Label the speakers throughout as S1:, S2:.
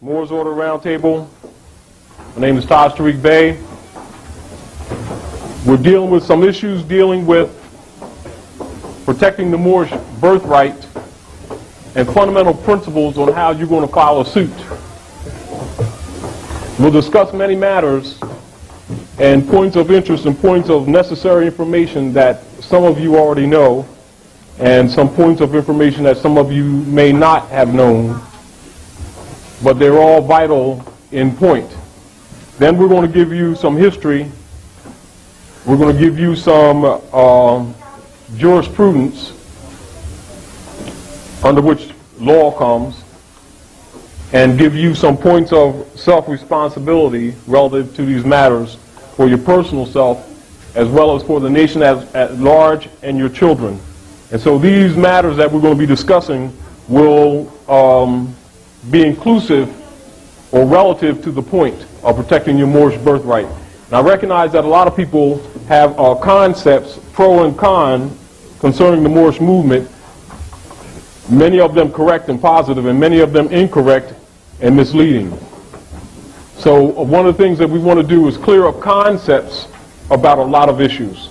S1: Moorish Roundtable. My name is Taj Tarik Bey. We're dealing with some issues dealing with protecting the Moorish birthright and fundamental principles on how you're going to file a suit. We'll discuss many matters and points of interest and points of necessary information that some of you already know, and some points of information that some of you may not have known, but they're all vital in point. Then we're going to give you some history. We're going to give you some jurisprudence under which law comes, and give you some points of self-responsibility relative to these matters for your personal self as well as for the nation at large and your children. And so these matters that we're going to be discussing will be inclusive or relative to the point of protecting your Moorish birthright. And I recognize that a lot of people have concepts, pro and con, concerning the Moorish movement, many of them correct and positive, and many of them incorrect and misleading. So one of the things that we want to do is clear up concepts about a lot of issues.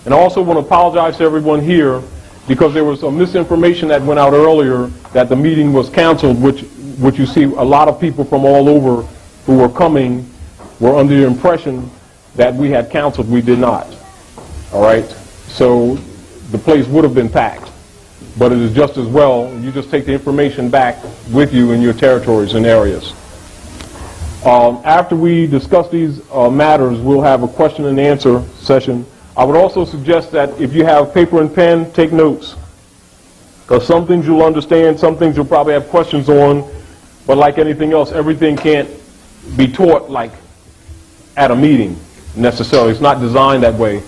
S1: And I also want to apologize to everyone here because there was some misinformation that went out earlier that the meeting was canceled, which you see a lot of people from all over who were coming were under the impression that we had canceled. We did not. All right? So the place would have been packed. But it is just as well, you just take the information back with you in your territories and areas. After we discuss these matters, we'll have a question and answer session. I would also suggest that if you have paper and pen, take notes. Because some things you'll understand, some things you'll probably have questions on, but like anything else, everything can't be taught like at a meeting necessarily. It's not designed that way.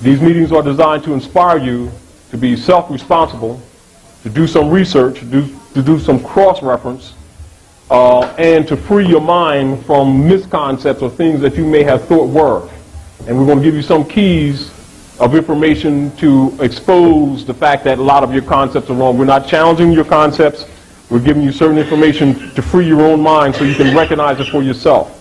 S1: These meetings are designed to inspire you to be self-responsible, to do some research, to do some cross-reference, and to free your mind from misconcepts or things that you may have thought were. And we're going to give you some keys of information to expose the fact that a lot of your concepts are wrong. We're not challenging your concepts. We're giving you certain information to free your own mind so you can recognize it for yourself.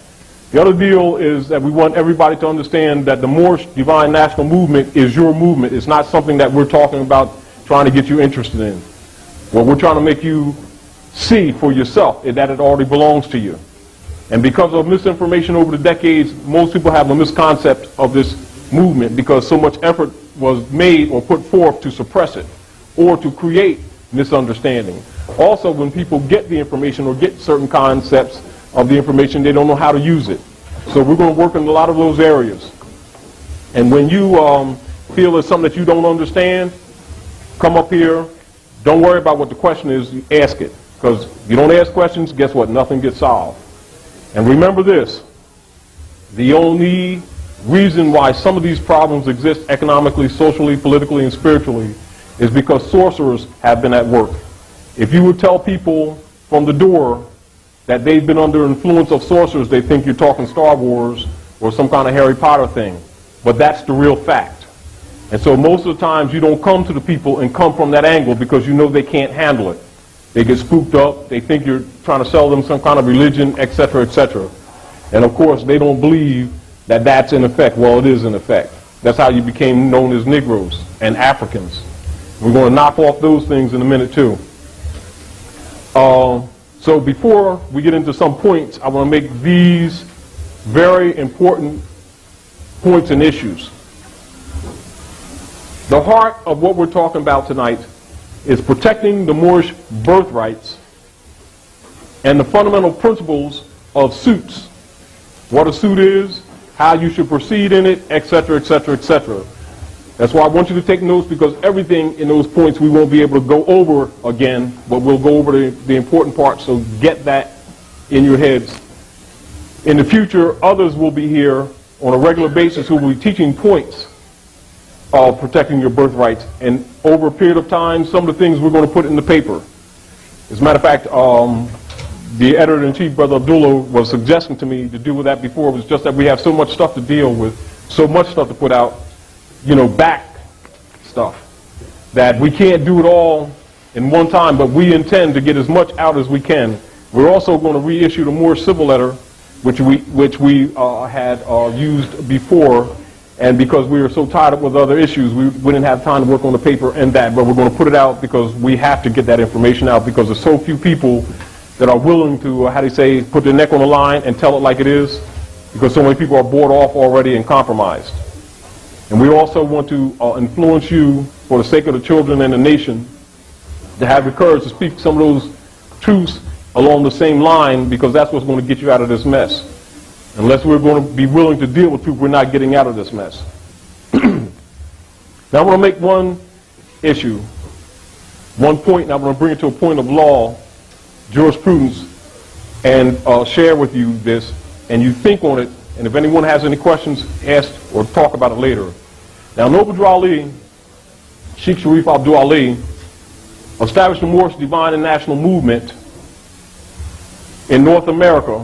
S1: The other deal is that we want everybody to understand that the Moorish Divine National Movement is your movement. It's not something that we're talking about trying to get you interested in. What we're trying to make you see for yourself is that it already belongs to you. And because of misinformation over the decades, most people have a misconcept of this movement because so much effort was made or put forth to suppress it or to create misunderstanding. Also, when people get the information or get certain concepts of the information, they don't know how to use it. So we're going to work in a lot of those areas. And when you feel there's something that you don't understand, come up here. Don't worry about what the question is, you ask it. Because if you don't ask questions, guess what? Nothing gets solved. And remember this, the only reason why some of these problems exist economically, socially, politically, and spiritually is because sorcerers have been at work. If you would tell people from the door that they've been under influence of sorcerers, they think you're talking Star Wars or some kind of Harry Potter thing. But that's the real fact. And so most of the times you don't come to the people and come from that angle because you know they can't handle it. They get spooked up. They think you're trying to sell them some kind of religion, etc., etc. And of course, they don't believe that that's in effect. Well, it is in effect. That's how you became known as Negroes and Africans. We're going to knock off those things in a minute, too. So before we get into some points, I want to make these very important points and issues. The heart of what we're talking about tonight is protecting the Moorish birthrights and the fundamental principles of suits. What a suit is, how you should proceed in it, etc., etc., etc. That's why I want you to take notes, because everything in those points we won't be able to go over again, but we'll go over the important parts, so get that in your heads. In the future, others will be here on a regular basis who will be teaching points of protecting your birthrights. And over a period of time, some of the things we're going to put in the paper. As a matter of fact, the editor-in-chief, Brother Abdullah, was suggesting to me to do with that before. It was just that we have so much stuff to deal with, so much stuff to put out, back stuff, that we can't do it all in one time, but we intend to get as much out as we can. We're also going to reissue the Moorish civil letter, which we had used before, and because we were so tied up with other issues, we didn't have time to work on the paper and that, but we're going to put it out because we have to get that information out because there's so few people that are willing to, how do you say, put their neck on the line and tell it like it is, because so many people are bought off already and compromised. And we also want to influence you, for the sake of the children and the nation, to have the courage to speak some of those truths along the same line, because that's what's going to get you out of this mess. Unless we're going to be willing to deal with truth, we're not getting out of this mess. Now I want to make one issue, one point, and I'm going to bring it to a point of law, jurisprudence, and share with you this, and you think on it, and if anyone has any questions, ask or talk about it later. Now, Noble Ali, Sheikh Sharif Abdul Ali, established the Moorish Divine and National Movement in North America,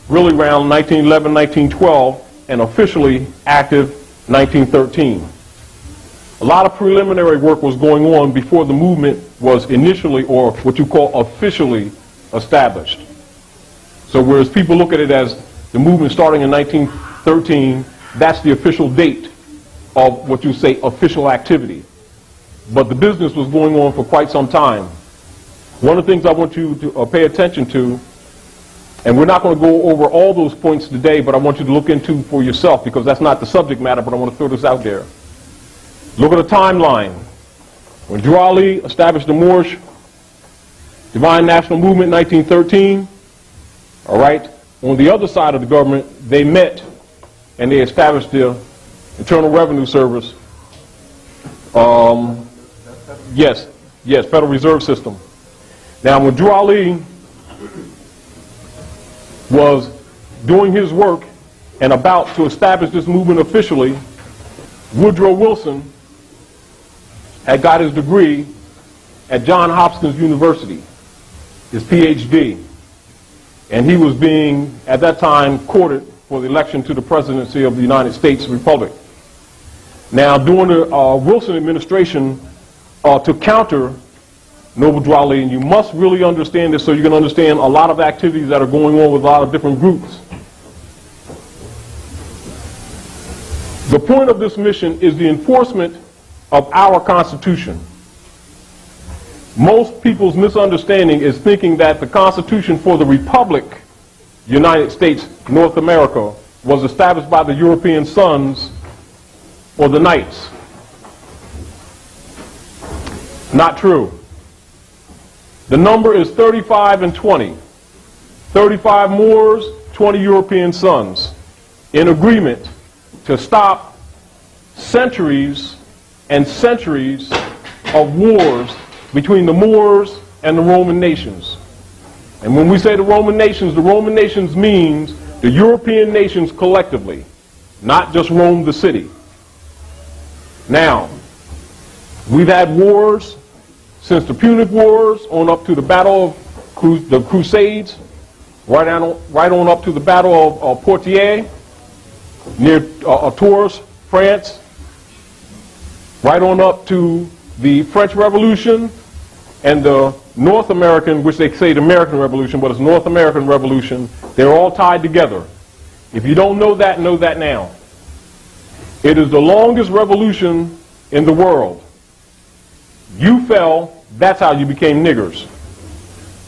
S1: really around 1911, 1912, and officially active 1913. A lot of preliminary work was going on before the movement was initially, or what you call officially, established. So whereas people look at it as the movement starting in 1913, that's the official date of what you say official activity. But the business was going on for quite some time. One of the things I want you to pay attention to, and we're not going to go over all those points today, but I want you to look into for yourself, because that's not the subject matter, but I want to throw this out there. Look at the timeline. When Drew Ali established the Moorish Divine National Movement in 1913, all right, on the other side of the government, they met and they established the Internal Revenue Service. Yes, Federal Reserve System. Now, when Drew Ali was doing his work and about to establish this movement officially, Woodrow Wilson had got his degree at Johns Hopkins University, his PhD. And he was being, at that time, courted for the election to the presidency of the United States Republic. Now, during the Wilson administration, to counter Noble Drew Ali, and you must really understand this so you can understand a lot of activities that are going on with a lot of different groups. The point of this mission is the enforcement of our Constitution. Most people's misunderstanding is thinking that the Constitution for the Republic, United States, North America, was established by the European sons or the knights. Not true. The number is 35 and 20. 35 Moors, 20 European sons, in agreement to stop centuries and centuries of wars between the Moors and the Roman nations. And when we say the Roman nations means the European nations collectively, not just Rome the city. Now, we've had wars since the Punic Wars on up to the Battle of the Crusades, right on up to the Battle of Poitiers near Tours, France, right on up to the French Revolution and the North American, which they say the American Revolution, but it's North American Revolution. They're all tied together. If you don't know that now. It is the longest revolution in the world. You fell, that's how you became niggers.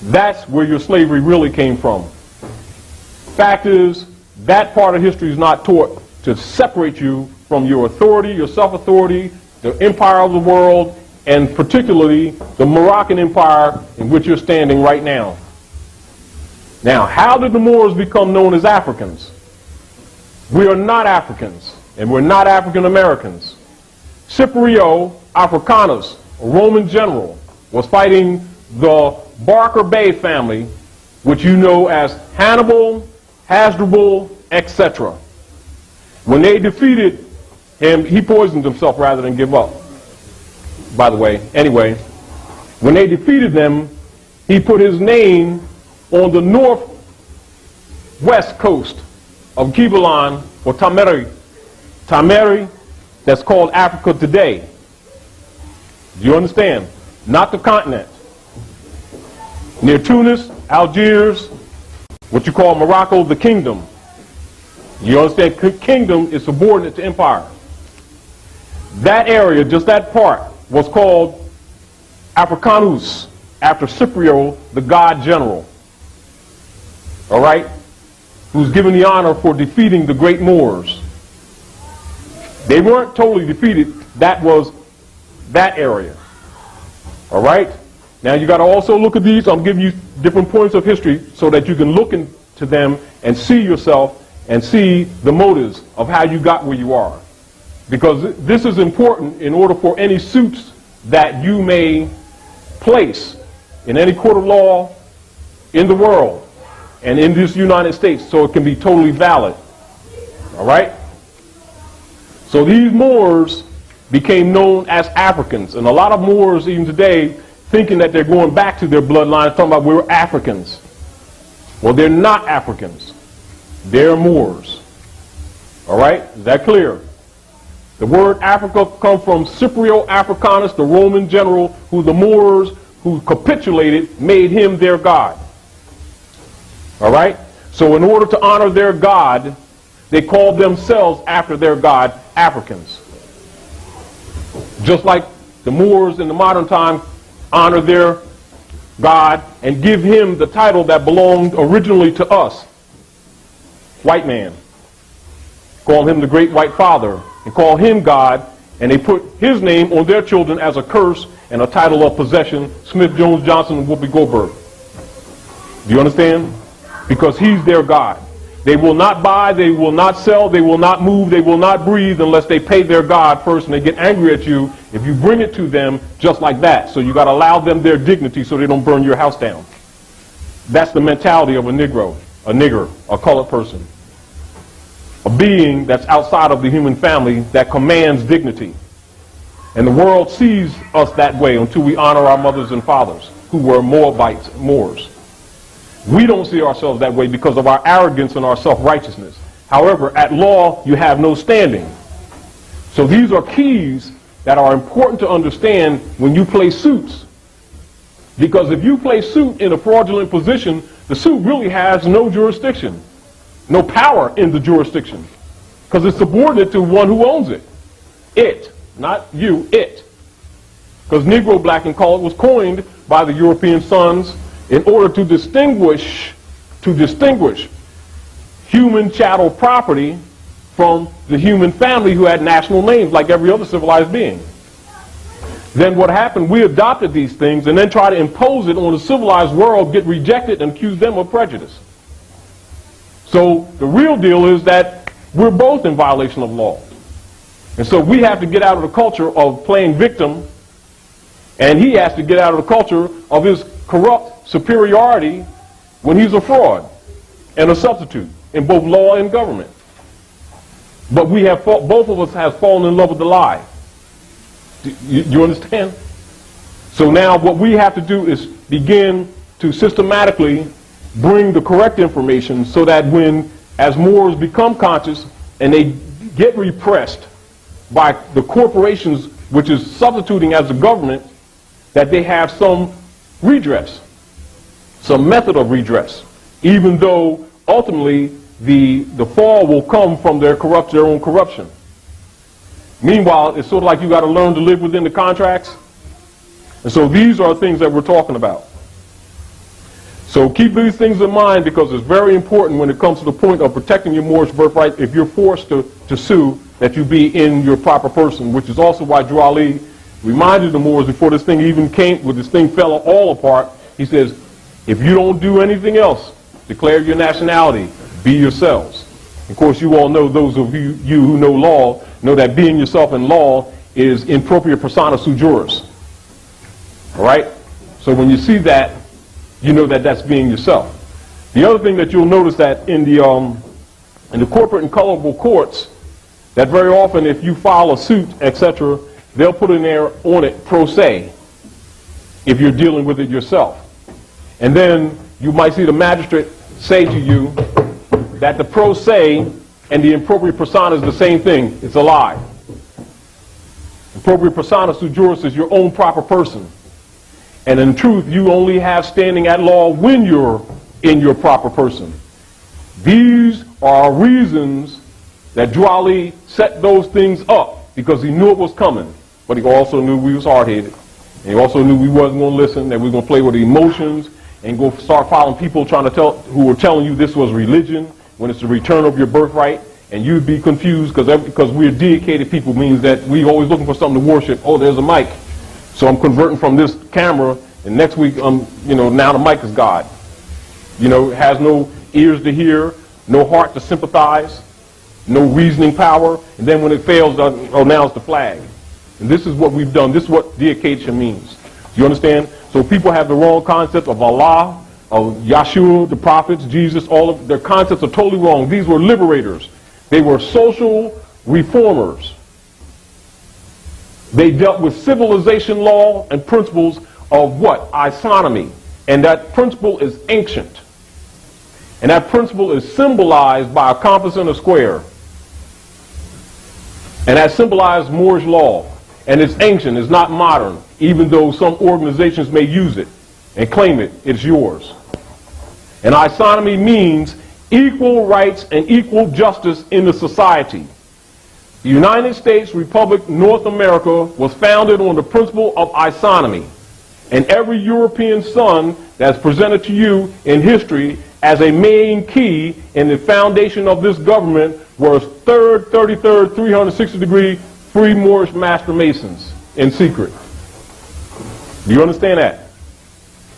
S1: That's where your slavery really came from. Fact is, that part of history is not taught to separate you from your authority, your self-authority, the empire of the world, and particularly the Moroccan Empire in which you're standing right now. Now, how did the Moors become known as Africans? We are not Africans, and we're not African Americans. Scipio Africanus, a Roman general, was fighting the Barker Bey family, which you know as Hannibal, Hasdrubal, etc. When they defeated him, he poisoned himself rather than give up, by the way. Anyway, when they defeated them, he put his name on the northwest coast of Kibalan, or Tameri, that's called Africa today. Do you understand? Not the continent. Near Tunis, Algiers, what you call Morocco, the kingdom. You understand? Kingdom is subordinate to empire. That area, just that part, was called Africanus, after Scipio, the god general. All right? Who's given the honor for defeating the great Moors. They weren't totally defeated. That was that area. All right? Now you got to also look at these. I'm giving you different points of history so that you can look into them and see yourself and see the motives of how you got where you are. Because this is important in order for any suits that you may place in any court of law in the world and in this United States, so it can be totally valid. All right? So these Moors became known as Africans, and a lot of Moors even today thinking that they're going back to their bloodline, talking about we're Africans. Well, they're not Africans. They're Moors. All right? Is that clear? The word Africa comes from Scipio Africanus, the Roman general who the Moors, who capitulated, made him their god. All right? So in order to honor their god, they called themselves after their god Africans. Just like the Moors in the modern time honor their god and give him the title that belonged originally to us, white man. Call him the great white father and call him God, and they put his name on their children as a curse and a title of possession, Smith, Jones, Johnson, and Whoopi Goldberg. Do you understand? Because he's their God. They will not buy, they will not sell, they will not move, they will not breathe unless they pay their God first, and they get angry at you if you bring it to them just like that. So you got to allow them their dignity so they don't burn your house down. That's the mentality of a Negro, a nigger, a colored person. A being that's outside of the human family that commands dignity. And the world sees us that way until we honor our mothers and fathers who were Moabites, Moors. We don't see ourselves that way because of our arrogance and our self-righteousness. However, at law, you have no standing. So these are keys that are important to understand when you play suits. Because if you play suit in a fraudulent position, the suit really has no jurisdiction, no power in the jurisdiction, because it's subordinate to one who owns it. It, not you, it. Because Negro, black, and colored was coined by the European sons in order to distinguish human chattel property from the human family who had national names like every other civilized being. Then what happened, we adopted these things and then try to impose it on the civilized world, get rejected, and accuse them of prejudice. So the real deal is that we're both in violation of law. And so we have to get out of the culture of playing victim, and he has to get out of the culture of his corrupt superiority when he's a fraud and a substitute in both law and government. But we have both of us have fallen in love with the lie. Do you understand? So now what we have to do is begin to systematically bring the correct information so that when, as Moors become conscious and they get repressed by the corporations, which is substituting as the government, that they have some redress, some method of redress, even though ultimately the fall will come from their own corruption. Meanwhile, it's sort of like you got to learn to live within the contracts. And so these are things that we're talking about. So keep these things in mind because it's very important when it comes to the point of protecting your Moorish birthright. If you're forced to sue, that you be in your proper person, which is also why Drew Ali reminded the Moors before this thing even came, when this thing fell all apart, he says, if you don't do anything else, declare your nationality, be yourselves. Of course, you all know, those of you who know law, know that being yourself in law is in propria persona sui juris. All right? So when you see that, you know that that's being yourself. The other thing that you'll notice that in the corporate and colorable courts, that very often if you file a suit, etc., they'll put in there on it pro se, if you're dealing with it yourself. And then you might see the magistrate say to you that the pro se and the impropriate persona is the same thing. It's a lie. Impropriate persona sui juris is your own proper person. And in truth, you only have standing at law when you're in your proper person. These are reasons that Drew Ali set those things up, because he knew it was coming, but he also knew we was hard-headed. And he also knew we wasn't going to listen, that we were going to play with emotions and go start following people who were telling you this was religion when it's the return of your birthright, and you'd be confused because we're dedicated people means that we're always looking for something to worship. Oh, there's a mic. So I'm converting from this camera, and next week, now the mic is God. It has no ears to hear, no heart to sympathize, no reasoning power, and then when it fails, now it's the flag. And this is what we've done. This is what dedication means. You understand? So people have the wrong concept of Allah, of Yeshua, the prophets, Jesus. All of their concepts are totally wrong. These were liberators. They were social reformers. They dealt with civilization law and principles of what? Isonomy. And that principle is ancient. And that principle is symbolized by a compass and a square. And that symbolized Moorish law. And it's ancient, it's not modern, even though some organizations may use it and claim it's yours. And isonomy means equal rights and equal justice in the society. The United States Republic, North America, was founded on the principle of isonomy. And every European son that's presented to you in history as a main key in the foundation of this government was 3rd, 33rd, 360-degree free Moorish master masons in secret. Do you understand that?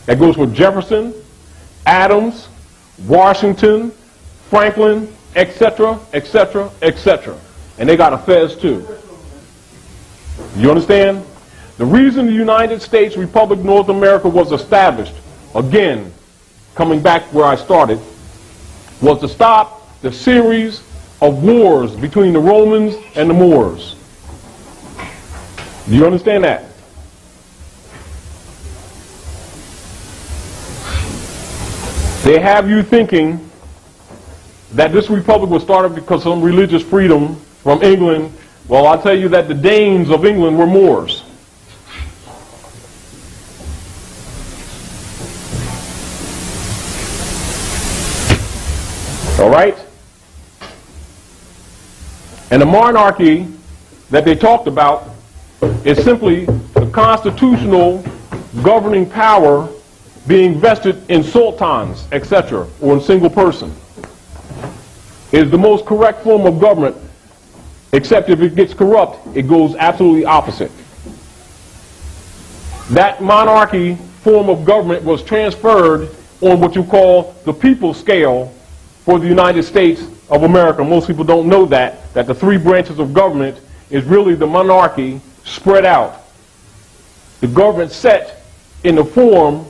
S1: That goes for Jefferson, Adams, Washington, Franklin, etc., etc., etc. And they got a fez too. You understand? The reason the United States Republic North America was established, again, coming back where I started, was to stop the series of wars between the Romans and the Moors. Do you understand that? They have you thinking that this republic was started because of some religious freedom from England. Well, I'll tell you that the Danes of England were Moors. All right? And the monarchy that they talked about is simply the constitutional governing power being vested in sultans, etc., or in single person. It is the most correct form of government, except if it gets corrupt, it goes absolutely opposite. That monarchy form of government was transferred on what you call the people's scale for the United States of America. Most people don't know that the three branches of government is really the monarchy spread out. The government set in the form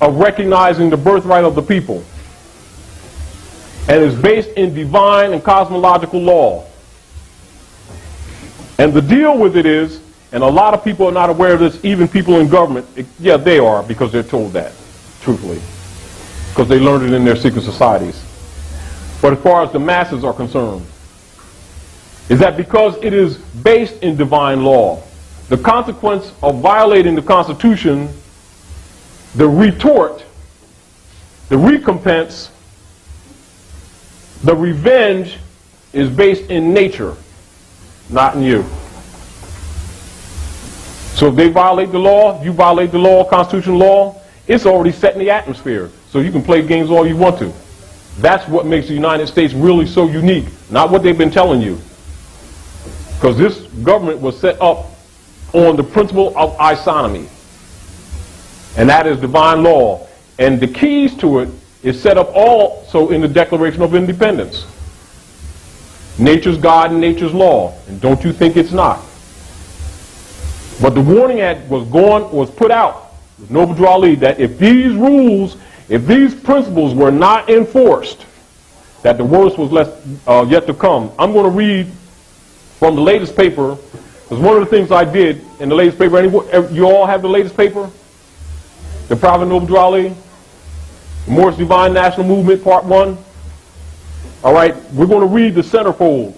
S1: of recognizing the birthright of the people, and is based in divine and cosmological law. And the deal with it is, and a lot of people are not aware of this, even people in government, yeah, they are, because they're told that, truthfully, because they learned it in their secret societies. But as far as the masses are concerned, is that because it is based in divine law, the consequence of violating the Constitution, the retort, the recompense, the revenge is based in nature, not in you. So if they violate the law, you violate the law, Constitution law, it's already set in the atmosphere. So you can play games all you want to. That's what makes the United States really so unique, not what they've been telling you. Because this government was set up on the principle of isonomy. And that is divine law. And the keys to it is set up also in the Declaration of Independence. Nature's God and nature's law. And don't you think it's not. But the warning act was put out with Noble Drew Ali that if these rules, if these principles were not enforced, that the worst was yet to come. I'm going to read from the latest paper, because one of the things I did in the latest paper, you all have the latest paper? The Prophet Noble Drew Ali, the Moorish Divine National Movement, Part 1. All right, we're going to read the centerfold.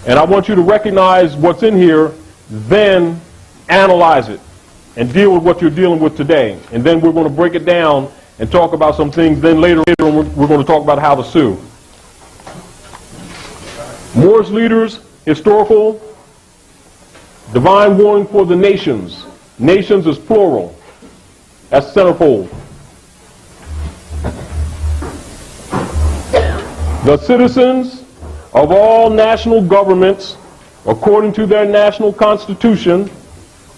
S1: And I want you to recognize what's in here, then analyze it. and deal with what you're dealing with today. And then we're going to break it down and talk about some things. Then later on, we're going to talk about how to sue. Moorish leaders, historical, divine warning for the nations. Nations is plural. That's centerfold. The citizens of all national governments, according to their national constitution,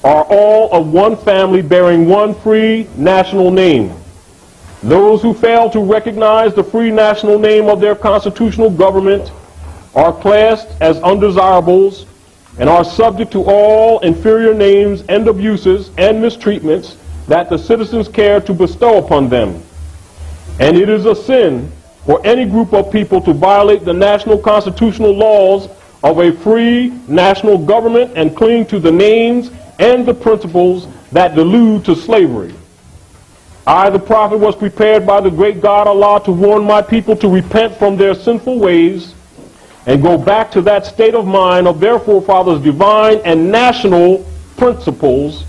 S1: are all of one family bearing one free national name. Those who fail to recognize the free national name of their constitutional government are classed as undesirables and are subject to all inferior names and abuses and mistreatments that the citizens care to bestow upon them. And it is a sin for any group of people to violate the national constitutional laws of a free national government and cling to the names and the principles that delude to slavery. I, the prophet, was prepared by the great God Allah to warn my people to repent from their sinful ways and go back to that state of mind of their forefathers' divine and national principles,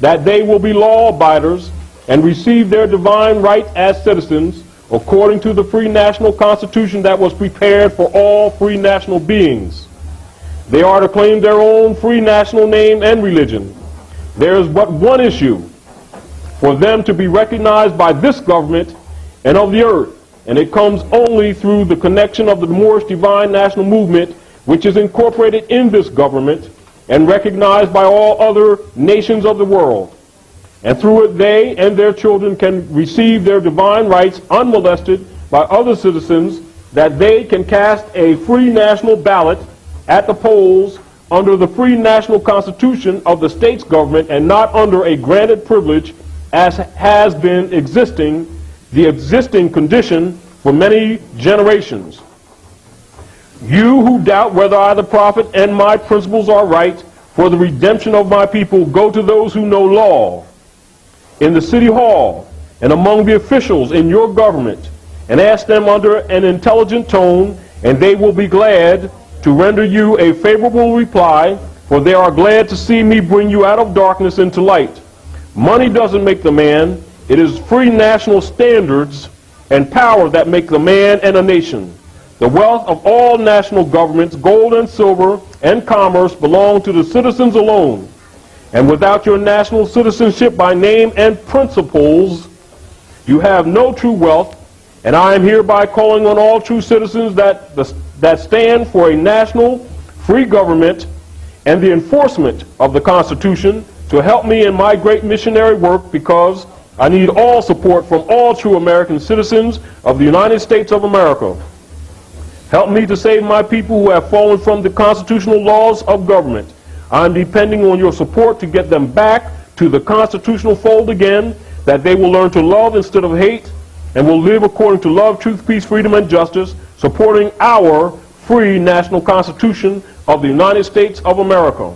S1: that they will be law-abiders and receive their divine rights as citizens according to the free national constitution that was prepared for all free national beings. They are to claim their own free national name and religion. There is but one issue for them to be recognized by this government and of the earth, and it comes only through the connection of the Moorish divine national movement, which is incorporated in this government and recognized by all other nations of the world. And through it they and their children can receive their divine rights unmolested by other citizens, that they can cast a free national ballot at the polls under the free national constitution of the state's government and not under a granted privilege as has been the existing condition for many generations. You who doubt whether I, the prophet, and my principles are right for the redemption of my people, go to those who know law in the city hall and among the officials in your government, and ask them under an intelligent tone, and they will be glad to render you a favorable reply, for they are glad to see me bring you out of darkness into light. Money doesn't make the man. It is free national standards and power that make the man and a nation. The wealth of all national governments, gold and silver and commerce, belong to the citizens alone. And without your national citizenship by name and principles, you have no true wealth. And I am hereby calling on all true citizens that stand for a national free government and the enforcement of the Constitution to help me in my great missionary work, because I need all support from all true American citizens of the United States of America. Help me to save my people who have fallen from the constitutional laws of government. I am depending on your support to get them back to the constitutional fold again, that they will learn to love instead of hate and will live according to love, truth, peace, freedom, and justice, supporting our free national constitution of the United States of America.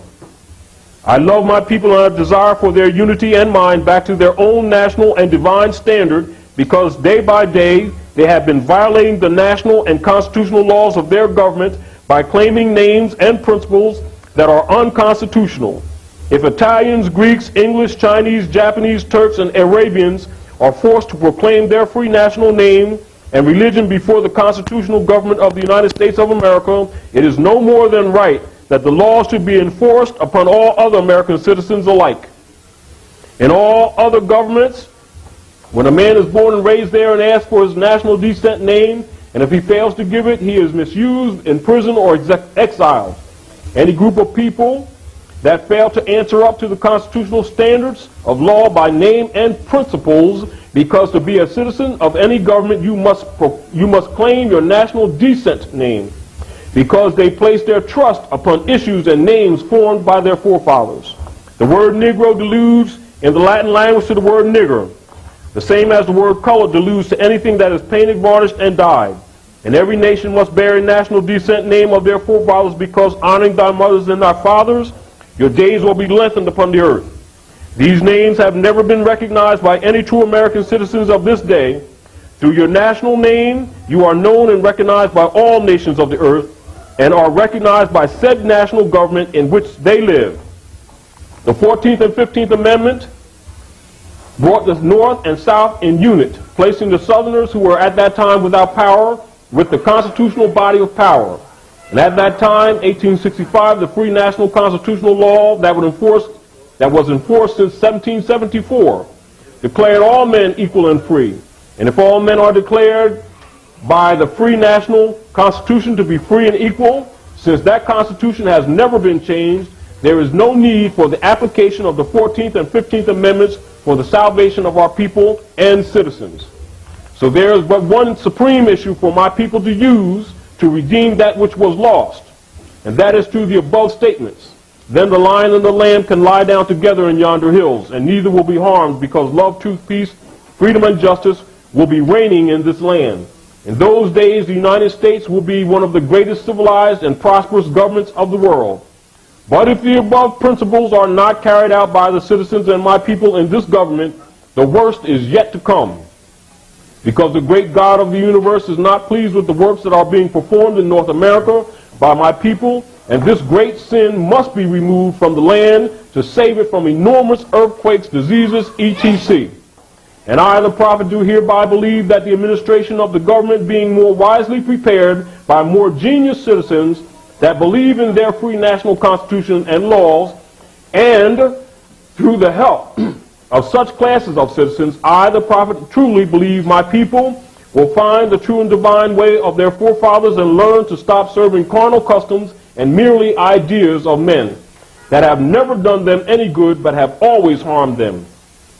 S1: I love my people and have desire for their unity and mind back to their own national and divine standard, because day by day they have been violating the national and constitutional laws of their government by claiming names and principles that are unconstitutional. If Italians, Greeks, English, Chinese, Japanese, Turks, and Arabians are forced to proclaim their free national name and religion before the constitutional government of the United States of America, it is no more than right that the laws should be enforced upon all other American citizens alike. In all other governments, when a man is born and raised there and asks for his national descent name, and if he fails to give it, he is misused, imprisoned, or exiled. Any group of people that fail to answer up to the constitutional standards of law by name and principles, because to be a citizen of any government you must claim your national descent name, because they place their trust upon issues and names formed by their forefathers. The word Negro deludes in the Latin language to the word nigger, the same as the word color deludes to anything that is painted, varnished, and dyed. And every nation must bear a national descent name of their forefathers, because honoring thy mothers and thy fathers, your days will be lengthened upon the earth. These names have never been recognized by any true American citizens of this day. Through your national name, you are known and recognized by all nations of the earth, and are recognized by said national government in which they live. The 14th and 15th Amendment brought the North and South in unit, placing the Southerners who were at that time without power with the constitutional body of power. And at that time, 1865, the free national constitutional law that was enforced since 1774 declared all men equal and free. And if all men are declared by the free national constitution to be free and equal, since that constitution has never been changed, there is no need for the application of the 14th and 15th Amendments for the salvation of our people and citizens. So there is but one supreme issue for my people to use to redeem that which was lost, and that is through the above statements. Then the lion and the lamb can lie down together in yonder hills, and neither will be harmed, because love, truth, peace, freedom, and justice will be reigning in this land. In those days, the United States will be one of the greatest civilized and prosperous governments of the world. But if the above principles are not carried out by the citizens and my people in this government, the worst is yet to come. Because the great God of the universe is not pleased with the works that are being performed in North America by my people, and this great sin must be removed from the land to save it from enormous earthquakes, diseases, etc. And I, the prophet, do hereby believe that the administration of the government being more wisely prepared by more genius citizens that believe in their free national constitution and laws, and through the help of such classes of citizens, I, the prophet, truly believe my people will find the true and divine way of their forefathers and learn to stop serving carnal customs and merely ideas of men that have never done them any good but have always harmed them.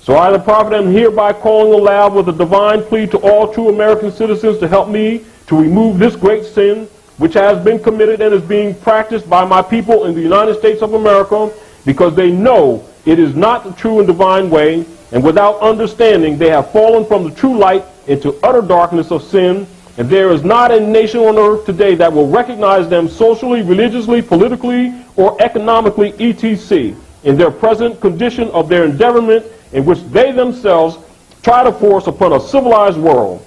S1: So I, the prophet, am hereby calling aloud with a divine plea to all true American citizens to help me to remove this great sin which has been committed and is being practiced by my people in the United States of America, because they know it is not the true and divine way, and without understanding they have fallen from the true light into utter darkness of sin, and there is not a nation on earth today that will recognize them socially, religiously, politically, or economically, etc., in their present condition of their endeavorment in which they themselves try to force upon a civilized world.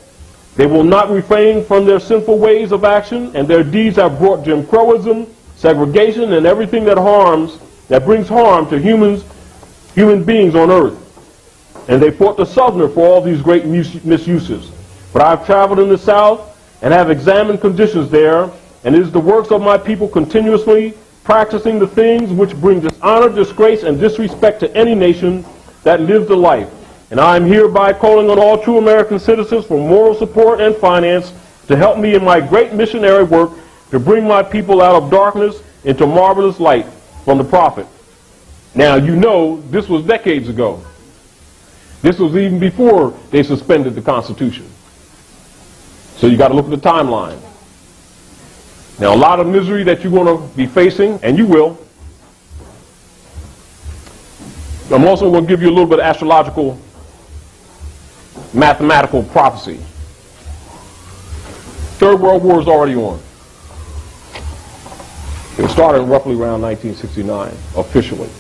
S1: They will not refrain from their sinful ways of action, and their deeds have brought Jim Crowism, segregation, and everything that brings harm to human beings on earth. And they fought the Southerner for all these great misuses. But I've traveled in the South and have examined conditions there, and it is the works of my people continuously practicing the things which bring dishonor, disgrace, and disrespect to any nation that lives the life. And I am hereby calling on all true American citizens for moral support and finance to help me in my great missionary work to bring my people out of darkness into marvelous light from the prophet. Now, you know, this was decades ago. This was even before they suspended the Constitution. So you got to look at the timeline. Now, a lot of misery that you're going to be facing, and you will. I'm also going to give you a little bit of astrological, mathematical prophecy. Third World War is already on. It started roughly around 1969, officially.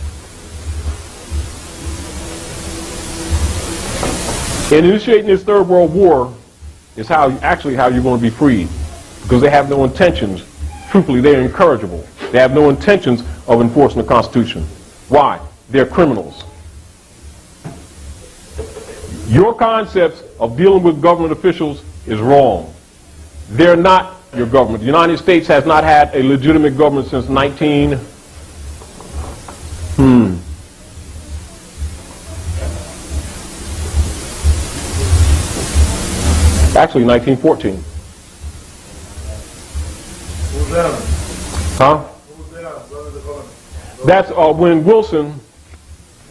S1: In initiating this Third World War is how you're going to be freed, because they have no intentions. Truthfully, they're incorrigible. They have no intentions of enforcing the Constitution. Why? They're criminals. Your concepts of dealing with government officials is wrong. They're not your government. The United States has not had a legitimate government since 1914.
S2: Who's that?
S1: Huh?
S2: Who's that?
S1: That's when Wilson,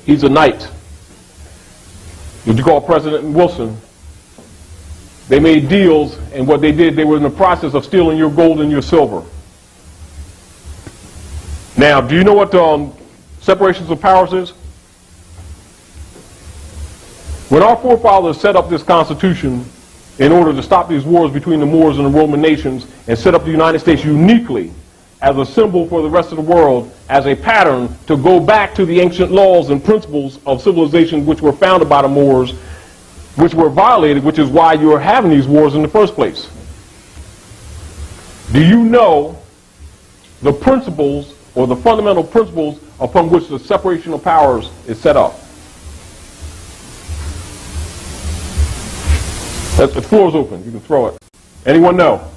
S1: he's a knight. What you call President Wilson. They made deals, and what they did, they were in the process of stealing your gold and your silver. Now, do you know what separations of powers is? When our forefathers set up this Constitution in order to stop these wars between the Moors and the Roman nations and set up the United States uniquely as a symbol for the rest of the world, as a pattern to go back to the ancient laws and principles of civilization which were founded by the Moors, which were violated, which is why you are having these wars in the first place. Do you know the principles or the fundamental principles upon which the separation of powers is set up? The floor is open. You can throw it. Anyone know?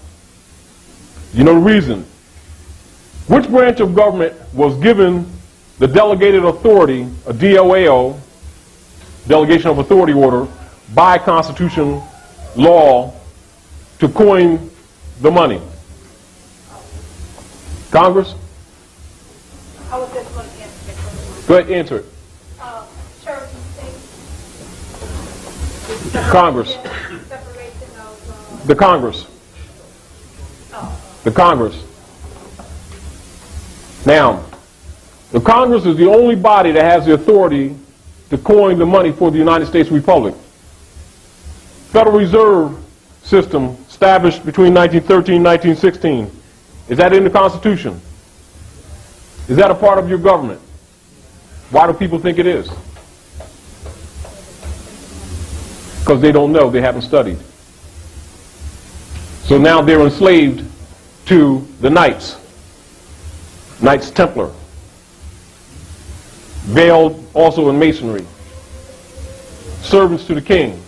S1: You know the reason. Which branch of government was given the delegated authority, a DOAO, delegation of authority order, by Constitution law to coin the money? Congress?
S3: I was just going to answer that question.
S1: Go ahead, answer it.
S3: Church and state.
S1: Congress.
S3: Separation of...
S1: The Congress. The Congress. Now, the Congress is the only body that has the authority to coin the money for the United States Republic. Federal Reserve System established between 1913 and 1916. Is that in the Constitution? Is that a part of your government? Why do people think it is? Because they don't know, they haven't studied. So now they're enslaved to the Knights Templar, veiled also in Masonry, servants to the King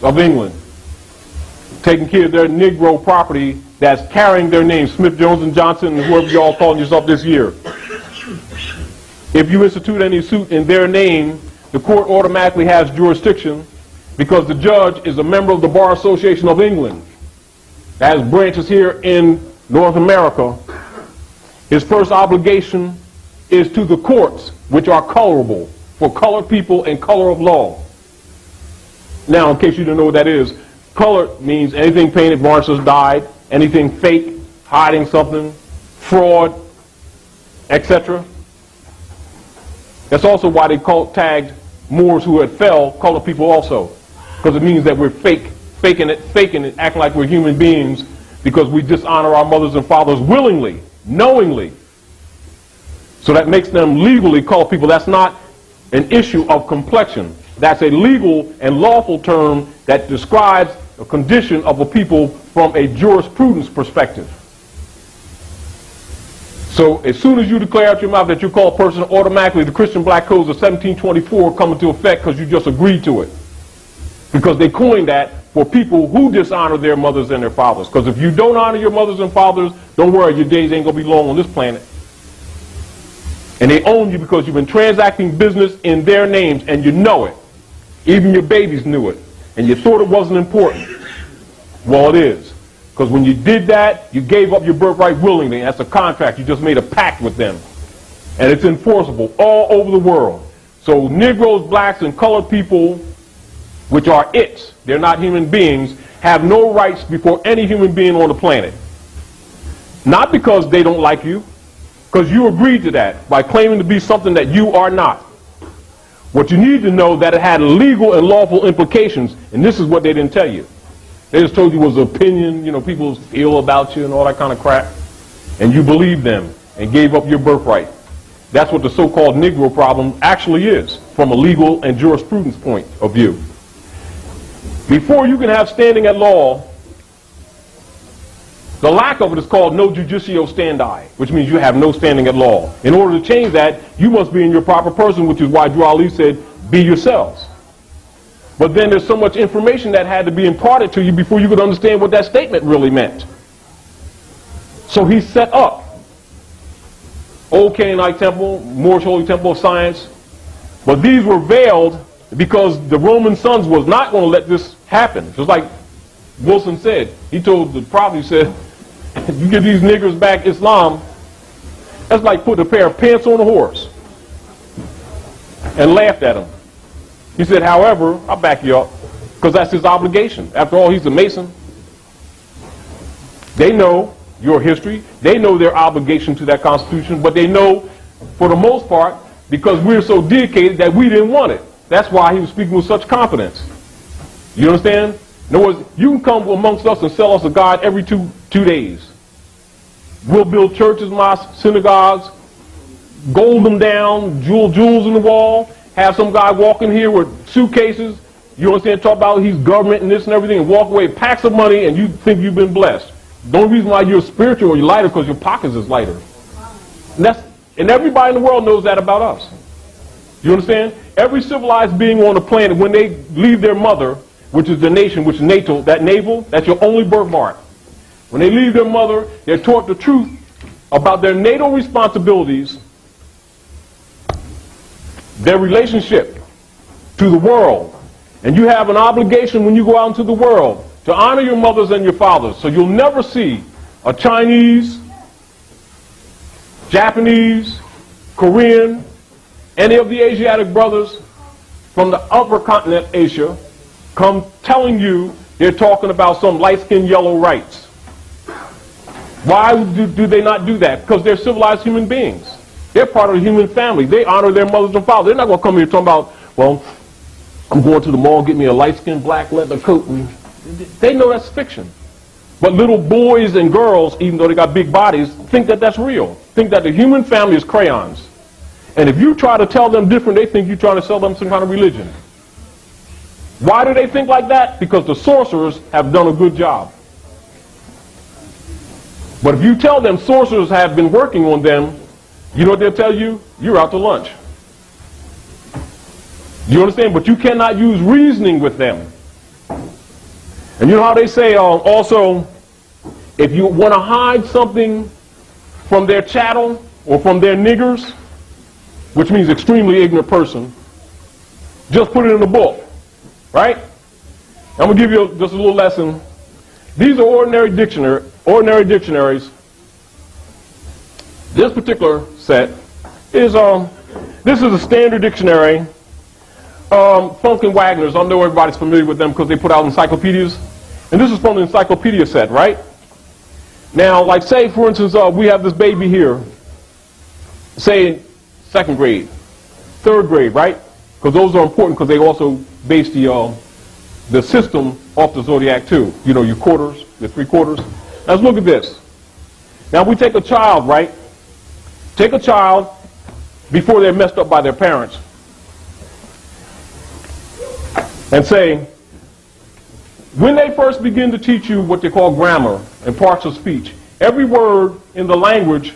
S1: of England, taking care of their Negro property that's carrying their name, Smith, Jones, and Johnson, and whoever you all calling yourself this year. If you institute any suit in their name, the court automatically has jurisdiction because the judge is a member of the Bar Association of England, that has branches here in North America. His first obligation is to the courts, which are colorable for colored people and color of law. Now, in case you don't know what that is, color means anything painted, varnished, dyed, anything fake, hiding something, fraud, etc. That's also why they tagged Moors who had fell colored people also, because it means that we're faking it, acting like we're human beings because we dishonor our mothers and fathers willingly, knowingly. So that makes them legally colored people. That's not an issue of complexion. That's a legal and lawful term that describes a condition of a people from a jurisprudence perspective. So as soon as you declare out your mouth that you're called a person, automatically the Christian Black Codes of 1724 come into effect because you just agreed to it. Because they coined that for people who dishonor their mothers and their fathers. Because if you don't honor your mothers and fathers, don't worry, your days ain't going to be long on this planet. And they own you because you've been transacting business in their names, and you know it. Even your babies knew it. And you thought it wasn't important. Well, it is. Because when you did that, you gave up your birthright willingly. That's a contract. You just made a pact with them. And it's enforceable all over the world. So Negroes, blacks, and colored people, which are its, they're not human beings, have no rights before any human being on the planet. Not because they don't like you, because you agreed to that by claiming to be something that you are not. What you need to know that it had legal and lawful implications, and this is what they didn't tell you. They just told you it was an opinion, you know, people feel about you and all that kind of crap, and you believed them and gave up your birthright. That's what the so-called Negro problem actually is, from a legal and jurisprudence point of view. Before you can have standing at law, the lack of it is called no judicio standi, which means you have no standing at law. In order to change that, you must be in your proper person, which is why Drew Ali said, be yourselves. But then there's so much information that had to be imparted to you before you could understand what that statement really meant. So he set up Old Canaanite Temple, Moorish Holy Temple of Science, but these were veiled because the Roman sons was not going to let this happen. Just like Wilson said, he told the prophet, he said, you give these niggers back Islam, that's like putting a pair of pants on a horse, and laughed at him. He said, however, I'll back you up, because that's his obligation. After all, he's a Mason. They know your history. They know their obligation to that Constitution, but they know, for the most part, because we're so dedicated that we didn't want it. That's why he was speaking with such confidence. You understand? In other words, you can come amongst us and sell us a God every two days. We'll build churches, mosques, synagogues, gold them down, jewels in the wall, have some guy walk in here with suitcases, you understand, talk about he's government and this and everything, and walk away with packs of money, and you think you've been blessed. The only reason why you're spiritual or you're lighter because your pockets is lighter. And everybody in the world knows that about us. You understand? Every civilized being on the planet, when they leave their mother, which is the nation, which is natal, that navel, that's your only birthmark. When they leave their mother, they're taught the truth about their natal responsibilities, their relationship to the world. And you have an obligation when you go out into the world to honor your mothers and your fathers. So you'll never see a Chinese, Japanese, Korean, any of the Asiatic brothers from the upper continent, Asia, come telling you they're talking about some light-skinned yellow rights. Why do they not do that? Because they're civilized human beings. They're part of the human family. They honor their mothers and fathers. They're not going to come here talking about, well, I'm going to the mall, get me a light-skinned black leather coat. And they know that's fiction. But little boys and girls, even though they got big bodies, think that that's real. Think that the human family is crayons. And if you try to tell them different, they think you're trying to sell them some kind of religion. Why do they think like that? Because the sorcerers have done a good job. But if you tell them sorcerers have been working on them, you know what they'll tell you? You're out to lunch. You understand? But you cannot use reasoning with them. And you know how they say also, if you want to hide something from their chattel or from their niggers, which means extremely ignorant person, just put it in a book, right? I'm going to give you just a little lesson. These are ordinary dictionaries. This particular set is, this is a standard dictionary. Funk and Wagner's, I know everybody's familiar with them because they put out encyclopedias. And this is from the encyclopedia set, right? Now, like say, for instance, we have this baby here, say second grade, third grade, right? Because those are important because they also base the system off the zodiac too. You know, your quarters, your 3 quarters. Now let's look at this. Now we take a child, right? Take a child before they're messed up by their parents and say, when they first begin to teach you what they call grammar and parts of speech, every word in the language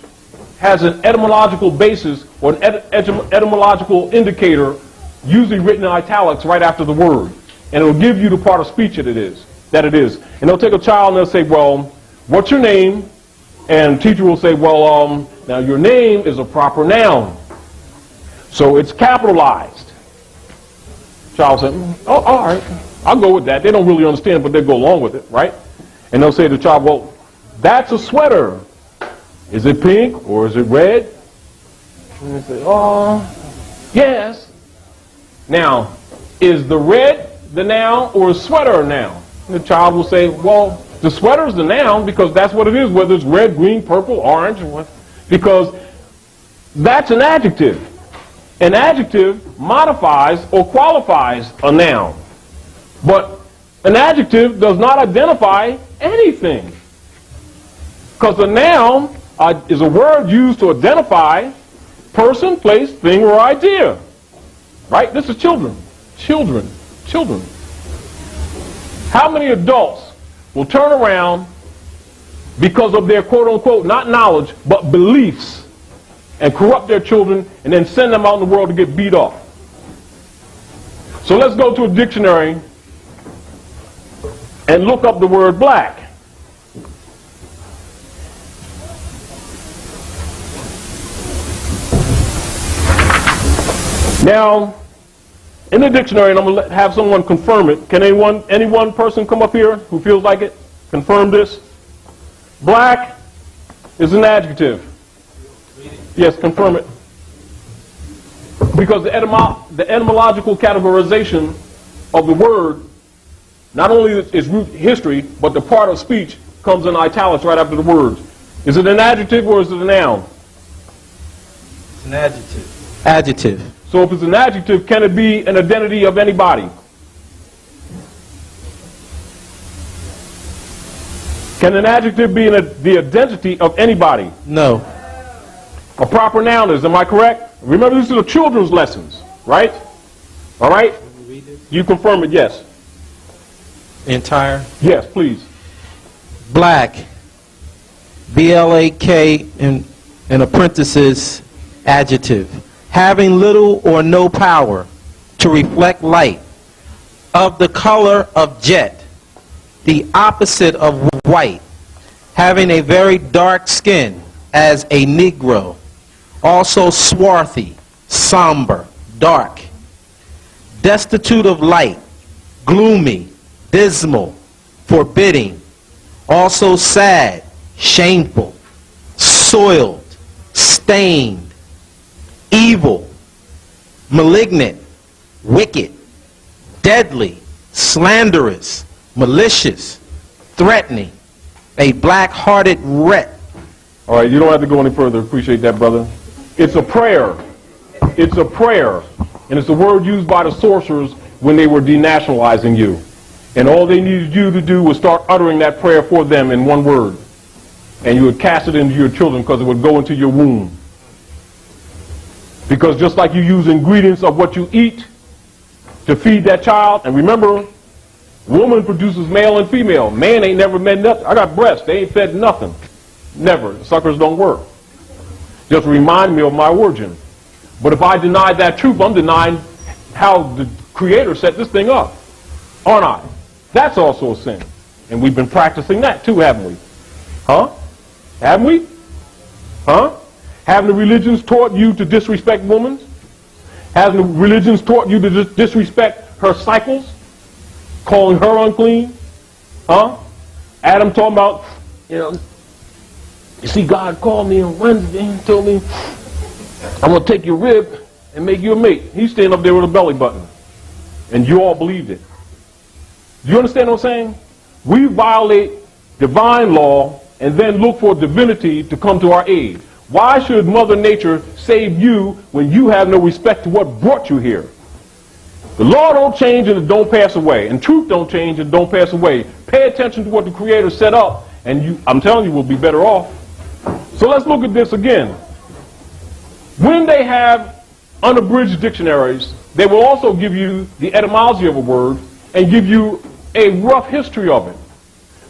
S1: has an etymological basis or an etymological indicator, usually written in italics right after the word. And it will give you the part of speech that it is. And they'll take a child and they'll say, well, what's your name? And the teacher will say, well, now your name is a proper noun. So it's capitalized. Child said, oh, all right, I'll go with that. They don't really understand, but they'll go along with it, right? And they'll say to the child, well, that's a sweater. Is it pink or is it red? And they say, oh, yes. Now, is the red the noun or is sweater a noun? And the child will say, well, the sweater is the noun because that's what it is, whether it's red, green, purple, orange, or what, because that's an adjective. An adjective modifies or qualifies a noun. But an adjective does not identify anything. Because a noun is a word used to identify person, place, thing, or idea. Right? This is children. Children. How many adults will turn around because of their quote-unquote, not knowledge, but beliefs, and corrupt their children and then send them out in the world to get beat up? So let's go to a dictionary and look up the word black. Now, in the dictionary, and I'm going to have someone confirm it. Can any one person come up here who feels like it? Confirm this. Black is an adjective. Yes, confirm it. Because the etymological categorization of the word, not only its root history, but the part of speech comes in italics right after the words. Is it an adjective or is it a noun?
S4: It's an adjective. Adjective.
S1: So if it's an adjective, can it be an identity of anybody? Can an adjective be the identity of anybody?
S4: No.
S1: A proper noun is, am I correct? Remember, these are the children's lessons, right? All right? You confirm it, yes.
S4: Entire?
S1: Yes, please.
S4: Black. B-L-A-K in parenthesis, adjective. Having little or no power to reflect light, of the color of jet, the opposite of white, having a very dark skin as a Negro, also swarthy, somber, dark, destitute of light, gloomy, dismal, forbidding, also sad, shameful, soiled, stained, evil, malignant, wicked, deadly, slanderous, malicious, threatening, a black-hearted wretch.
S1: All right, you don't have to go any further. Appreciate that, brother. It's a prayer. It's a prayer. And it's a word used by the sorcerers when they were denationalizing you. And all they needed you to do was start uttering that prayer for them in one word. And you would cast it into your children because it would go into your womb. Because just like you use ingredients of what you eat to feed that child, and remember, woman produces male and female. Man ain't never met nothing. I got breasts. They ain't fed nothing. Never. The suckers don't work. Just remind me of my origin. But if I deny that truth, I'm denying how the Creator set this thing up, aren't I? That's also a sin. And we've been practicing that too, haven't we? Huh? Haven't we? Huh? Haven't the religions taught you to disrespect women? Hasn't the religions taught you to disrespect her cycles? Calling her unclean? Huh? Adam talking about, you see, God called me on Wednesday and told me, I'm going to take your rib and make you a mate. He's standing up there with a belly button. And you all believed it. Do you understand what I'm saying? We violate divine law and then look for divinity to come to our aid. Why should Mother Nature save you when you have no respect to what brought you here? The law don't change and it don't pass away. And truth don't change and don't pass away. Pay attention to what the Creator set up and I'm telling you, we'll be better off. So let's look at this again. When they have unabridged dictionaries, they will also give you the etymology of a word and give you a rough history of it.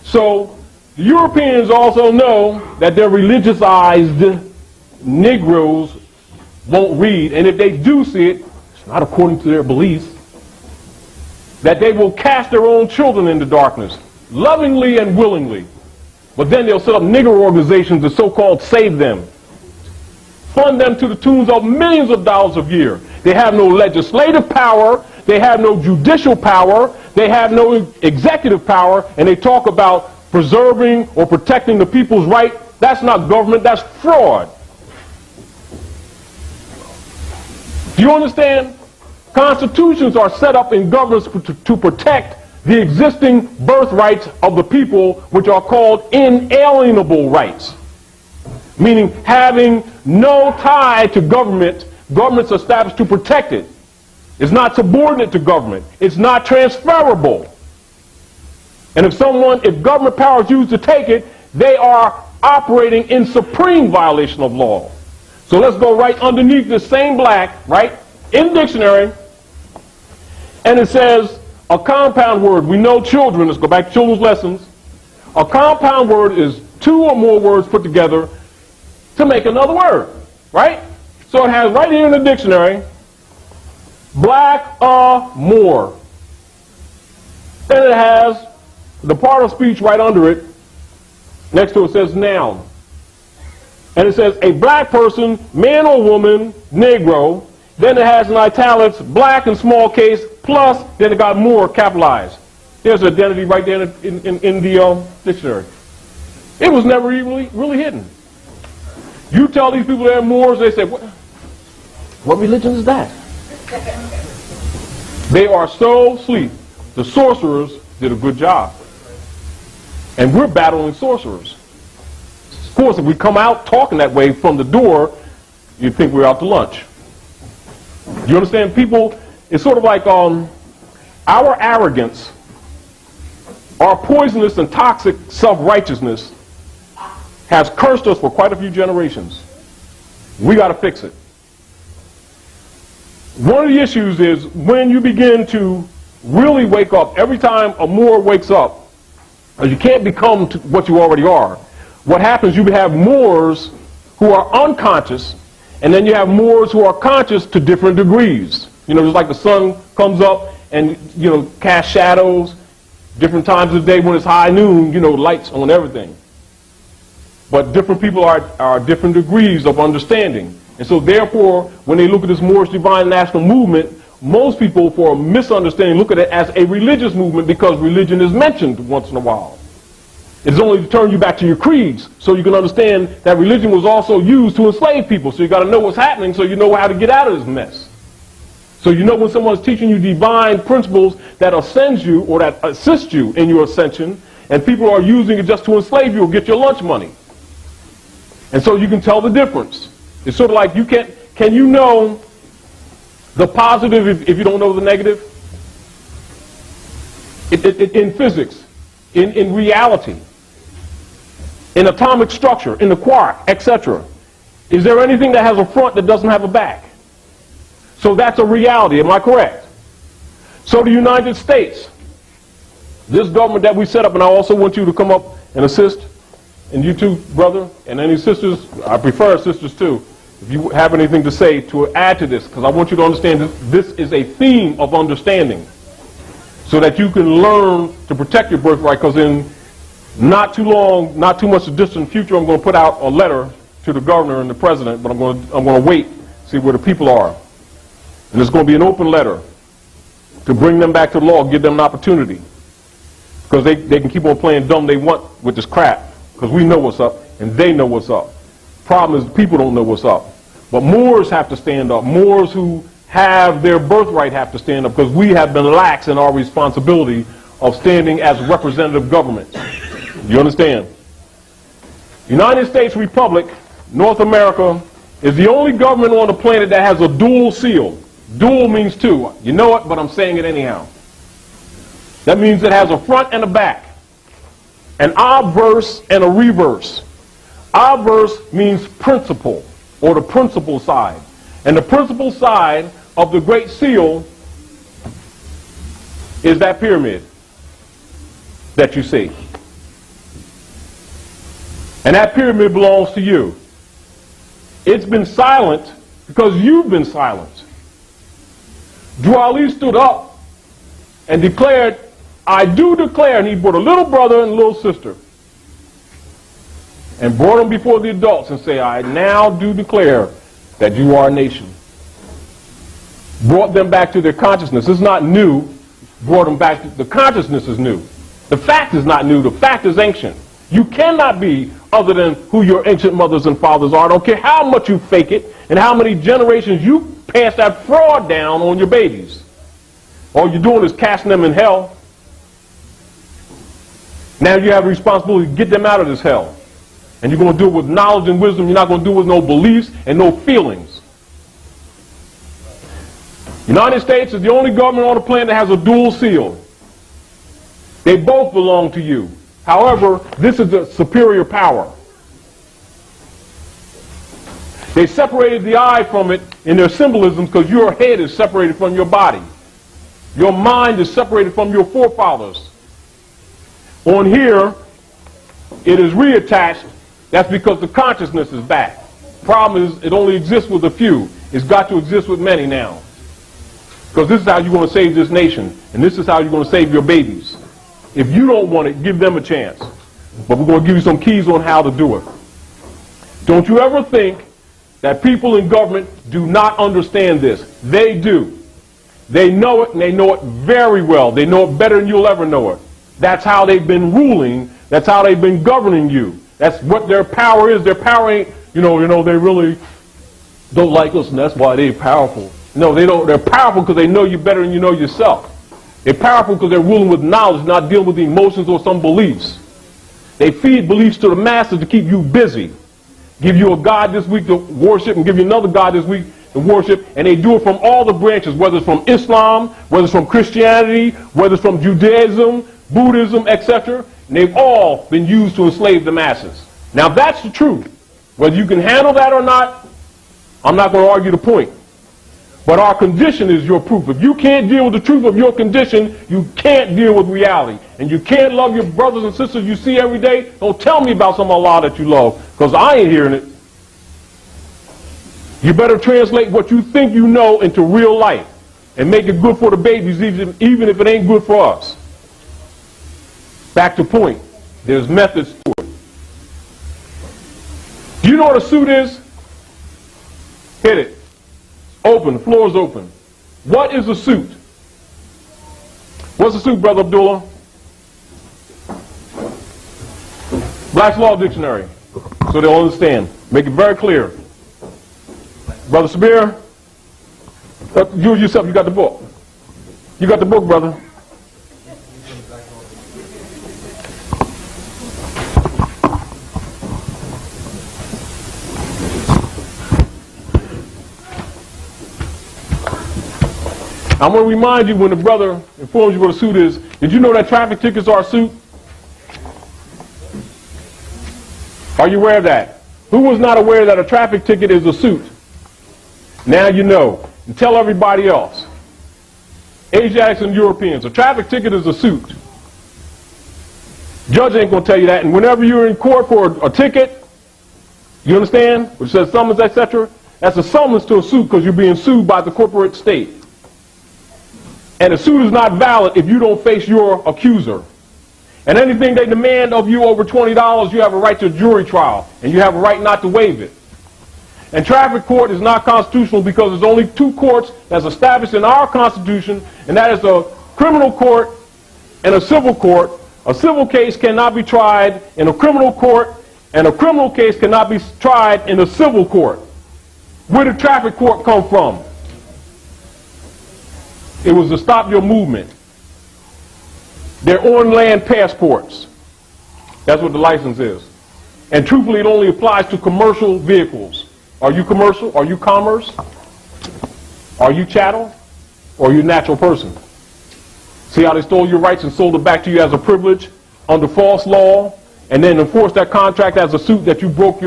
S1: So the Europeans also know that their religiousized Negroes won't read, and if they do see it, it's not according to their beliefs, that they will cast their own children into darkness, lovingly and willingly. But then they'll set up nigger organizations to so-called save them, fund them to the tunes of millions of dollars a year. They have no legislative power, they have no judicial power, they have no executive power, and they talk about preserving or protecting the people's right. That's not government, that's fraud. Do you understand? Constitutions are set up in governments to protect the existing birthrights of the people, which are called inalienable rights. Meaning having no tie to government, government's established to protect it. It's not subordinate to government. It's not transferable. And if government power is used to take it, they are operating in supreme violation of law. So let's go right underneath this same black, right, in the dictionary, and it says a compound word. We know children, let's go back to children's lessons. A compound word is two or more words put together to make another word, right? So it has right here in the dictionary, black more. Then it has the part of speech right under it. Next to it says noun. And it says a black person, man or woman, Negro. Then it has in italics, black in small case, plus, then it got more capitalized. There's identity right there in the dictionary. It was never really hidden. You tell these people they're Moors, they say, what religion is that? They are so asleep. The sorcerers did a good job. And we're battling sorcerers. Of course, if we come out talking that way from the door, you'd think we're out to lunch. Do you understand? People, it's sort of like our arrogance, our poisonous and toxic self-righteousness has cursed us for quite a few generations. We got to fix it. One of the issues is when you begin to really wake up, every time a Moor wakes up, you can't become what you already are. What happens, you have Moors who are unconscious, and then you have Moors who are conscious to different degrees. You know, just like the sun comes up and, cast shadows. Different times of the day when it's high noon, lights on everything. But different people are different degrees of understanding. And so therefore, when they look at this Moorish Divine National Movement, most people, for a misunderstanding, look at it as a religious movement because religion is mentioned once in a while. It's only to turn you back to your creeds so you can understand that religion was also used to enslave people. So you got to know what's happening so you know how to get out of this mess. So you know when someone's teaching you divine principles that ascends you or that assist you in your ascension, and people are using it just to enslave you or get your lunch money. And so you can tell the difference. It's sort of like can you know the positive if you don't know the negative? In physics, in reality, in atomic structure, in the quark, etc. Is there anything that has a front that doesn't have a back? So that's a reality, am I correct? So the United States, this government that we set up, and I also want you to come up and assist, and you too, brother, and any sisters, I prefer sisters too, if you have anything to say to add to this, because I want you to understand this is a theme of understanding, so that you can learn to protect your birthright, because in not too long, not too much a distant future, I'm going to put out a letter to the governor and the president, but I'm going to wait, see where the people are. And it's going to be an open letter to bring them back to the law, give them an opportunity. Because they can keep on playing dumb they want with this crap. Because we know what's up, and they know what's up. Problem is, people don't know what's up. But Moors have to stand up. Moors who have their birthright have to stand up, because we have been lax in our responsibility of standing as representative government. You understand? United States Republic, North America, is the only government on the planet that has a dual seal. Dual means two. You know it, but I'm saying it anyhow. That means it has a front and a back. An obverse and a reverse. Obverse means principle, or the principal side. And the principal side of the Great Seal is that pyramid that you see. And that pyramid belongs to you. It's been silent because you've been silent. Drew Ali stood up and declared, I do declare, and he brought a little brother and a little sister and brought them before the adults and say, I now do declare that you are a nation. Brought them back to their consciousness. It's not new. Brought them back to, the consciousness is new. The fact is not new. The fact is ancient. You cannot be other than who your ancient mothers and fathers are. I don't care how much you fake it and how many generations you pass that fraud down on your babies. All you're doing is casting them in hell. Now you have a responsibility to get them out of this hell. And you're going to do it with knowledge and wisdom. You're not going to do it with no beliefs and no feelings. United States is the only government on the planet that has a dual seal. They both belong to you. However, this is the superior power. They separated the eye from it in their symbolism because your head is separated from your body. Your mind is separated from your forefathers. On here, it is reattached. That's because the consciousness is back. Problem is, it only exists with a few. It's got to exist with many now. Because this is how you're going to save this nation. And this is how you're going to save your babies. If you don't want it, give them a chance. But we're going to give you some keys on how to do it. Don't you ever think that people in government do not understand this. They do. They know it, and they know it very well. They know it better than you'll ever know it. That's how they've been ruling. That's how they've been governing you. That's what their power is. Their power ain't, they really don't like us, and that's why they're powerful. No, they don't. They're powerful because they know you better than you know yourself. They're powerful because they're ruling with knowledge, not dealing with emotions or some beliefs. They feed beliefs to the masses to keep you busy. Give you a God this week to worship and give you another God this week to worship, and they do it from all the branches, whether it's from Islam, whether it's from Christianity, whether it's from Judaism, Buddhism, etc. And they've all been used to enslave the masses. Now that's the truth. Whether you can handle that or not, I'm not going to argue the point. But our condition is your proof. If you can't deal with the truth of your condition, you can't deal with reality. And you can't love your brothers and sisters you see every day. Don't tell me about some Allah that you love, because I ain't hearing it. You better translate what you think you know into real life. and make it good for the babies, even if it ain't good for us. Back to point. There's methods to it. Do you know what a suit is? Hit it. Open. The floor is open. What is a suit? What's a suit, Brother Abdullah? Black's Law Dictionary. So they'll understand. Make it very clear. Brother Sabir, you yourself, you got the book. You got the book, brother. I'm going to remind you when the brother informs you what a suit is. Did you know that traffic tickets are a suit? Are you aware of that? Who was not aware that a traffic ticket is a suit? Now you know. And tell everybody else. Asiatics and Europeans, a traffic ticket is a suit. Judge ain't going to tell you that. And whenever you're in court for a ticket, you understand, which says summons, etc., that's a summons to a suit because you're being sued by the corporate state. And a suit is not valid if you don't face your accuser. And anything they demand of you over $20, you have a right to a jury trial, and you have a right not to waive it. And traffic court is not constitutional because there's only two courts that's established in our Constitution, and that is a criminal court and a civil court. A civil case cannot be tried in a criminal court, and a criminal case cannot be tried in a civil court. Where did traffic court come from? It was to stop your movement. They're on-land passports. That's what the license is. And truthfully, it only applies to commercial vehicles. Are you commercial? Are you commerce? Are you chattel? Or are you a natural person? See how they stole your rights and sold it back to you as a privilege under false law, and then enforced that contract as a suit that you broke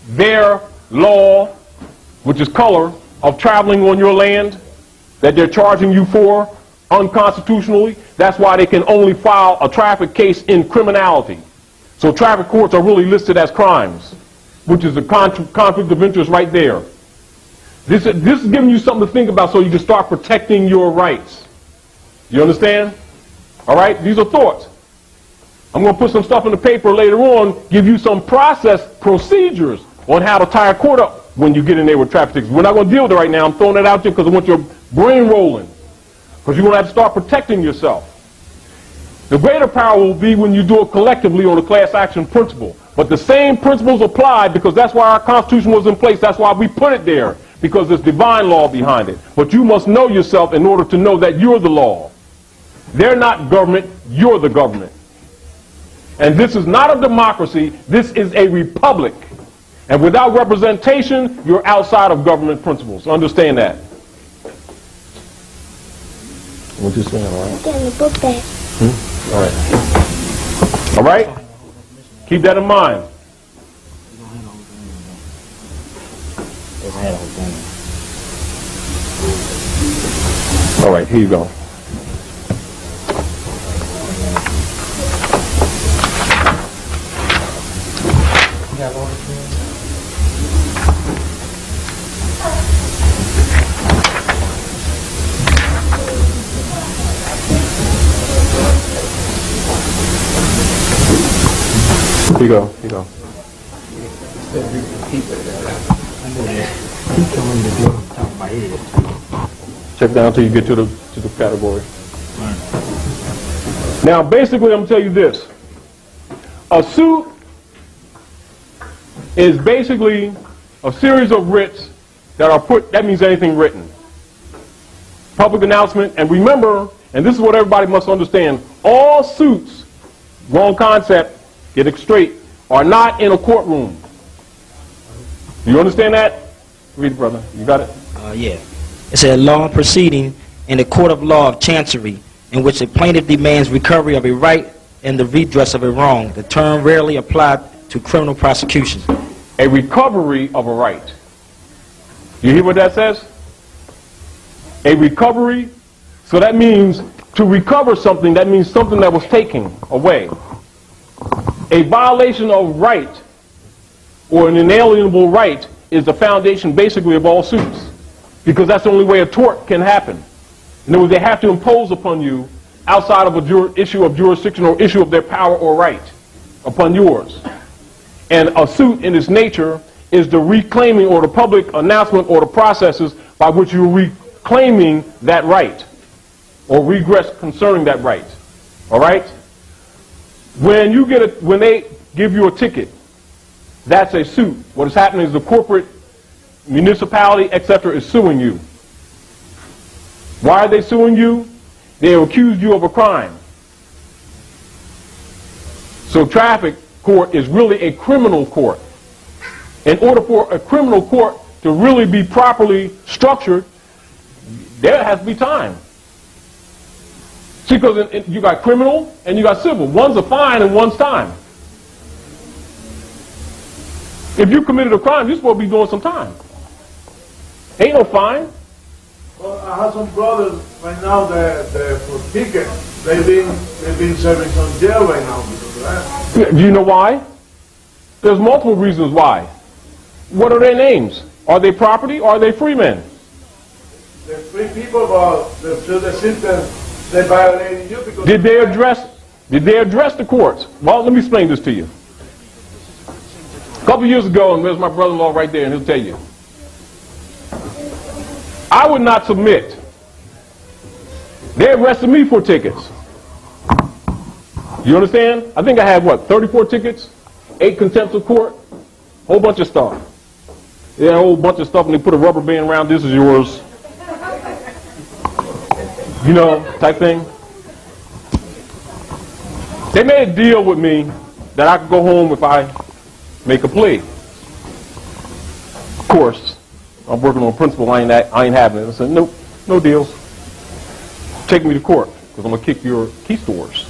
S1: their law, which is color, of traveling on your land that they're charging you for unconstitutionally. That's why they can only file a traffic case in criminality. So traffic courts are really listed as crimes, which is a conflict of interest right there. This is giving you something to think about so you can start protecting your rights. You understand? All right? These are thoughts. I'm going to put some stuff in the paper later on, give you some procedures on how to tie a court up when you get in there with traffic tickets. We're not going to deal with it right now. I'm throwing it out there because I want your brain rolling. Because you're going to have to start protecting yourself. The greater power will be when you do it collectively on a class action principle. But the same principles apply because that's why our Constitution was in place. That's why we put it there, because there's divine law behind it. But you must know yourself in order to know that you're the law. They're not government, you're the government. And this is not a democracy, this is a republic. And without representation, you're outside of government principles. Understand that. What you saying, all right?
S5: Getting the book back.
S1: All right. All right? Keep that in mind. All right, here you go. Here you go. Here you go. Check down until you get to the category. Now, basically, I'm going to tell you this. A suit is basically a series of writs that are put, that means anything written. Public announcement, and remember, and this is what everybody must understand, all suits, wrong concept, get it straight, are not in a courtroom. Do you understand that? Read it, brother. You got it?
S6: Yeah. It said law proceeding in the court of law of chancery in which a plaintiff demands recovery of a right and the redress of a wrong. The term rarely applied to criminal prosecution.
S1: A recovery of a right. You hear what that says? A recovery. So that means to recover something, that means something that was taken away. A violation of right or an inalienable right is the foundation basically of all suits. Because that's the only way a tort can happen. In other words, they have to impose upon you outside of a issue of jurisdiction or issue of their power or right upon yours. And a suit in its nature is the reclaiming or the public announcement or the processes by which you're reclaiming that right or regress concerning that right. All right? When they give you a ticket, that's a suit. What is happening is the corporate, municipality, etc. is suing you. Why are they suing you? They accused you of a crime. So traffic court is really a criminal court. In order for a criminal court to really be properly structured, there has to be time. See, because you got criminal and you got civil. One's a fine and one's time. If you committed a crime, you're supposed to be doing some time. Ain't no fine.
S2: Well, I have some brothers right now that for tickets, they've been serving some jail right now because of that.
S1: Do you know why? There's multiple reasons why. What are their names? Are they property or are they free men?
S2: They're free people, but through the system, they violated you because
S1: Did they address the courts? Well, let me explain this to you. A couple years ago, and there's my brother-in-law right there, and he'll tell you. I would not submit. They arrested me for tickets. You understand? I think I had, 34 tickets, 8 contempt of court, whole bunch of stuff. Yeah, a whole bunch of stuff, and they put a rubber band around, this is yours. You know, type thing. They made a deal with me that I could go home if I make a plea. Of course, I'm working on principle, I ain't having it. I said, nope, no deals. Take me to court, because I'm going to kick your key stores.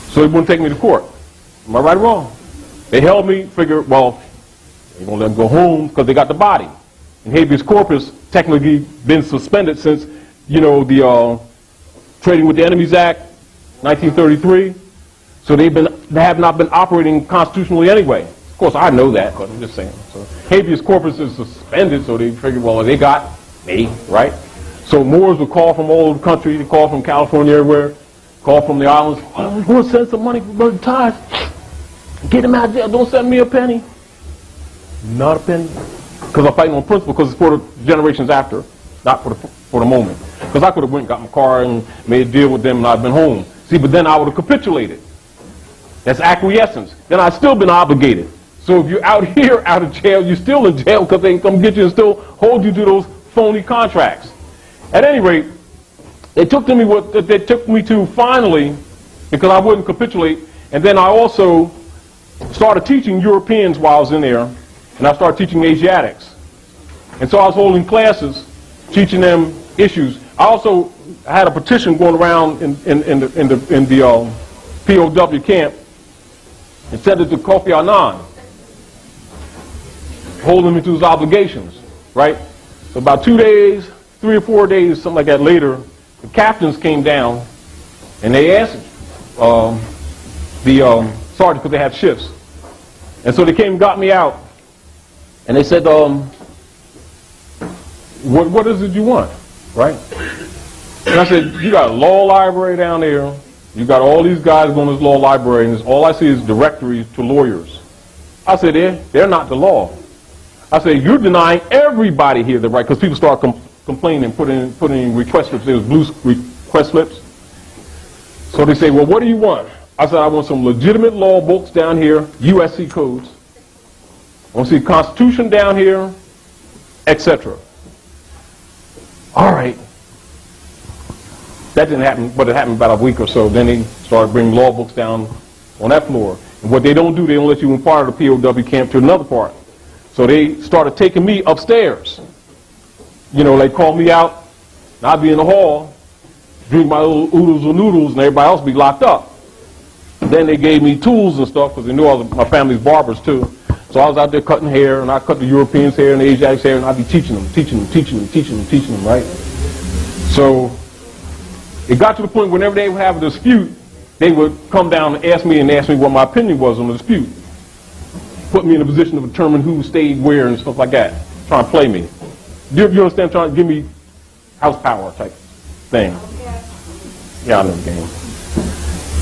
S1: So they wouldn't take me to court. Am I right or wrong? They held me, figured, well, they're going to let them go home because they got the body. And habeas corpus technically been suspended since, you know, the Trading with the Enemies Act, 1933. So they have not been operating constitutionally anyway. Of course, I know that, but I'm just saying. So habeas corpus is suspended, so they figured, well, they got me, right? So Moors would call from all over the country. They call from California, everywhere. Call from the islands. Oh, we're going to send some money for Brother Taj. Get him out of jail. Don't send me a penny. Not a penny. Because I'm fighting on principle, because it's for the generations after, not for the moment. Because I could have went and got my car and made a deal with them and I'd been home. See, but then I would have capitulated. That's acquiescence. Then I'd still been obligated. So if you're out here, out of jail, you're still in jail because they can come get you and still hold you to those phony contracts. At any rate, they took me to finally, because I wouldn't capitulate, and then I also started teaching Europeans while I was in there, and I started teaching Asiatics. And so I was holding classes, teaching them issues. I also had a petition going around in the POW camp and sent it to Kofi Annan, holding me to his obligations, right? So about 2 days, 3 or 4 days, something like that later, the captains came down and they asked the sergeant, because they had shifts. And so they came and got me out and they said, what is it you want, right? And I said, you got a law library down there. You got all these guys going to this law library, and all I see is directories to lawyers. I said, they're not the law. I said, you're denying everybody here the right, because people start complaining and putting in request slips. There was blue request slips. So they say, well, what do you want? I said, I want some legitimate law books down here, USC codes. I want to see Constitution down here, etc. All right. That didn't happen, but it happened about a week or so. Then they started bringing law books down on that floor. And what they don't do, they don't let you in part of the POW camp to another part. So they started taking me upstairs. You know, they called me out, and I'd be in the hall, drink my little oodles and noodles, and everybody else be locked up. And then they gave me tools and stuff, because they knew my family's barbers too. So I was out there cutting hair, and I cut the Europeans' hair and the Asiatics' hair, and I'd be teaching them, right? So it got to the point whenever they would have a dispute, they would come down and ask me what my opinion was on the dispute. Put me in a position to determine who stayed where and stuff like that. Trying to play me. You understand? Trying to give me house power type thing. Yeah, I know the game.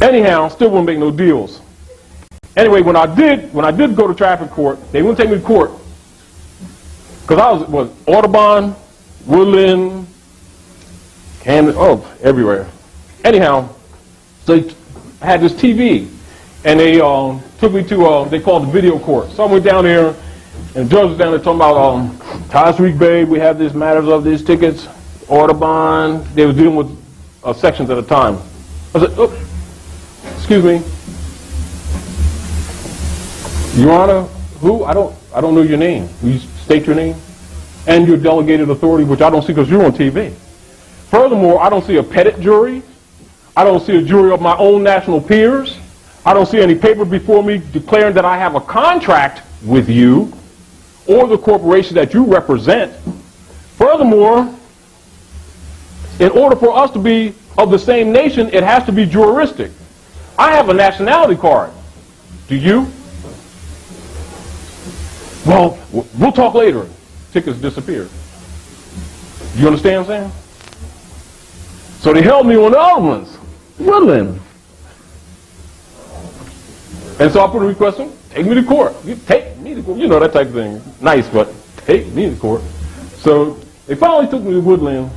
S1: Anyhow, still wouldn't make no deals. Anyway, when I did go to traffic court, they wouldn't take me to court because I was Audubon, Woodland, Camden, everywhere. Anyhow, so I had this TV, and they took me to they called the video court. So I went down there, and the judge was down there talking about Taj Tarik Bey. We have these matters of these tickets, Audubon. They were dealing with sections at a time. I said, oh, excuse me, Your Honor, who? I don't know your name. Will you state your name and your delegated authority, which I don't see because you're on TV. Furthermore, I don't see a pettit jury. I don't see a jury of my own national peers. I don't see any paper before me declaring that I have a contract with you or the corporation that you represent. Furthermore, in order for us to be of the same nation, it has to be juristic. I have a nationality card. Do you? Well, we'll talk later. Tickets disappeared. You understand what I'm saying? So they held me on the other ones. Woodland. And so I put a request in, take me to court. You take me to court. You know, that type of thing. Nice, but take me to court. So they finally took me to Woodland.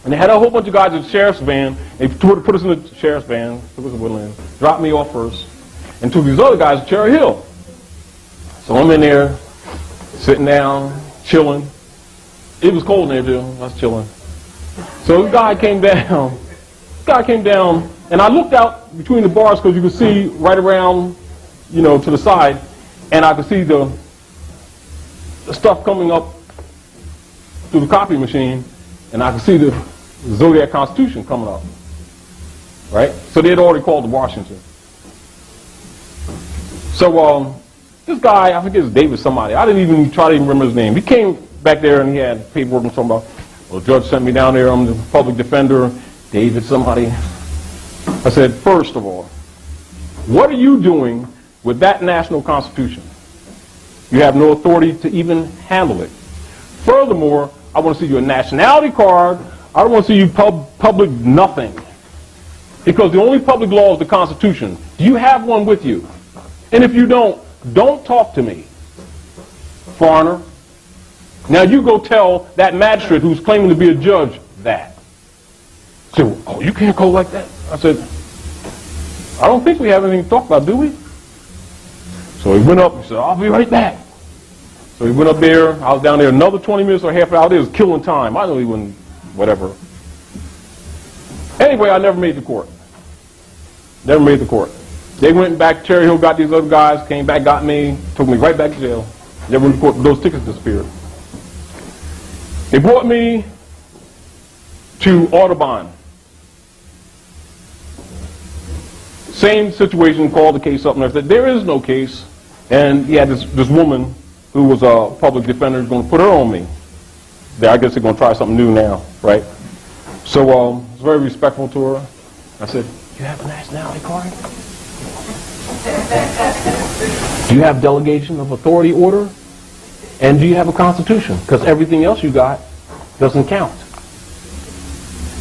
S1: And they had a whole bunch of guys in the sheriff's van. They put us in the sheriff's van, took us to Woodland, dropped me off first, and took these other guys to Cherry Hill. So I'm in there, sitting down, chilling. It was cold in there, too. I was chilling. So the guy came down. And I looked out between the bars because you could see right around, you know, to the side, and I could see the stuff coming up through the copy machine, and I could see the Zodiac Constitution coming up, right? So they had already called to Washington. So this guy, I forget his David somebody, I didn't even try to remember his name. He came back there and he had paperwork and something about, well, the judge sent me down there, I'm the public defender, David somebody. I said, first of all, what are you doing with that national constitution? You have no authority to even handle it. Furthermore, I want to see your nationality card. I don't want to see you public nothing. Because the only public law is the Constitution. Do you have one with you? And if you don't talk to me, foreigner. Now you go tell that magistrate who's claiming to be a judge that. So, oh, you can't go like that? I said, I don't think we have anything to talk about, do we? So he went up and said, I'll be right back. So he went up there. I was down there another 20 minutes or half an hour. It was killing time. I know he wouldn't, whatever. Anyway, I never made the court. Never made the court. They went back to Cherry Hill, got these other guys, came back, got me, took me right back to jail. Never went to court. Those tickets disappeared. They brought me to Audubon. Same situation, called the case up, and I said, there is no case. And he had this woman who was a public defender going to put her on me. I guess they're going to try something new now, right? So I was very respectful to her. I said, you have a nationality card? Do you have delegation of authority order? And do you have a constitution? Because everything else you got doesn't count.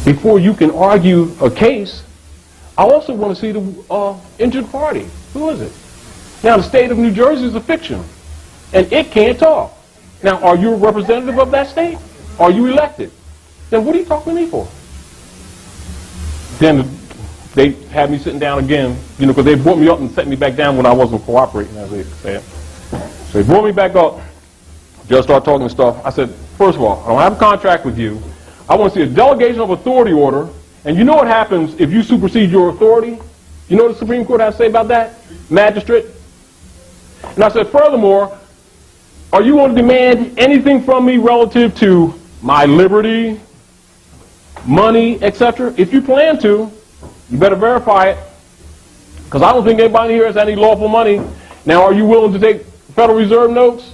S1: Before you can argue a case, I also want to see the injured party. Who is it? Now, the state of New Jersey is a fiction, and it can't talk. Now, are you a representative of that state? Are you elected? Then what are you talking to me for? Then they had me sitting down again, you know, because they brought me up and set me back down when I wasn't cooperating, as they said. So they brought me back up, just started talking stuff. I said, first of all, I don't have a contract with you. I want to see a delegation of authority order. And you know what happens if you supersede your authority? You know what the Supreme Court has to say about that? Magistrate. And I said, furthermore, are you going to demand anything from me relative to my liberty, money, etc.? If you plan to, you better verify it. Because I don't think anybody here has any lawful money. Now, are you willing to take Federal Reserve notes?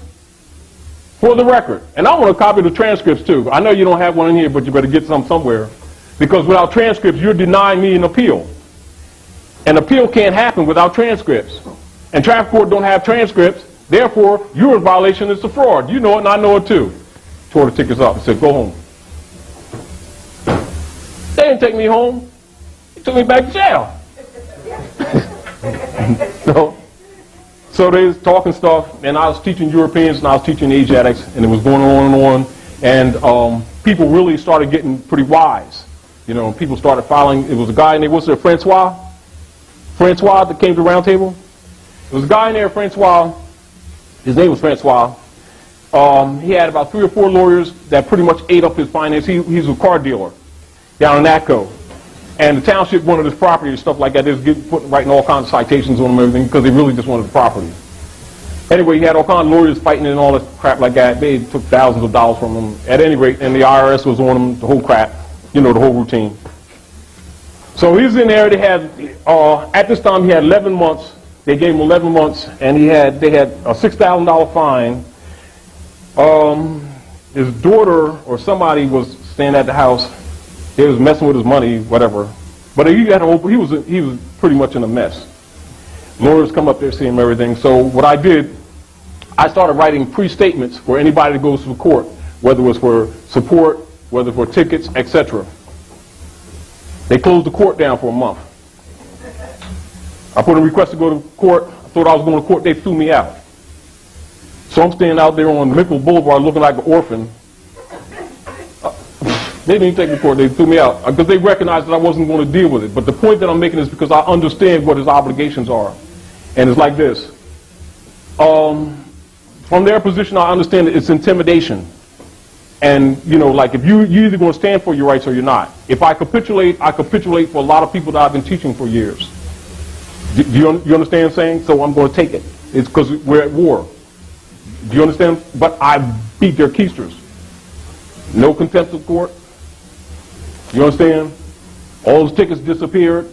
S1: For the record. And I want a copy of the transcripts, too. I know you don't have one in here, but you better get some somewhere. Because without transcripts, you're denying me an appeal. An appeal can't happen without transcripts. And traffic court don't have transcripts. Therefore, you're in violation. It's a fraud. You know it, and I know it, too. tore the tickets up and said, go home. They didn't take me home. They took me back to jail. So they was talking stuff, and I was teaching Europeans and I was teaching Asiatics, and it was going on. And people really started getting pretty wise. You know, people started filing. It was a guy named, what's it, Francois that came to the Roundtable. There was a guy in there, Francois. His name was Francois. He had about 3 or 4 lawyers that pretty much ate up his finance. He's a car dealer down in Atco. And the township wanted his property and stuff like that. They was writing all kinds of citations on him and everything because they really just wanted the property. Anyway, he had all kinds of lawyers fighting and all this crap like that. They took thousands of dollars from him. At any rate, and the IRS was on him, the whole crap, you know, the whole routine. So he was in there. They had, at this time, he had 11 months. They gave him 11 months, and they had a $6,000 fine. His daughter or somebody was staying at the house. They was messing with his money, whatever. But he was pretty much in a mess. Lawyers come up there seeing him everything. So what I did, I started writing pre-statements for anybody that goes to the court, whether it was for support, whether for tickets, etc. They closed the court down for a month. I put in a request to go to court. I thought I was going to court. They threw me out. So I'm standing out there on Mickle Boulevard looking like an orphan. They didn't take me to court. They threw me out because they recognized that I wasn't going to deal with it. But the point that I'm making is because I understand what his obligations are. And it's like this. From their position, I understand that it's intimidation. And, you know, like if you're either going to stand for your rights or you're not. If I capitulate for a lot of people that I've been teaching for years. Do you understand what I'm saying? So I'm going to take it. It's because we're at war. Do you understand? But I beat their keisters. No contempt of court. You understand? All those tickets disappeared.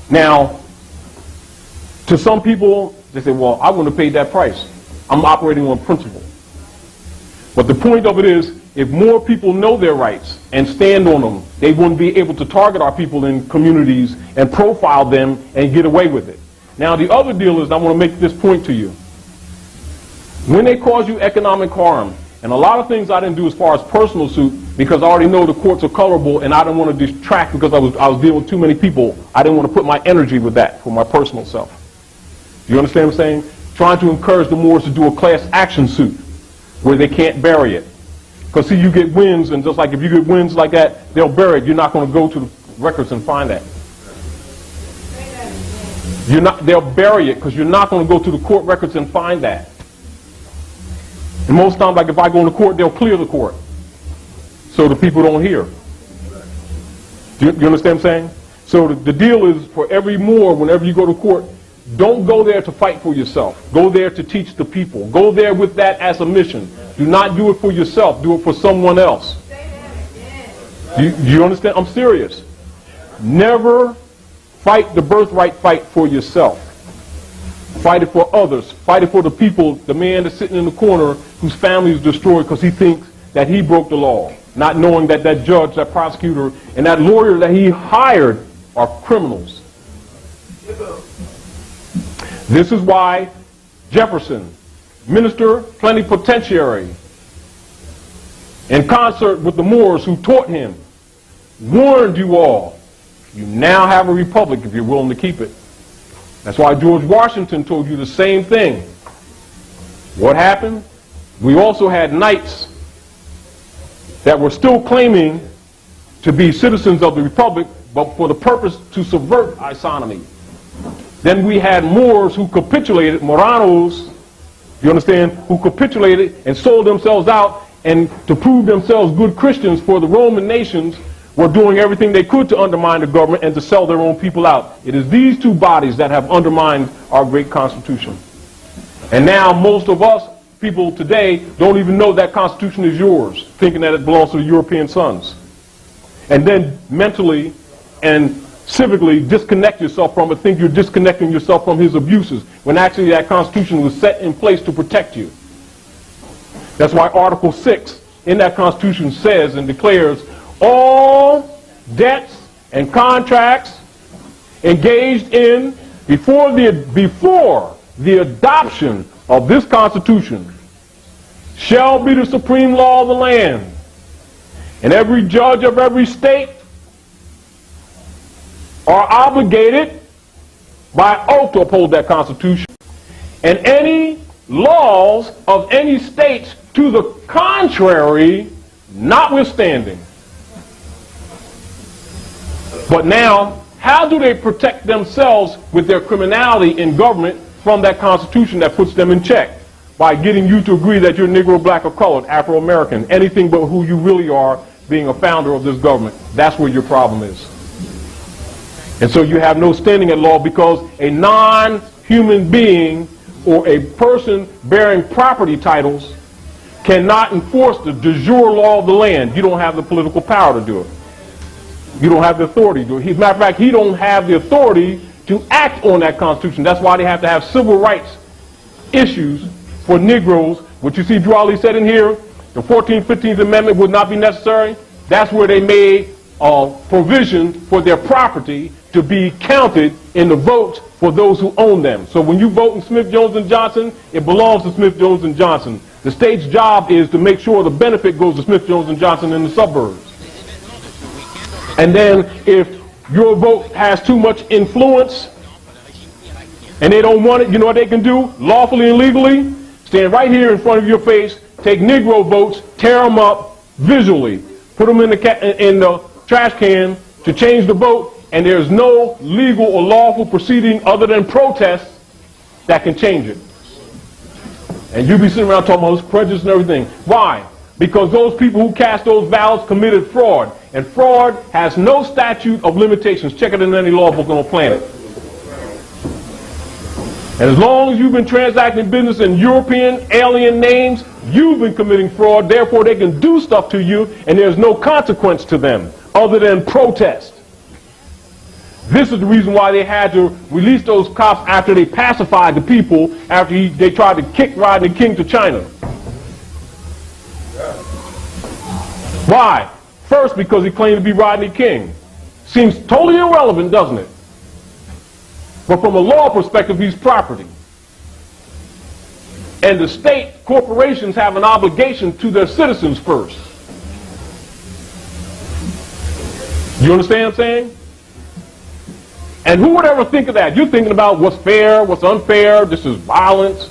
S1: Now, to some people, they say, well, I wouldn't have paid that price. I'm operating on principle. But the point of it is, if more people know their rights and stand on them, they wouldn't be able to target our people in communities and profile them and get away with it. Now, the other deal is, I want to make this point to you. When they cause you economic harm, and a lot of things I didn't do as far as personal suit because I already know the courts are colorable and I didn't want to distract because I was dealing with too many people. I didn't want to put my energy with that for my personal self. You understand what I'm saying? Trying to encourage the Moors to do a class action suit where they can't bury it. Because see, you get wins, and just like if you get wins like that, they'll bury it. You're not going to go to the records and find that. They'll bury it because you're not going to go to the court records and find that. And most times, like if I go into court, they'll clear the court so the people don't hear. Do you understand what I'm saying? So the deal is, for every Moor, whenever you go to court, don't go there to fight for yourself. Go there to teach the people. Go there with that as a mission. Do not do it for yourself. Do it for someone else. Do you understand? I'm serious. Never fight the birthright fight for yourself. Fight it for others. Fight it for the people, the man that's sitting in the corner whose family is destroyed because he thinks that he broke the law, not knowing that that judge, that prosecutor, and that lawyer that he hired are criminals. This is why Jefferson, minister plenipotentiary, in concert with the Moors who taught him, warned you all, you now have a republic if you're willing to keep it. That's why George Washington told you the same thing. What happened? We also had knights that were still claiming to be citizens of the republic, but for the purpose to subvert isonomy. Then we had Moors who capitulated, Moranos, you understand, who capitulated and sold themselves out, and to prove themselves good Christians for the Roman nations, were doing everything they could to undermine the government and to sell their own people out. It is these two bodies that have undermined our great Constitution. And now most of us, people today, don't even know that Constitution is yours, thinking that it belongs to the European sons. And then mentally and civically disconnect yourself from it, think you're disconnecting yourself from his abuses, when actually that Constitution was set in place to protect you. That's why Article 6 in that Constitution says and declares all debts and contracts engaged in before the adoption of this Constitution shall be the supreme law of the land. And every judge of every state are obligated by oath to uphold that Constitution. And any laws of any states to the contrary notwithstanding. But now, how do they protect themselves with their criminality in government from that Constitution that puts them in check? By getting you to agree that you're Negro, black, or colored, Afro-American, anything but who you really are, being a founder of this government. That's where your problem is. And so you have no standing at law because a non-human being or a person bearing property titles cannot enforce the de jure law of the land. You don't have the political power to do it. You don't have the authority to do it. As a matter of fact, he don't have the authority to act on that Constitution. That's why they have to have civil rights issues for Negroes. What you see Drew Ali said in here, the 14th, 15th Amendment would not be necessary. That's where they made provision for their property to be counted in the votes for those who own them. So when you vote in Smith, Jones, and Johnson, it belongs to Smith, Jones, and Johnson. The state's job is to make sure the benefit goes to Smith, Jones, and Johnson in the suburbs. And then if your vote has too much influence and they don't want it, you know what they can do? Lawfully and legally, stand right here in front of your face, take Negro votes, tear them up visually, put them in the trash can to change the vote, and there's no legal or lawful proceeding other than protest that can change it. And you be sitting around talking about this prejudice and everything. Why? Because those people who cast those ballots committed fraud. And fraud has no statute of limitations. Check it in any law book on the planet. And as long as you've been transacting business in European alien names, you've been committing fraud. Therefore, they can do stuff to you, and there's no consequence to them other than protest. This is the reason why they had to release those cops after they pacified the people, after they tried to kick Rodney King to China. Why? First, because he claimed to be Rodney King. Seems totally irrelevant, doesn't it? But from a law perspective, he's property. And the state corporations have an obligation to their citizens first. You understand what I'm saying? And who would ever think of that? You're thinking about what's fair, what's unfair, this is violence,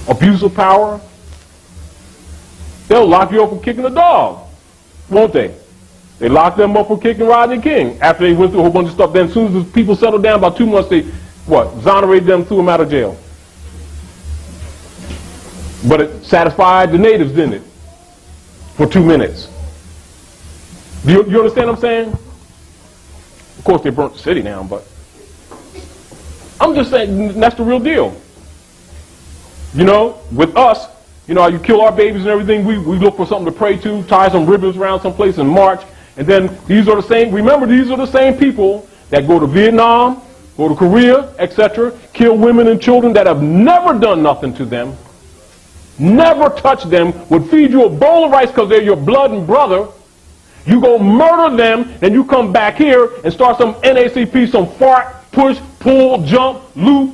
S1: abuse of power. They'll lock you up for kicking a dog, won't they? They locked them up for kicking Rodney King after they went through a whole bunch of stuff. Then as soon as the people settled down, about 2 months, they, exonerated them, threw them out of jail. But it satisfied the natives, didn't it? For 2 minutes. Do you understand what I'm saying? Of course, they burnt the city down, but I'm just saying that's the real deal. You know, with us, you know, you kill our babies and everything, we look for something to pray to, tie some ribbons around someplace and march. And then these are the same, remember, these are the same people that go to Vietnam, go to Korea, etc., kill women and children that have never done nothing to them, never touched them, would feed you a bowl of rice because they're your blood and brother. You go murder them, then you come back here and start some NACP, some fart, push, pull, jump, loot,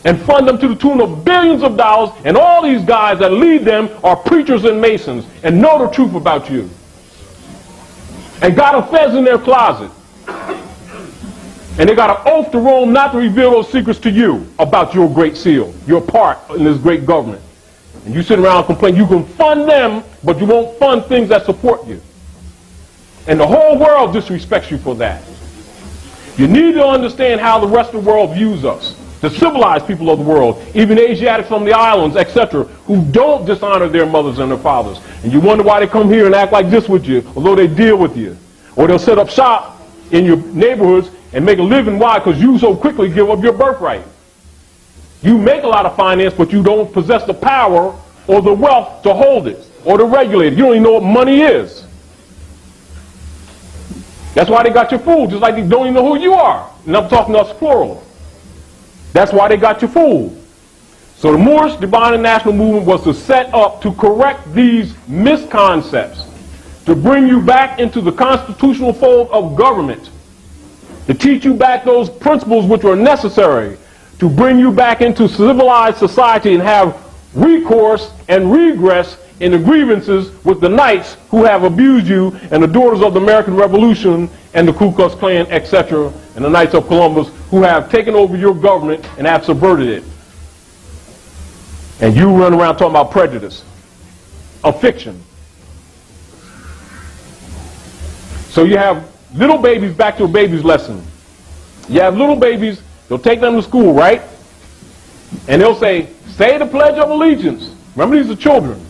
S1: and fund them to the tune of billions of dollars, and all these guys that lead them are preachers and masons and know the truth about you. And got a fez in their closet. And they got an oath to Rome not to reveal those secrets to you about your great seal, your part in this great government. And you sit around and complain. You can fund them, but you won't fund things that support you. And the whole world disrespects you for that. You need to understand how the rest of the world views us. The civilized people of the world, even Asiatics from the islands, etc., who don't dishonor their mothers and their fathers. And you wonder why they come here and act like this with you, although they deal with you. Or they'll set up shop in your neighborhoods and make a living. Why? Because you so quickly give up your birthright. You make a lot of finance, but you don't possess the power or the wealth to hold it or to regulate it. You don't even know what money is. That's why they got you fooled, just like they don't even know who you are. And I'm talking to us plural. That's why they got you fooled. So the Moorish Divine and National Movement was to set up to correct these misconcepts, to bring you back into the constitutional fold of government, to teach you back those principles which are necessary, to bring you back into civilized society and have recourse and regress in the grievances with the knights who have abused you and the daughters of the American Revolution and the Ku Klux Klan, etc., and the Knights of Columbus who have taken over your government and have subverted it. And you run around talking about prejudice, a fiction. So you have little babies, back to a baby's lesson. You have little babies, they'll take them to school, right? And they'll say the Pledge of Allegiance. Remember, these are children.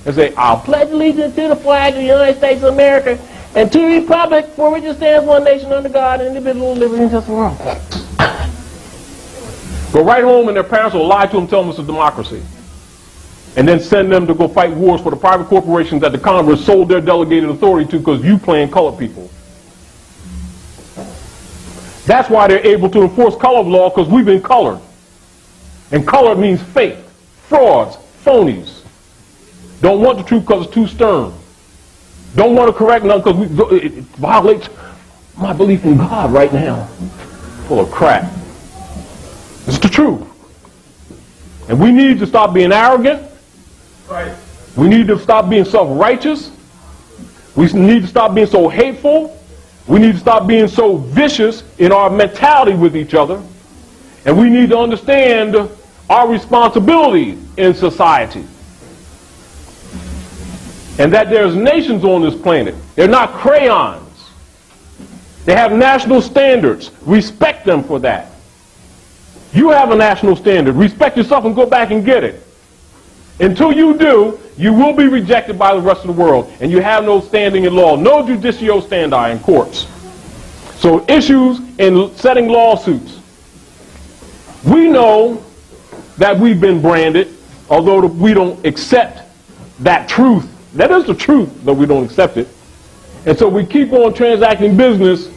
S1: They say, I'll pledge allegiance to the flag of the United States of America and to the republic for which it stands, one nation under God, indivisible, liberty, and justice for all. Go right home and their parents will lie to them, tell them it's a democracy. And then send them to go fight wars for the private corporations that the Congress sold their delegated authority to because you playing colored people. That's why they're able to enforce color law, because we've been colored. And colored means fake, frauds, phonies. Don't want the truth because it's too stern. Don't want to correct none because it violates my belief in God right now. Full of crap. It's the truth. And we need to stop being arrogant.
S2: Right.
S1: We need to stop being self-righteous. We need to stop being so hateful. We need to stop being so vicious in our mentality with each other. And we need to understand our responsibility in society. And that there's nations on this planet. They're not crayons. They have national standards. Respect them for that. You have a national standard. Respect yourself and go back and get it. Until you do, you will be rejected by the rest of the world. And you have no standing in law. No judicio standi in courts. So issues in setting lawsuits. We know that we've been branded, although we don't accept that truth. That is the truth, but we don't accept it. And so we keep on transacting business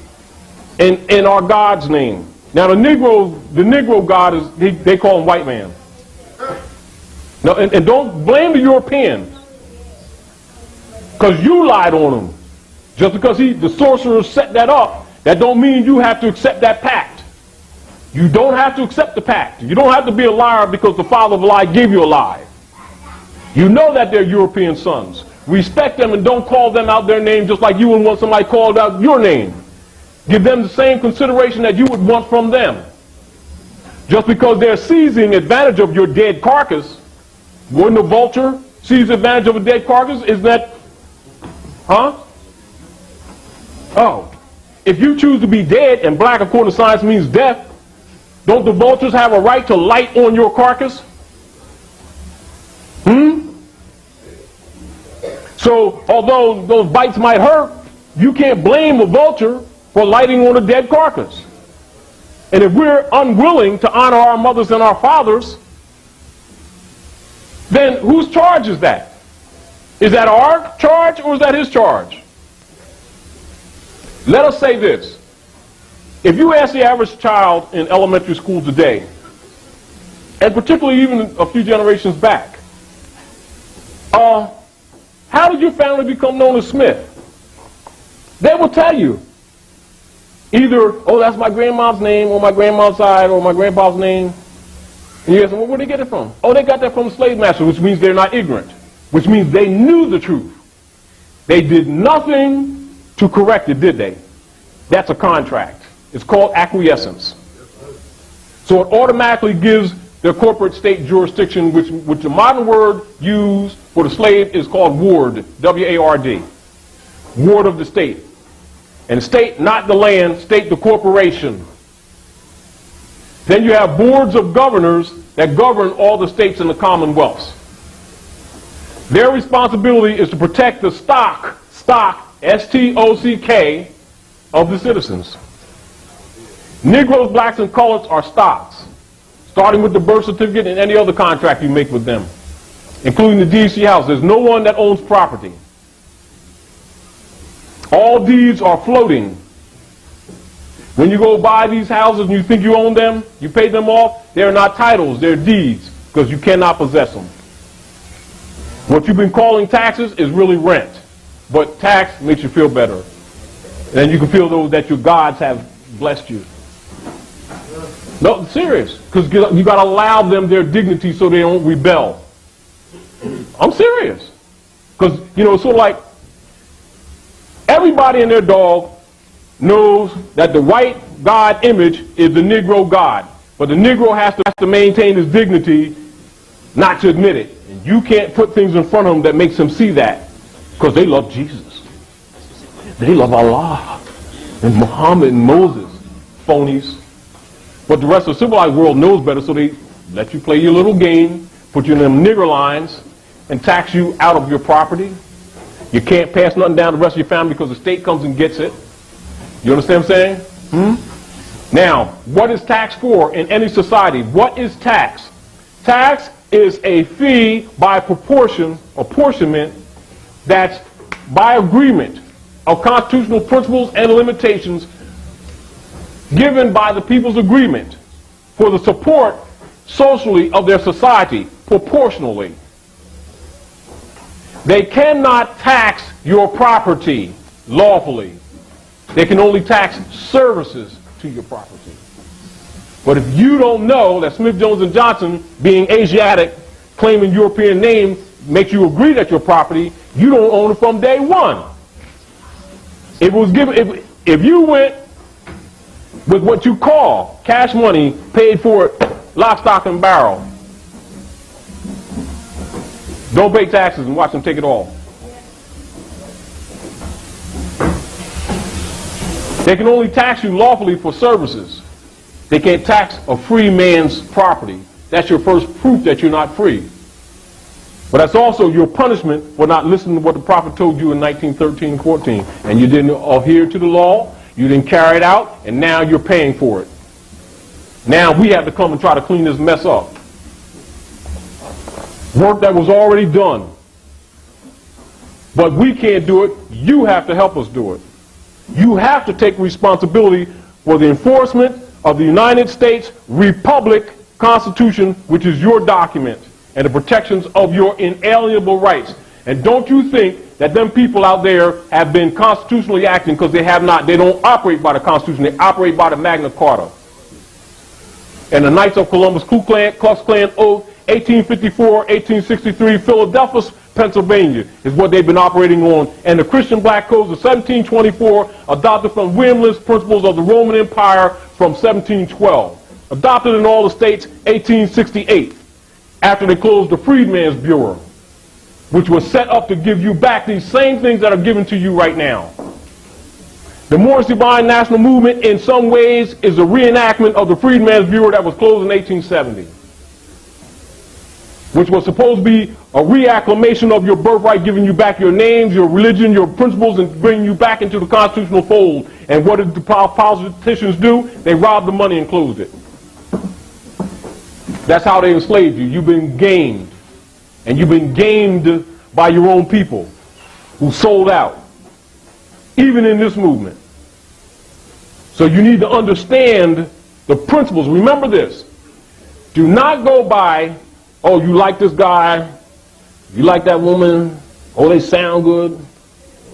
S1: in our God's name. Now the Negro God is, they call him white man. No, and don't blame the Europeans, because you lied on him. Just because the sorcerer set that up, that don't mean you have to accept that pact. You don't have to accept the pact. You don't have to be a liar because the father of a lie gave you a lie. You know that they're European sons. Respect them and don't call them out their name just like you would want somebody called out your name. Give them the same consideration that you would want from them. Just because they're seizing advantage of your dead carcass, wouldn't a vulture seize advantage of a dead carcass? Is that, huh? Oh, if you choose to be dead, and black according to science means death, don't the vultures have a right to light on your carcass? So, although those bites might hurt, you can't blame a vulture for lighting on a dead carcass. And if we're unwilling to honor our mothers and our fathers, then whose charge is that? Is that our charge or is that his charge? Let us say this. If you ask the average child in elementary school today, and particularly even a few generations back, how did your family become known as Smith? They will tell you. Either, oh, that's my grandma's name, or my grandma's side, or my grandpa's name. And you ask them, well, where did they get it from? Oh, they got that from the slave master, which means they're not ignorant. Which means they knew the truth. They did nothing to correct it, did they? That's a contract. It's called acquiescence. So it automatically gives their corporate state jurisdiction, which the modern word used for the slave is called ward, W-A-R-D. Ward of the state. And state, not the land, state the corporation. Then you have boards of governors that govern all the states in the commonwealths. Their responsibility is to protect the stock, S-T-O-C-K, of the citizens. Negroes, blacks, and coloreds are stocks, starting with the birth certificate and any other contract you make with them, including the DC house. There's no one that owns property. All deeds are floating. When you go buy these houses and you think you own them, you pay them off, they're not titles, they're deeds, because you cannot possess them. What you've been calling taxes is really rent, but tax makes you feel better. And then you can feel that your gods have blessed you. No, serious, because you got to allow them their dignity so they don't rebel. I'm serious. Because, you know, it's sort of like everybody and their dog knows that the white God image is the Negro God. But the Negro has to maintain his dignity not to admit it. And you can't put things in front of him that makes him see that. Because they love Jesus. They love Allah and Muhammad and Moses. Phonies. But the rest of the civilized world knows better, so they let you play your little game, put you in them nigger lines, and tax you out of your property. You can't pass nothing down to the rest of your family because the state comes and gets it. You understand what I'm saying? Now, what is tax for in any society? What is tax? Tax is a fee by proportion, apportionment, that's by agreement of constitutional principles and limitations given by the people's agreement for the support socially of their society, proportionally. They cannot tax your property lawfully. They can only tax services to your property. But if you don't know that Smith, Jones, and Johnson, being Asiatic, claiming European name, makes you agree that your property, you don't own it from day one. It was given, if you went with what you call cash money, paid for it, lock, stock, and barrel, don't pay taxes and watch them take it all. They can only tax you lawfully for services. They can't tax a free man's property. That's your first proof that you're not free. But that's also your punishment for not listening to what the prophet told you in 1913-14. And you didn't adhere to the law, you didn't carry it out, and now you're paying for it. Now we have to come and try to clean this mess up. Work that was already done. But we can't do it. You have to help us do it. You have to take responsibility for the enforcement of the United States Republic Constitution, which is your document, and the protections of your inalienable rights. And don't you think that them people out there have been constitutionally acting, because they have not. They don't operate by the Constitution. They operate by the Magna Carta. And the Knights of Columbus, Ku Klux Klan oath, 1854, 1863, Philadelphia, Pennsylvania, is what they've been operating on. And the Christian Black Codes of 1724, adopted from William Lynch's Principles of the Roman Empire from 1712. Adopted in all the states, 1868, after they closed the Freedmen's Bureau, which was set up to give you back these same things that are given to you right now. The Moorish Divine National Movement, in some ways, is a reenactment of the Freedmen's Bureau that was closed in 1870. Which was supposed to be a reacclamation of your birthright, giving you back your names, your religion, your principles, and bringing you back into the constitutional fold. And what did the politicians do? They robbed the money and closed it. That's how they enslaved you. You've been gamed. And you've been gamed by your own people who sold out, even in this movement. So you need to understand the principles. Remember this. Do not go by, oh, you like this guy, you like that woman, oh, they sound good,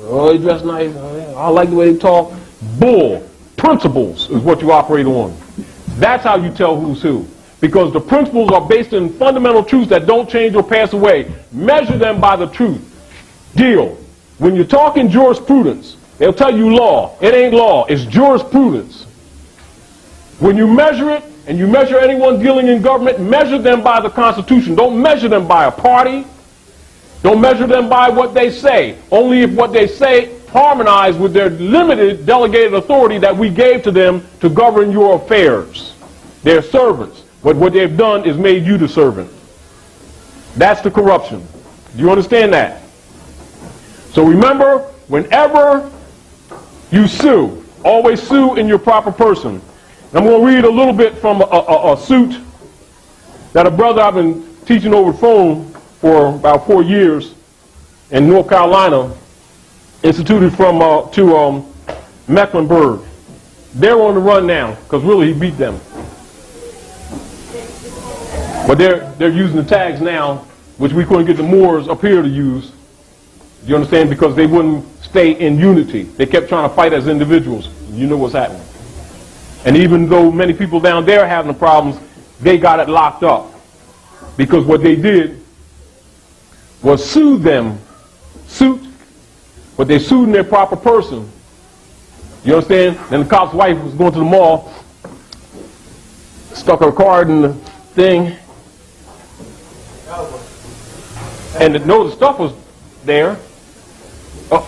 S1: oh, they dress nice, oh, I like the way they talk. Bull. Principles is what you operate on. That's how you tell who's who. Because the principles are based in fundamental truths that don't change or pass away. Measure them by the truth. Deal. When you're talking jurisprudence, they'll tell you law. It ain't law. It's jurisprudence. When you measure it, and you measure anyone dealing in government, measure them by the Constitution. Don't measure them by a party. Don't measure them by what they say. Only if what they say harmonize with their limited delegated authority that we gave to them to govern your affairs. They're servants. But what they've done is made you the servant. That's the corruption. Do you understand that? So remember, whenever you sue, always sue in your proper person. I'm going to read a little bit from a suit that a brother I've been teaching over the phone for about 4 years in North Carolina instituted from to Mecklenburg. They're on the run now because really he beat them. But they're using the tags now, which we couldn't get the Moors up here to use. You understand? Because they wouldn't stay in unity. They kept trying to fight as individuals. You know what's happening. And even though many people down there are having the problems, they got it locked up. Because what they did was sued them, but they sued in their proper person. You understand? Then the cop's wife was going to the mall, stuck her card in the thing, and the stuff was there. Oh,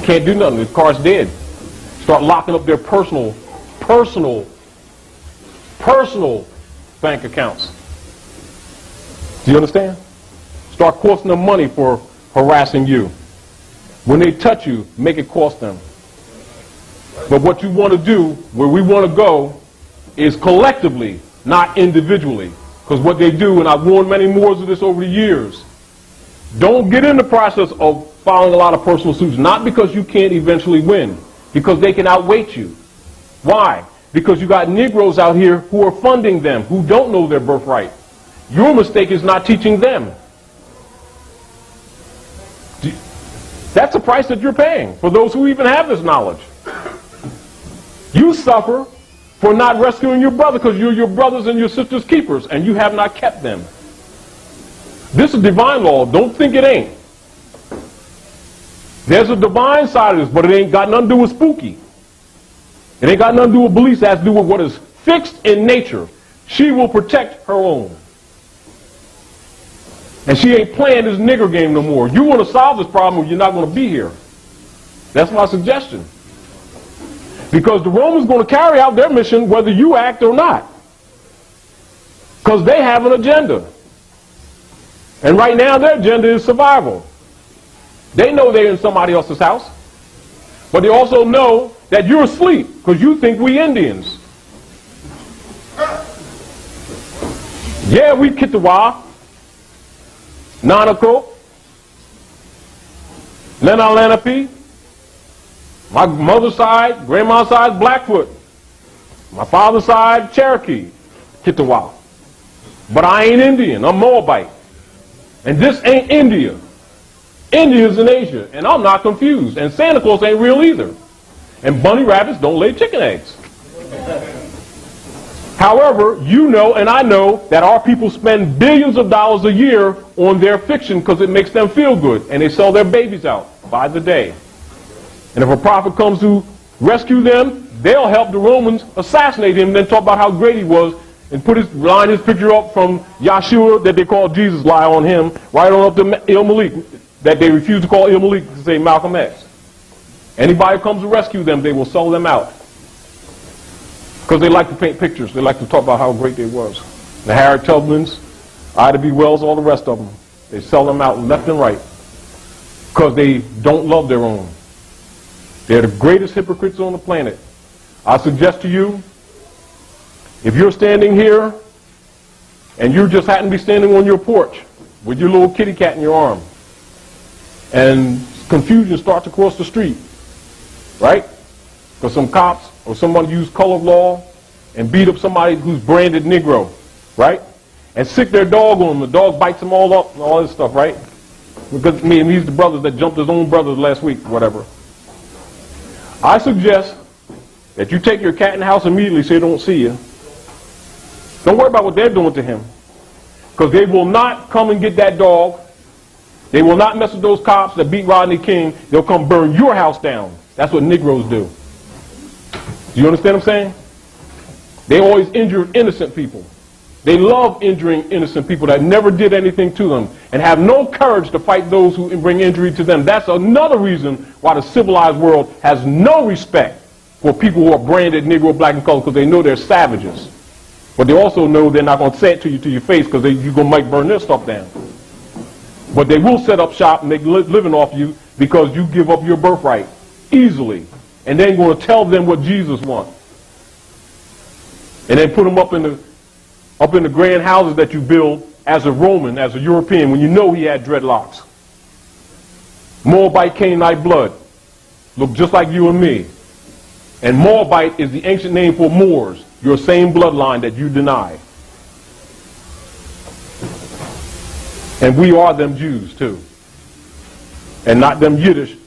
S1: can't do nothing. The card's dead. Start locking up their personal bank accounts. Do you understand? Start costing them money for harassing you. When they touch you, make it cost them. But what you want to do, where we want to go, is collectively, not individually. Because what they do, and I've warned many Moors of this over the years, don't get in the process of filing a lot of personal suits, not because you can't eventually win, because they can outweight you. Why? Because you got Negroes out here who are funding them, who don't know their birthright. Your mistake is not teaching them. That's the price that you're paying for those who even have this knowledge. You suffer for not rescuing your brother because you're your brothers and your sisters' keepers, and you have not kept them. This is divine law. Don't think it ain't. There's a divine side of this, but it ain't got nothing to do with spooky. It ain't got nothing to do with beliefs. It has to do with what is fixed in nature. She will protect her own. And she ain't playing this nigger game no more. You want to solve this problem or you're not going to be here. That's my suggestion. Because the Romans are going to carry out their mission whether you act or not. Because they have an agenda. And right now their agenda is survival. They know they're in somebody else's house. But they also know that you're asleep because you think we Indians. Yeah, we Kitawa, Nanako, Lena Lenape. My mother's side, grandma's side, Blackfoot. My father's side, Cherokee, Kitawa. But I ain't Indian, I'm Moabite. And this ain't India. India's in Asia, and I'm not confused. And Santa Claus ain't real either. And bunny rabbits don't lay chicken eggs. However, you know and I know that our people spend billions of dollars a year on their fiction because it makes them feel good, and they sell their babies out by the day. And if a prophet comes to rescue them, they'll help the Romans assassinate him and then talk about how great he was and line his picture up from Yahshua that they call Jesus, lie on him, right on up to Il Malik that they refuse to call Il Malik to say Malcolm X. Anybody who comes to rescue them, they will sell them out. Because they like to paint pictures. They like to talk about how great they was. The Harriet Tubmans, Ida B. Wells, all the rest of them. They sell them out left and right. Because they don't love their own. They're the greatest hypocrites on the planet. I suggest to you, if you're standing here and you just happen to be standing on your porch with your little kitty cat in your arm and confusion starts across the street, right? Because some cops or someone used color of law and beat up somebody who's branded Negro, right? And sick their dog on them. The dog bites them all up and all this stuff, right? Because these are the brothers that jumped his own brothers last week, whatever. I suggest that you take your cat in the house immediately so they don't see you. Don't worry about what they're doing to him. Because they will not come and get that dog. They will not mess with those cops that beat Rodney King. They'll come burn your house down. That's what Negroes do. Do you understand what I'm saying? They always injure innocent people. They love injuring innocent people that never did anything to them and have no courage to fight those who bring injury to them. That's another reason why the civilized world has no respect for people who are branded Negro, black, and colored, because they know they're savages. But they also know they're not going to say it to you to your face because you're going to might burn their stuff down. But they will set up shop and make a living off you because you give up your birthright easily. And then going to tell them what Jesus wants. And then put them up in the grand houses that you build as a Roman, as a European, when you know he had dreadlocks. Moabite, Canaanite blood. Look just like you and me. And Moabite is the ancient name for Moors, your same bloodline that you deny. And we are them Jews too. And not them Yiddish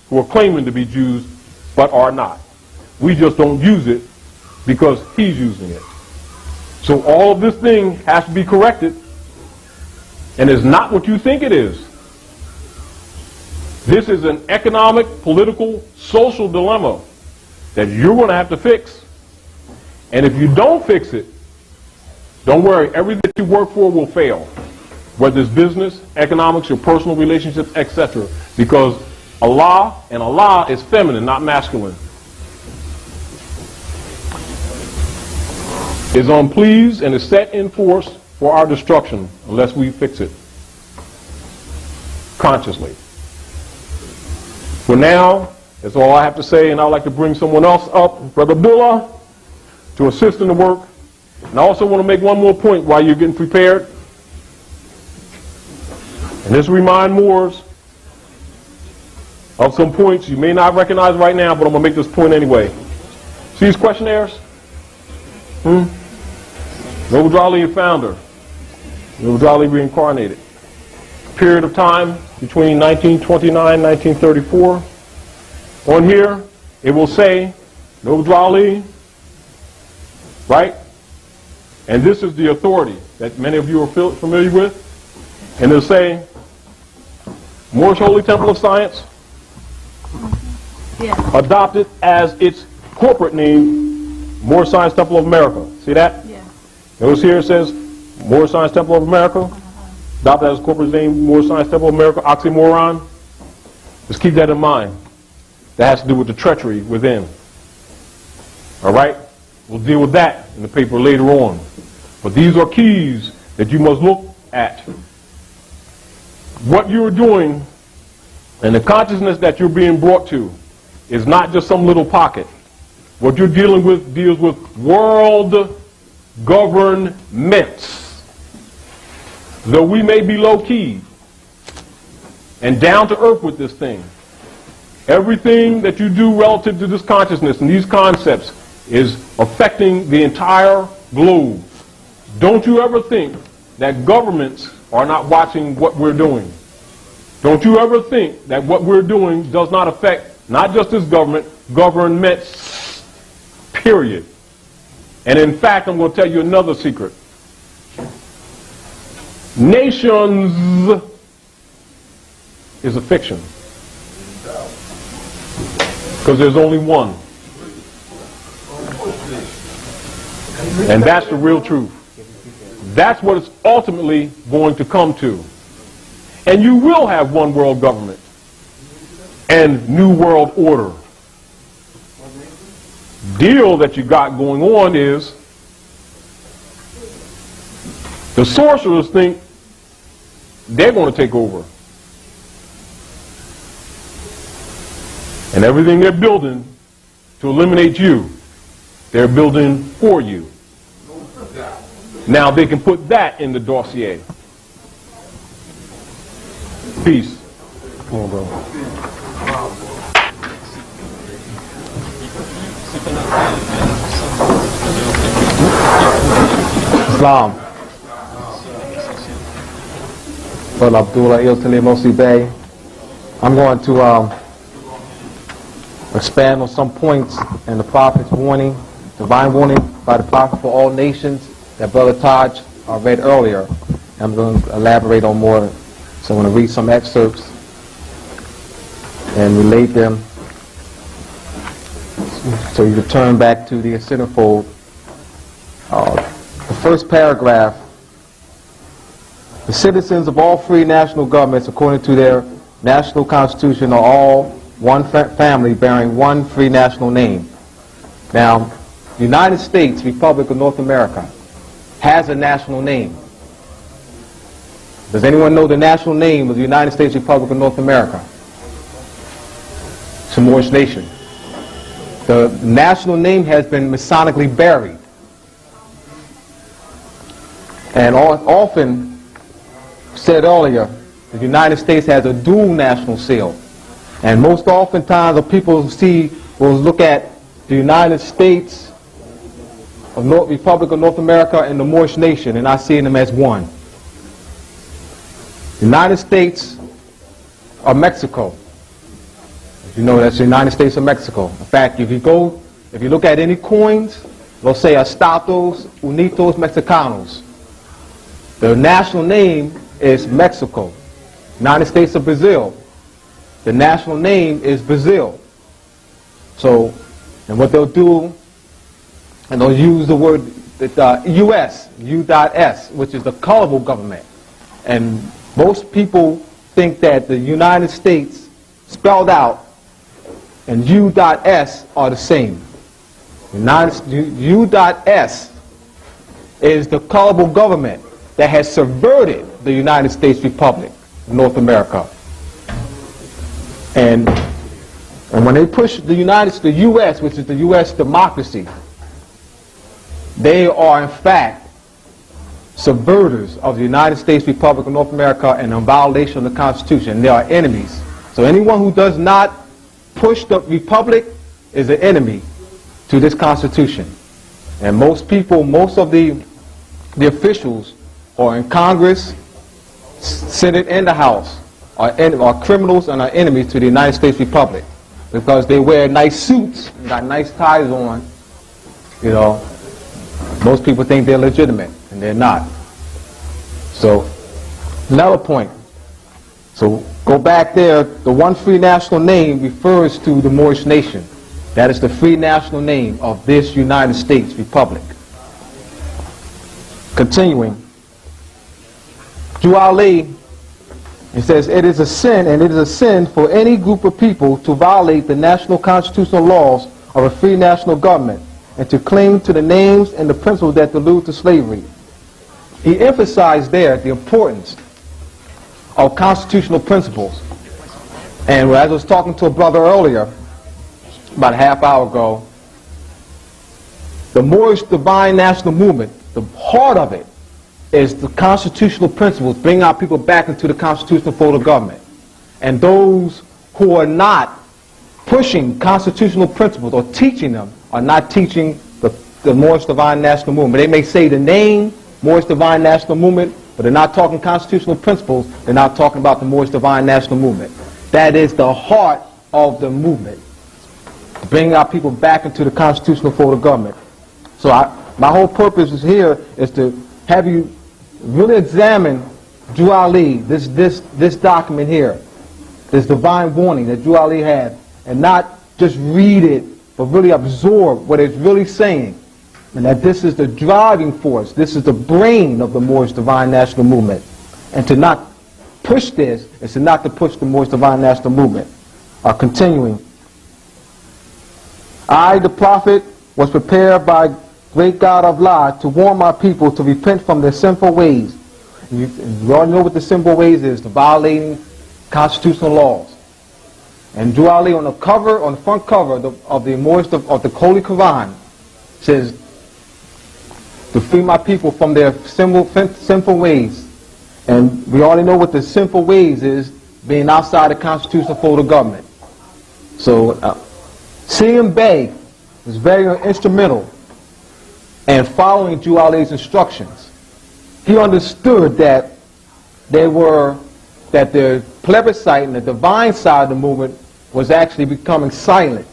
S1: who are claiming to be Jews but are not. We just don't use it because he's using it. So all of this thing has to be corrected, and it's not what you think it is. This is an economic, political, social dilemma that you're going to have to fix. And if you don't fix it, don't worry, everything that you work for will fail. Whether it's business, economics, your personal relationships, etc. Because Allah, and Allah is feminine, not masculine, is unpleased and is set in force for our destruction unless we fix it consciously. For now, that's all I have to say, and I'd like to bring someone else up, Brother Abdullah, to assist in the work. And I also want to make one more point while you're getting prepared. And this remind Moors of some points you may not recognize right now, but I'm going to make this point anyway. See these questionnaires? Noble Dali, founder. Noble Dali reincarnated. Period of time between 1929 and 1934. On here, it will say Noble Dali, right? And this is the authority that many of you are familiar with. And it'll say Moorish Holy Temple of Science, adopted as its corporate name, Moorish Science Temple of America. See that?
S3: Yeah.
S1: Notice here it says Moorish Science Temple of America, adopted as corporate name, Moorish Science Temple of America, oxymoron. Just keep that in mind. That has to do with the treachery within. All right? We'll deal with that in the paper later on. But these are keys that you must look at. What you're doing and the consciousness that you're being brought to is not just some little pocket. What you're dealing with deals with world governments. Though we may be low-key and down to earth with this thing, everything that you do relative to this consciousness and these concepts is affecting the entire globe. Don't you ever think that governments are not watching what we're doing. Don't you ever think that what we're doing does not affect not just this government, governments, period. And in fact, I'm going to tell you another secret. Nations is a fiction. Because there's only one. And that's the real truth. That's what it's ultimately going to come to. And you will have one world government and new world order. Deal that you got going on is the sorcerers think they're going to take over. And everything they're building to eliminate you, they're building for you. Now they can put that in the dossier. Peace. Come on, bro.
S5: Islam. Well, Abdullah Iltali Mosi Bey. I'm going to expand on some points in the Prophet's warning, divine warning by the Prophet for all nations that Brother Taj read earlier. I'm going to elaborate on more. So I'm going to read some excerpts and relate them so you return back to the centerfold. The first paragraph: the citizens of all free national governments, according to their national constitution, are all one family bearing one free national name. Now, the United States Republic of North America has a national name. Does anyone know the national name of the United States Republic of North America? It's a Moorish nation. The national name has been Masonically buried. And often said earlier, the United States has a dual national seal. And most oftentimes people will look at the United States of Republic of North America and the Moorish nation, and I see them as one. The United States of Mexico. As you know, that's the United States of Mexico. In fact, if you look at any coins, they'll say Estados Unidos Mexicanos. The national name is Mexico. United States of Brazil. the national name is Brazil. So, and what they'll do, and they'll use the word U.S., U.S., which is the colorable government. And most people think that the United States spelled out and U.S. are the same. U.S. is the colorable government that has subverted the United States Republic of North America. And when they push the U.S., which is the U.S. democracy, they are in fact subverters of the United States Republic of North America and a violation of the Constitution. They are enemies. So anyone who does not push the Republic is an enemy to this Constitution. And most people, most of the officials are in Congress, Senate, and the House are criminals and are enemies to the United States Republic because they wear nice suits and got nice ties on. You know, most people think they're legitimate, and they're not. So, another point. So, go back there. The one free national name refers to the Moorish nation. That is the free national name of this United States Republic. Continuing. Duali, it says, it is a sin, and it is a sin for any group of people to violate the national constitutional laws of a free national government and to cling to the names and the principles that allude to slavery. He emphasized there the importance of constitutional principles. And as I was talking to a brother earlier, about a half hour ago, the Moorish Divine National Movement, the heart of it is the constitutional principles, bringing our people back into the constitutional fold of government. And those who are not pushing constitutional principles or teaching them are not teaching the Moorish Divine National Movement. They may say the name Moorish Divine National Movement, but they're not talking constitutional principles. They're not talking about the Moorish Divine National Movement. That is the heart of the movement, bringing our people back into the constitutional fold of government. So my whole purpose is here is to have you really examine Duali, this document here, this divine warning that Duali had, and not just read it, but really absorb what it's really saying. And that this is the driving force, this is the brain of the Moorish Divine National Movement. And to not push this is to not to push the Moorish Divine National Movement. Continuing. I, the prophet, was prepared by great God of Allah to warn my people to repent from their sinful ways. You all know what the sinful ways is, the violating constitutional laws. And Duali on the cover, on the front cover of the Holy Quran says, to free my people from their sinful ways. And we already know what the sinful ways is, being outside the constitutional fold of government. So C.M. Bey was very instrumental in following Duali's instructions. He understood that the plebiscite and the divine side of the movement was actually becoming silent.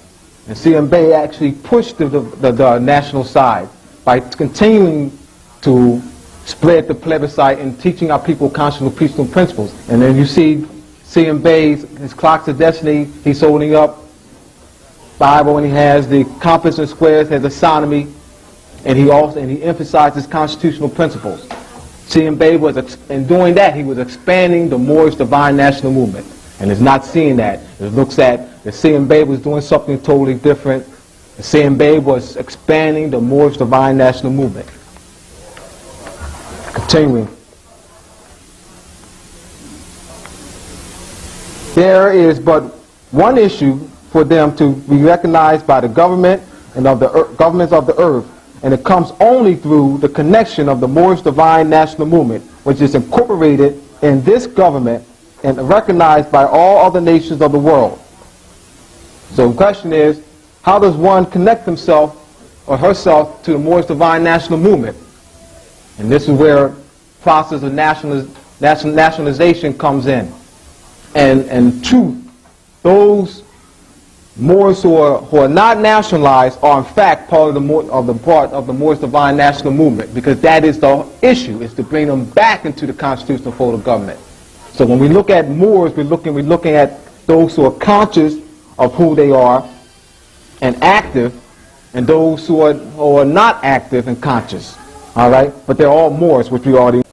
S5: And C.M. Bey actually pushed the national side by continuing to spread the plebiscite and teaching our people constitutional principles. And then you see C.M. Bey's his Clocks of Destiny, he's holding up Bible, and he has the compass and squares, has astronomy, and he emphasizes constitutional principles. C.M. Bey was, in doing that, he was expanding the Moorish Divine National Movement. And it's not seeing that. It looks at that C.M. Bey was doing something totally different. C.M. Bey was expanding the Moorish Divine National Movement. Continuing. There is but one issue for them to be recognized by the government and of the governments of the earth, and it comes only through the connection of the Moorish Divine National Movement, which is incorporated in this government and recognized by all other nations of the world. So the question is, how does one connect himself or herself to the Moorish Divine National Movement? And this is where the process of nationalization comes in. And truth, those Moors who are not nationalized are in fact part of the Moorish Divine National Movement, because that is the issue, is to bring them back into the constitutional fold of government. So when we look at Moors, we're looking at those who are conscious of who they are and active, and those who are not active and conscious. All right? But they're all Moors, which we already know.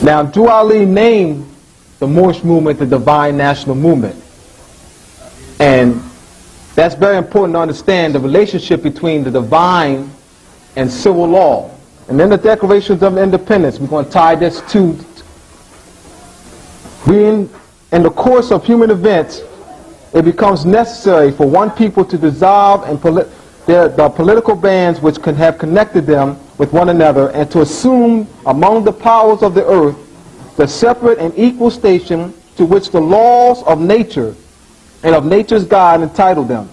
S5: Now, Drew Ali named the Moorish movement the Divine National Movement. And that's very important to understand the relationship between the divine and civil law. And in the Declarations of Independence, we're going to tie this to, in the course of human events, it becomes necessary for one people to dissolve and the political bands which can have connected them with one another, and to assume among the powers of the earth the separate and equal station to which the laws of nature and of nature's God entitled them.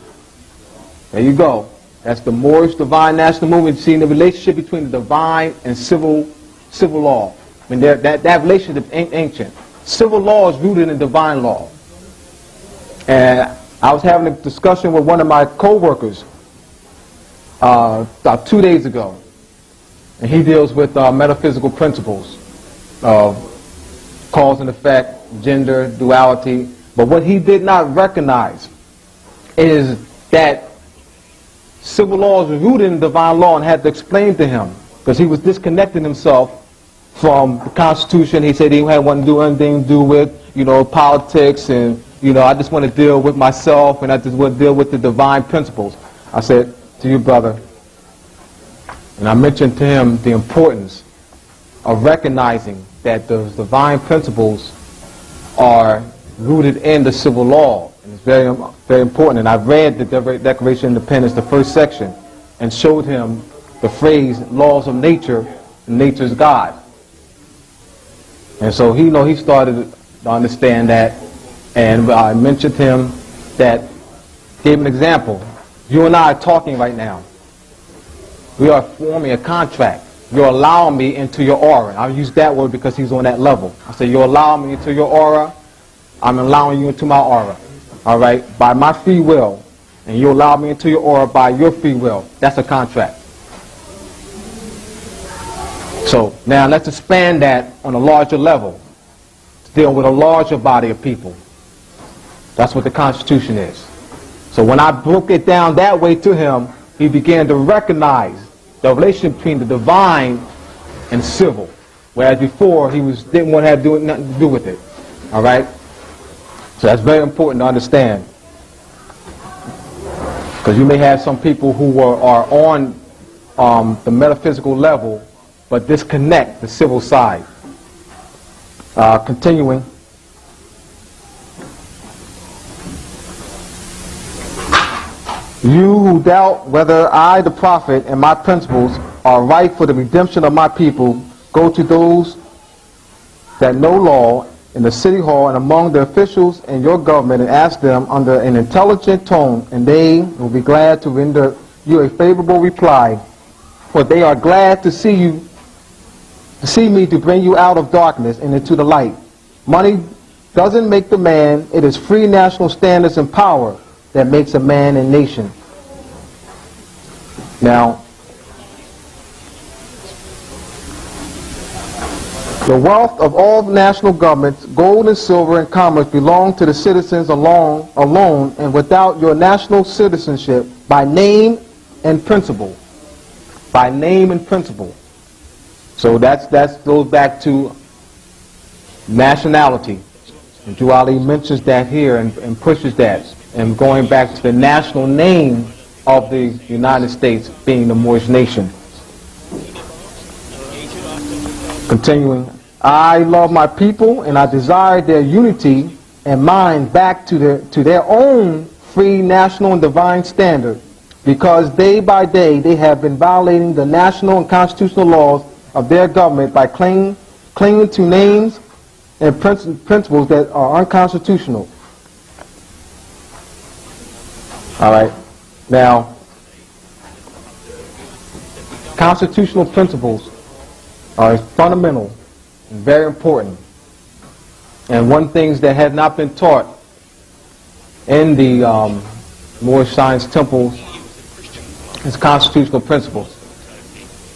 S5: There you go. That's the Moorish Divine National Movement, seeing the relationship between the divine and civil law. I mean, that relationship is ancient. Civil law is rooted in divine law. And I was having a discussion with one of my co-workers about 2 days ago. And he deals with metaphysical principles of cause and effect, gender, duality. But what he did not recognize is that civil laws were rooted in divine law, and had to explain to him, because he was disconnecting himself from the Constitution. He said he didn't want to do anything to do with, politics, and, I just want to deal with myself, and I just want to deal with the divine principles. I said to you, brother, and I mentioned to him the importance of recognizing that those divine principles are rooted in the civil law. And it's very, very important. And I've read the Declaration of Independence, the first section, and showed him the phrase, laws of nature, and nature's God. And so he started to understand that. And I mentioned to him that, gave him an example. You and I are talking right now. We are forming a contract. You're allowing me into your aura. I'll use that word because he's on that level. I say, you're allowing me into your aura. I'm allowing you into my aura. All right? By my free will. And you allow me into your aura by your free will. That's a contract. So now let's expand that on a larger level. To deal with a larger body of people. That's what the Constitution is. So when I broke it down that way to him, he began to recognize the relationship between the divine and civil, whereas before he didn't want to have nothing to do with it. All right? So that's very important to understand, because you may have some people who are on the metaphysical level, but disconnect the civil side. Continuing. You who doubt whether I, the prophet, and my principles are right for the redemption of my people, go to those that know law in the city hall and among the officials in your government, and ask them under an intelligent tone, and they will be glad to render you a favorable reply, for they are glad to see me to bring you out of darkness and into the light. Money doesn't make the man. It is free national standards and power that makes a man and nation. Now, the wealth of all national governments, gold and silver and commerce, belong to the citizens alone, and without your national citizenship, by name and principle. By name and principle. So that goes back to nationality. And Drew Ali mentions that here and pushes that. And going back to the national name of the United States being the Moorish nation. Continuing, I love my people, and I desire their unity and mind back to their own free national and divine standard, because day by day they have been violating the national and constitutional laws of their government by clinging to names and principles that are unconstitutional. All right. Now, constitutional principles are fundamental and very important. And one thing that had not been taught in the Moorish Science temples is constitutional principles.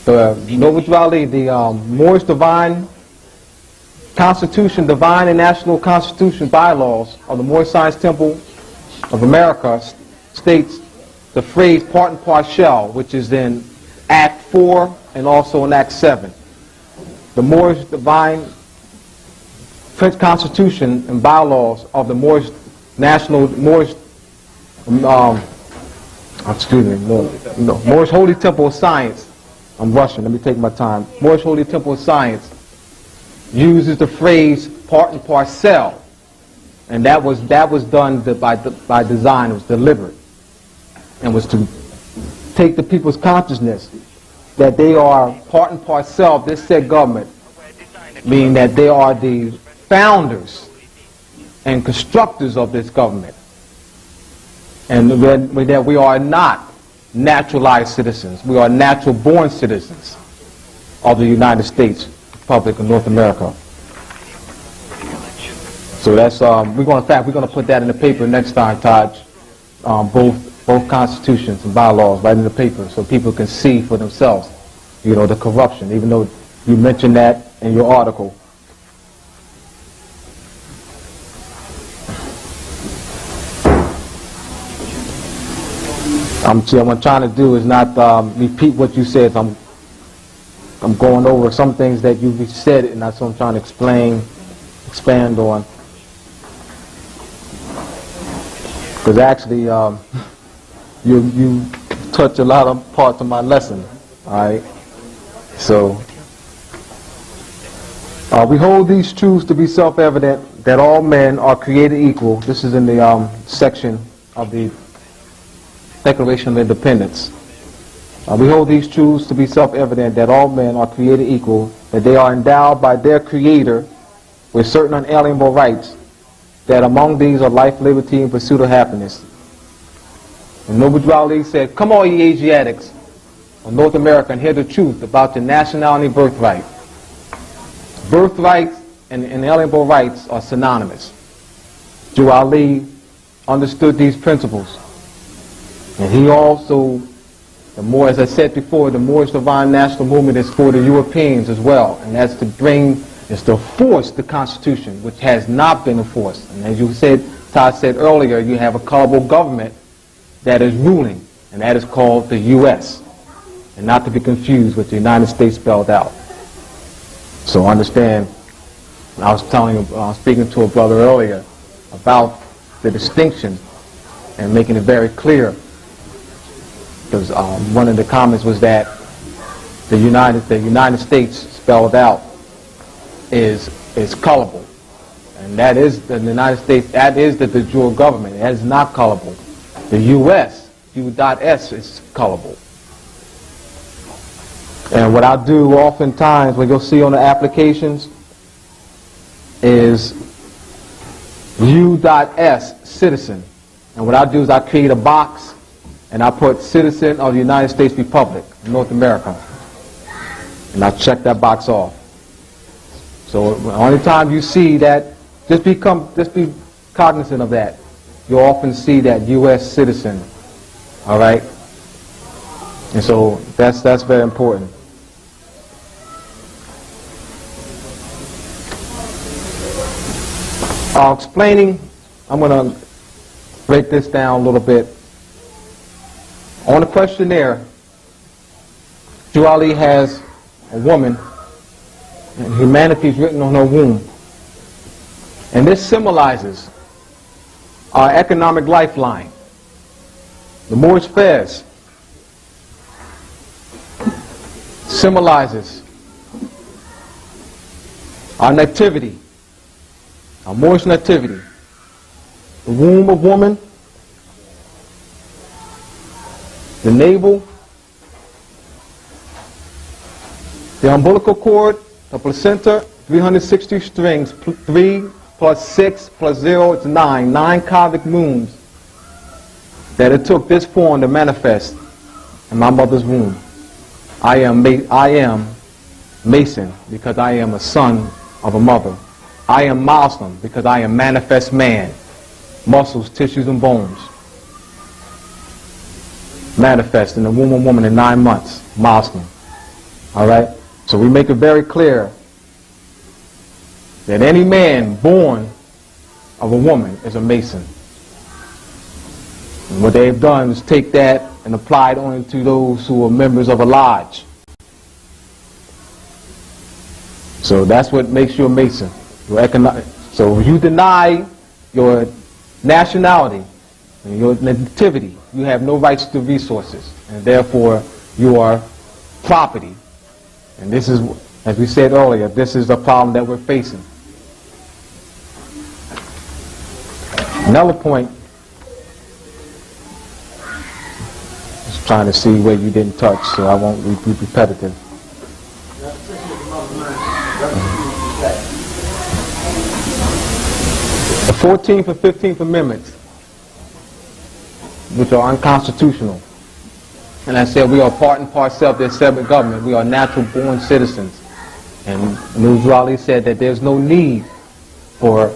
S5: The Moorish Divine Constitution, Divine and National Constitution bylaws of the Moorish Science Temple of America states the phrase part and partial, which is in Act 4 and also in Act 7. The Moorish Divine French Constitution and bylaws of the Moorish National Moorish Moorish Holy Temple of Science. I'm rushing, let me take my time. Moorish Holy Temple of Science uses the phrase part and parcel, and that was done by design. It was deliberate, and was to take the people's consciousness that they are part and parcel of this said government, meaning that they are the founders and constructors of this government, and that we are not naturalized citizens. We are natural-born citizens of the United States Republic of North America. So that's we're going to put that in the paper next time, Taj. Both constitutions and bylaws right in the paper, so people can see for themselves, you know, the corruption. Even though you mentioned that in your article. What I'm trying to do is not repeat what you said. I'm going over some things that you've said, and that's what I'm trying to expand on. Because actually, you touch a lot of parts of my lesson. All right. So we hold these truths to be self-evident that all men are created equal. This is in the section of the Declaration of Independence. We hold these truths to be self-evident that all men are created equal, that they are endowed by their Creator with certain unalienable rights, that among these are life, liberty, and pursuit of happiness. And Noble Ali said, "Come all ye Asiatics of North America and hear the truth about the nationality and birthright. Birthrights and inalienable rights are synonymous." Joe Ali understood these principles. And he also, as I said before, the Moorish Divine National Movement is for the Europeans as well. And that's to force the Constitution, which has not been enforced. And as you said, Todd said earlier, you have a culpable government that is ruling, and that is called the U.S., and not to be confused with the United States spelled out. So understand, I was speaking to a brother earlier about the distinction and making it very clear. Because one of the comments was that the United States spelled out is colorable, and that is the United States. That is the de jure government. That is not colorable. The U.S. U.S. is colorable. And what I do oftentimes, what you'll see on the applications, is U.S. citizen. And what I do is I create a box, and I put citizen of the United States Republic, North America. And I check that box off. So the only time you see that, just be cognizant of that. You'll often see that U.S. citizen. All right? And so that's very important. Explaining, I'm going to break this down a little bit. On the questionnaire, Joe Ali has a woman, and humanity is written on her womb. And this symbolizes our economic lifeline. The Moorish fez symbolizes our nativity, our Moorish nativity. The womb of woman, the navel, the umbilical cord, the placenta, 360 strings, 3 plus 6 plus 0, it's 9. 9 convict moons that it took this form to manifest in my mother's womb. I am Mason because I am a son of a mother. I am Muslim because I am manifest man, muscles, tissues, and bones. Manifest in the womb of woman in 9 months, Muslim. All right? So we make it very clear that any man born of a woman is a Mason. And what they've done is take that and apply it only to those who are members of a lodge. So that's what makes you a Mason. So if you deny your nationality and your nativity, you have no rights to resources, and therefore you are property. And this is, as we said earlier, this is a problem that we're facing. Another point, just trying to see where you didn't touch, so I won't be repetitive. The 14th and 15th Amendments, which are unconstitutional. And I said we are part and parcel of their separate government. We are natural born citizens. And News Raleigh said that there's no need for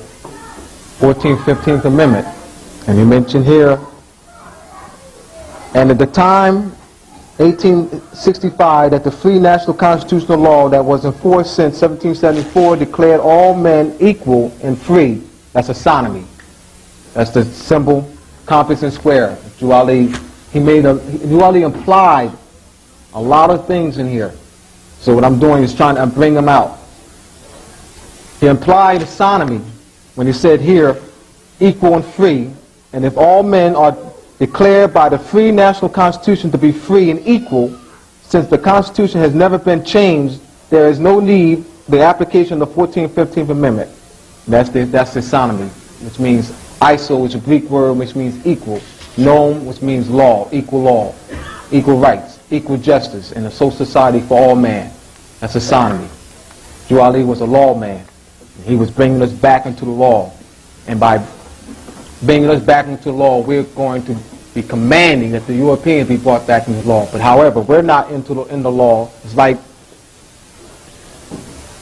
S5: 14th, 15th Amendment. And he mentioned here, and at the time, 1865, that the free national constitutional law that was in force since 1774 declared all men equal and free. That's a sodomy. That's the symbol, compass and square. Judicial, Judicial implied a lot of things in here. So what I'm doing is trying to bring them out. He implied sodomy when he said here, equal and free, and if all men are declared by the free national constitution to be free and equal, since the constitution has never been changed, there is no need for the application of the 14th, 15th Amendment. That's the sodomy, which means iso, which is a Greek word which means equal, nom, which means law, equal rights, equal justice in a social society for all men. That's a sodomy. Judicial was a lawman. He was bringing us back into the law. And by bringing us back into the law, we're going to be commanding that the Europeans be brought back into the law. But however, we're not in the law. It's like,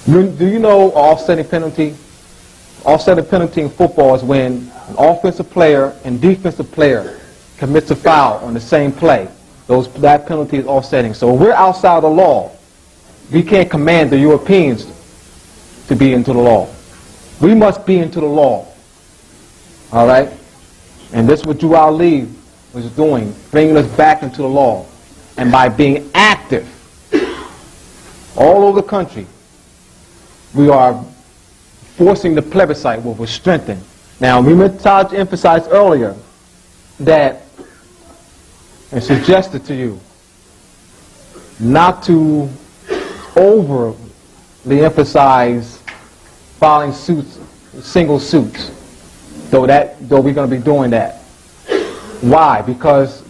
S5: do you know offsetting penalty? Offsetting penalty in football is when an offensive player and defensive player commits a foul on the same play. That penalty is offsetting. So we're outside the law. We can't command the Europeans to be into the law. We must be into the law. All right? And this is what Judicial was doing, bringing us back into the law. And by being active all over the country, we are forcing the plebiscite, where we're strengthened. Now, remember Taj emphasized earlier that, and suggested to you, not to overly emphasize filing suits, single suits, though we're going to be doing that. Why? Because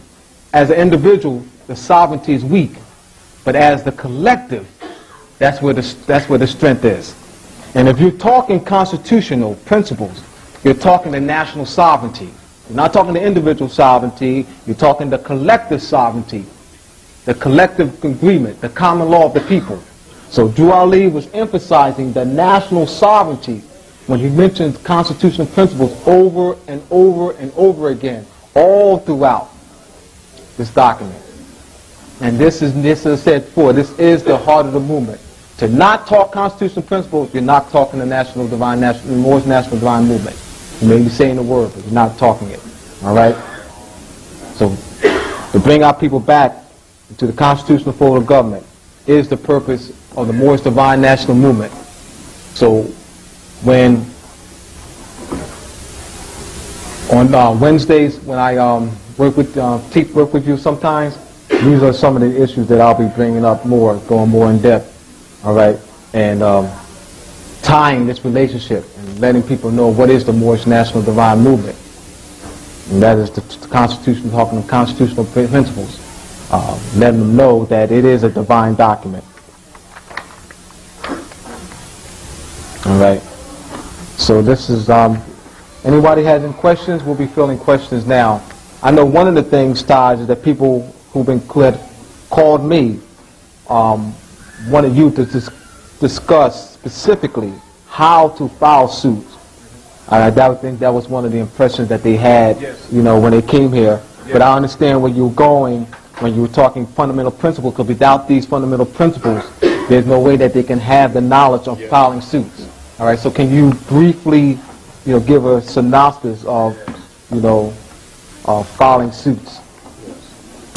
S5: as an individual, the sovereignty is weak, but as the collective, that's where the strength is. And if you're talking constitutional principles, you're talking the national sovereignty. You're not talking the individual sovereignty, you're talking the collective sovereignty, the collective agreement, the common law of the people. So Judicial was emphasizing the national sovereignty when he mentioned constitutional principles over and over and over again, all throughout this document. And this is said before, this is the heart of the movement. To not talk constitutional principles, you're not talking the Moorish national divine movement. You may be saying the word, but you're not talking it. All right? So, to bring our people back to the constitutional fold of government is the purpose of the Moorish divine national movement. So, when on Wednesdays, when I work with you sometimes, these are some of the issues that I'll be bringing up more, going more in depth. All right, and tying this relationship and letting people know what is the Moorish National Divine Movement. And that is the Constitution, talking of constitutional principles, letting them know that it is a divine document. All right, so this is, anybody has any questions? We'll be filling questions now. I know one of the things, Taj, is that people who've called me, wanted you to discuss specifically how to file suits. I think that was one of the impressions that they had, yes, you know, when they came here. Yes. But I understand where you're going when you were talking fundamental principles, because without these fundamental principles, there's no way that they can have the knowledge of, yes, filing suits. All right, so can you briefly, give a synopsis of, filing suits?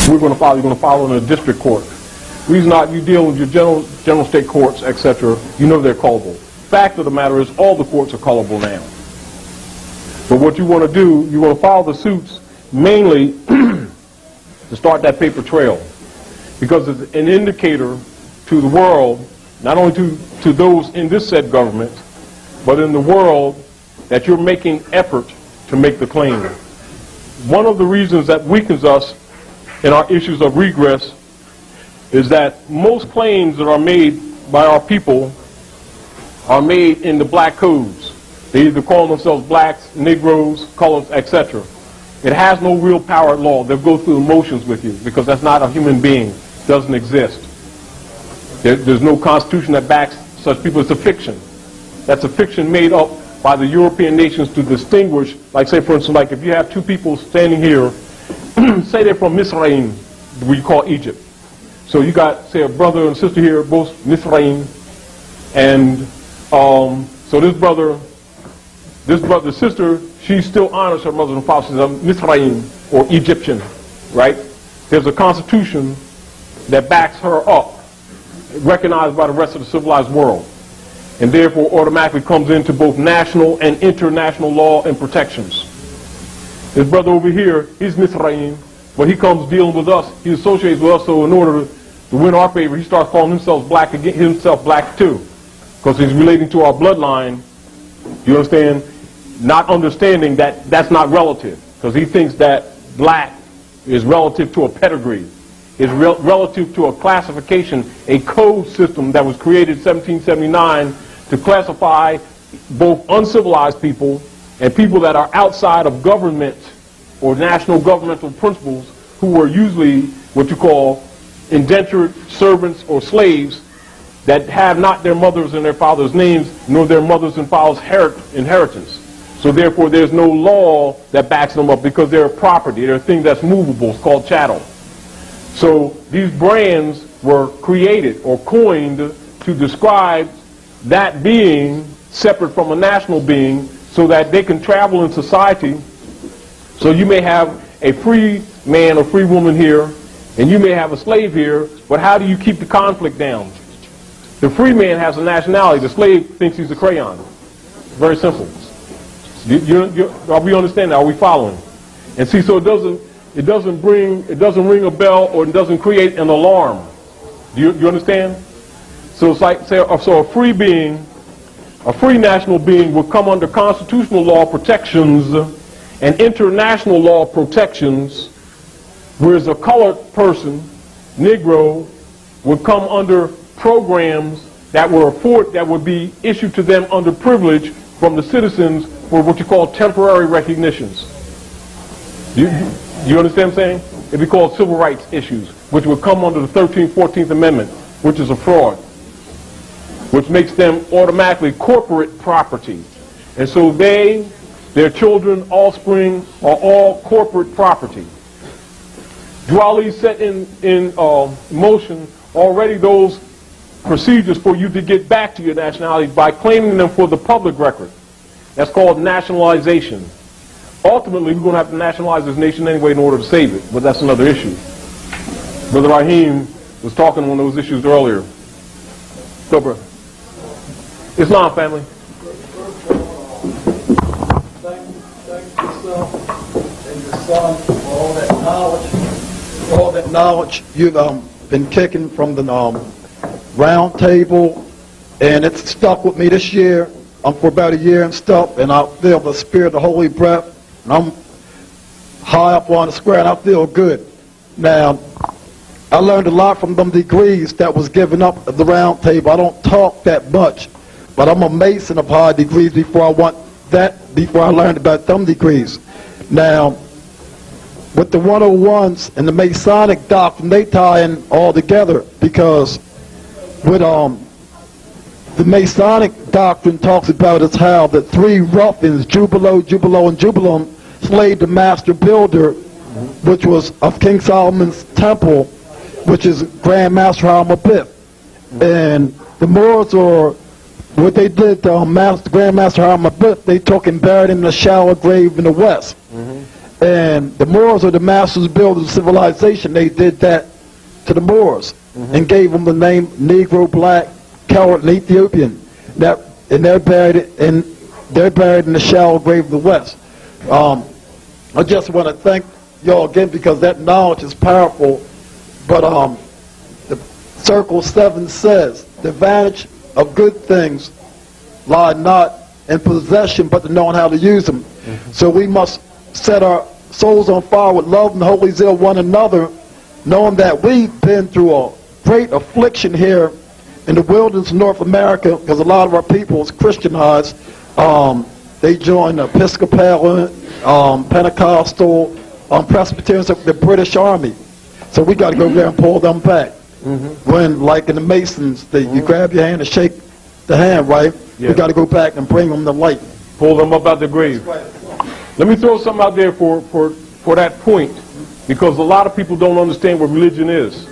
S1: You're going to follow in a district court. Reason not, you deal with your general state courts, etc., they're callable. Fact of the matter is all the courts are callable now. But what you want to do, you want to file the suits mainly to start that paper trail, because it's an indicator to the world, not only to those in this said government, but in the world, that you're making effort to make the claim. One of the reasons that weakens us in our issues of regress is that most claims that are made by our people are made in the black codes. They either call themselves blacks, Negroes, colors, etc. It has no real power at law. They'll go through the motions with you because that's not a human being. It doesn't exist. There's no constitution that backs such people. It's a fiction. That's a fiction made up by the European nations to distinguish, like say for instance, like if you have two people standing here, say they're from Misraim, we call Egypt. So you got, say, a brother and sister here, both Misraim, and so this brother, sister, she still honors her mother and father. She's a Misraim or Egyptian, right? There's a constitution that backs her up, recognized by the rest of the civilized world, and therefore automatically comes into both national and international law and protections. This brother over here, he's Misraim, but he comes dealing with us. He associates with us, so in order to win our favor, he starts calling himself black too, because he's relating to our bloodline. You understand? Not understanding that that's not relative, because he thinks that black is relative to a pedigree, is relative to a classification, a code system that was created in 1779 to classify both uncivilized people and people that are outside of government or national governmental principles, who are usually what you call indentured servants or slaves that have not their mothers and their fathers' names, nor their mothers and fathers' inheritance. So therefore there's no law that backs them up, because they're a property, they're a thing that's movable, it's called chattel. So these brands were created or coined to describe that being separate from a national being, so that they can travel in society. So you may have a free man or free woman here, and you may have a slave here, but how do you keep the conflict down? The free man has a nationality, the slave thinks he's a crayon. Very simple. Are we understanding? Are we following? And see, so it doesn't ring a bell, or it doesn't create an alarm. Do you understand? So it's like, say, so a free being, a free national being would come under constitutional law protections and international law protections, whereas a colored person, Negro, would come under programs that would be issued to them under privilege from the citizens for what you call temporary recognitions. You understand what I'm saying? It'd be called civil rights issues, which would come under the 13th, 14th Amendment, which is a fraud, which makes them automatically corporate property. And so their children, offspring, are all corporate property. Duali set in motion already those procedures for you to get back to your nationality by claiming them for the public record. That's called nationalization. Ultimately, we're going to have to nationalize this nation anyway in order to save it, but that's another issue. Brother Raheem was talking on those issues earlier. Go, brother. Islam family.
S7: Thank yourself and your son for all that knowledge you've been kicking from the round table, and it's stuck with me this year. I'm for about a year and stuff, and I feel the spirit of the holy breath, and I'm high up on the square, and I feel good. Now, I learned a lot from them degrees that was given up at the round table. I don't talk that much, but I'm a Mason of high degrees before I learned about them degrees. Now, with the 101s and the Masonic doctrine, they tie in all together, because with the Masonic doctrine talks about is how the three ruffians, Jubilo, and Jubilum, slayed the master builder, which was of King Solomon's temple, which is Grand Master Al-Mabith. And the Moors are what they did to Grandmaster Harmon Booth, they took and buried him in a shallow grave in the west. And the Moors are the masters builders of civilization. They did that to the Moors and gave them the name Negro, Black, Coward, and Ethiopian. And they're buried in the shallow grave of the west. I just want to thank y'all again because that knowledge is powerful. But the Circle 7 says the advantage of good things lie not in possession but in knowing how to use them. So we must set our souls on fire with love and holy zeal one another, knowing that we've been through a great affliction here in the wilderness of North America because a lot of our people is Christianized. They joined the Episcopalian, Pentecostal, Presbyterians of the British Army. So we got to go there and pull them back. When, like in the Masons, you grab your hand and shake the hand, right? We got to go back and bring them to light.
S1: Pull them up out the grave. Let me throw something out there for that point, because a lot of people don't understand what religion is.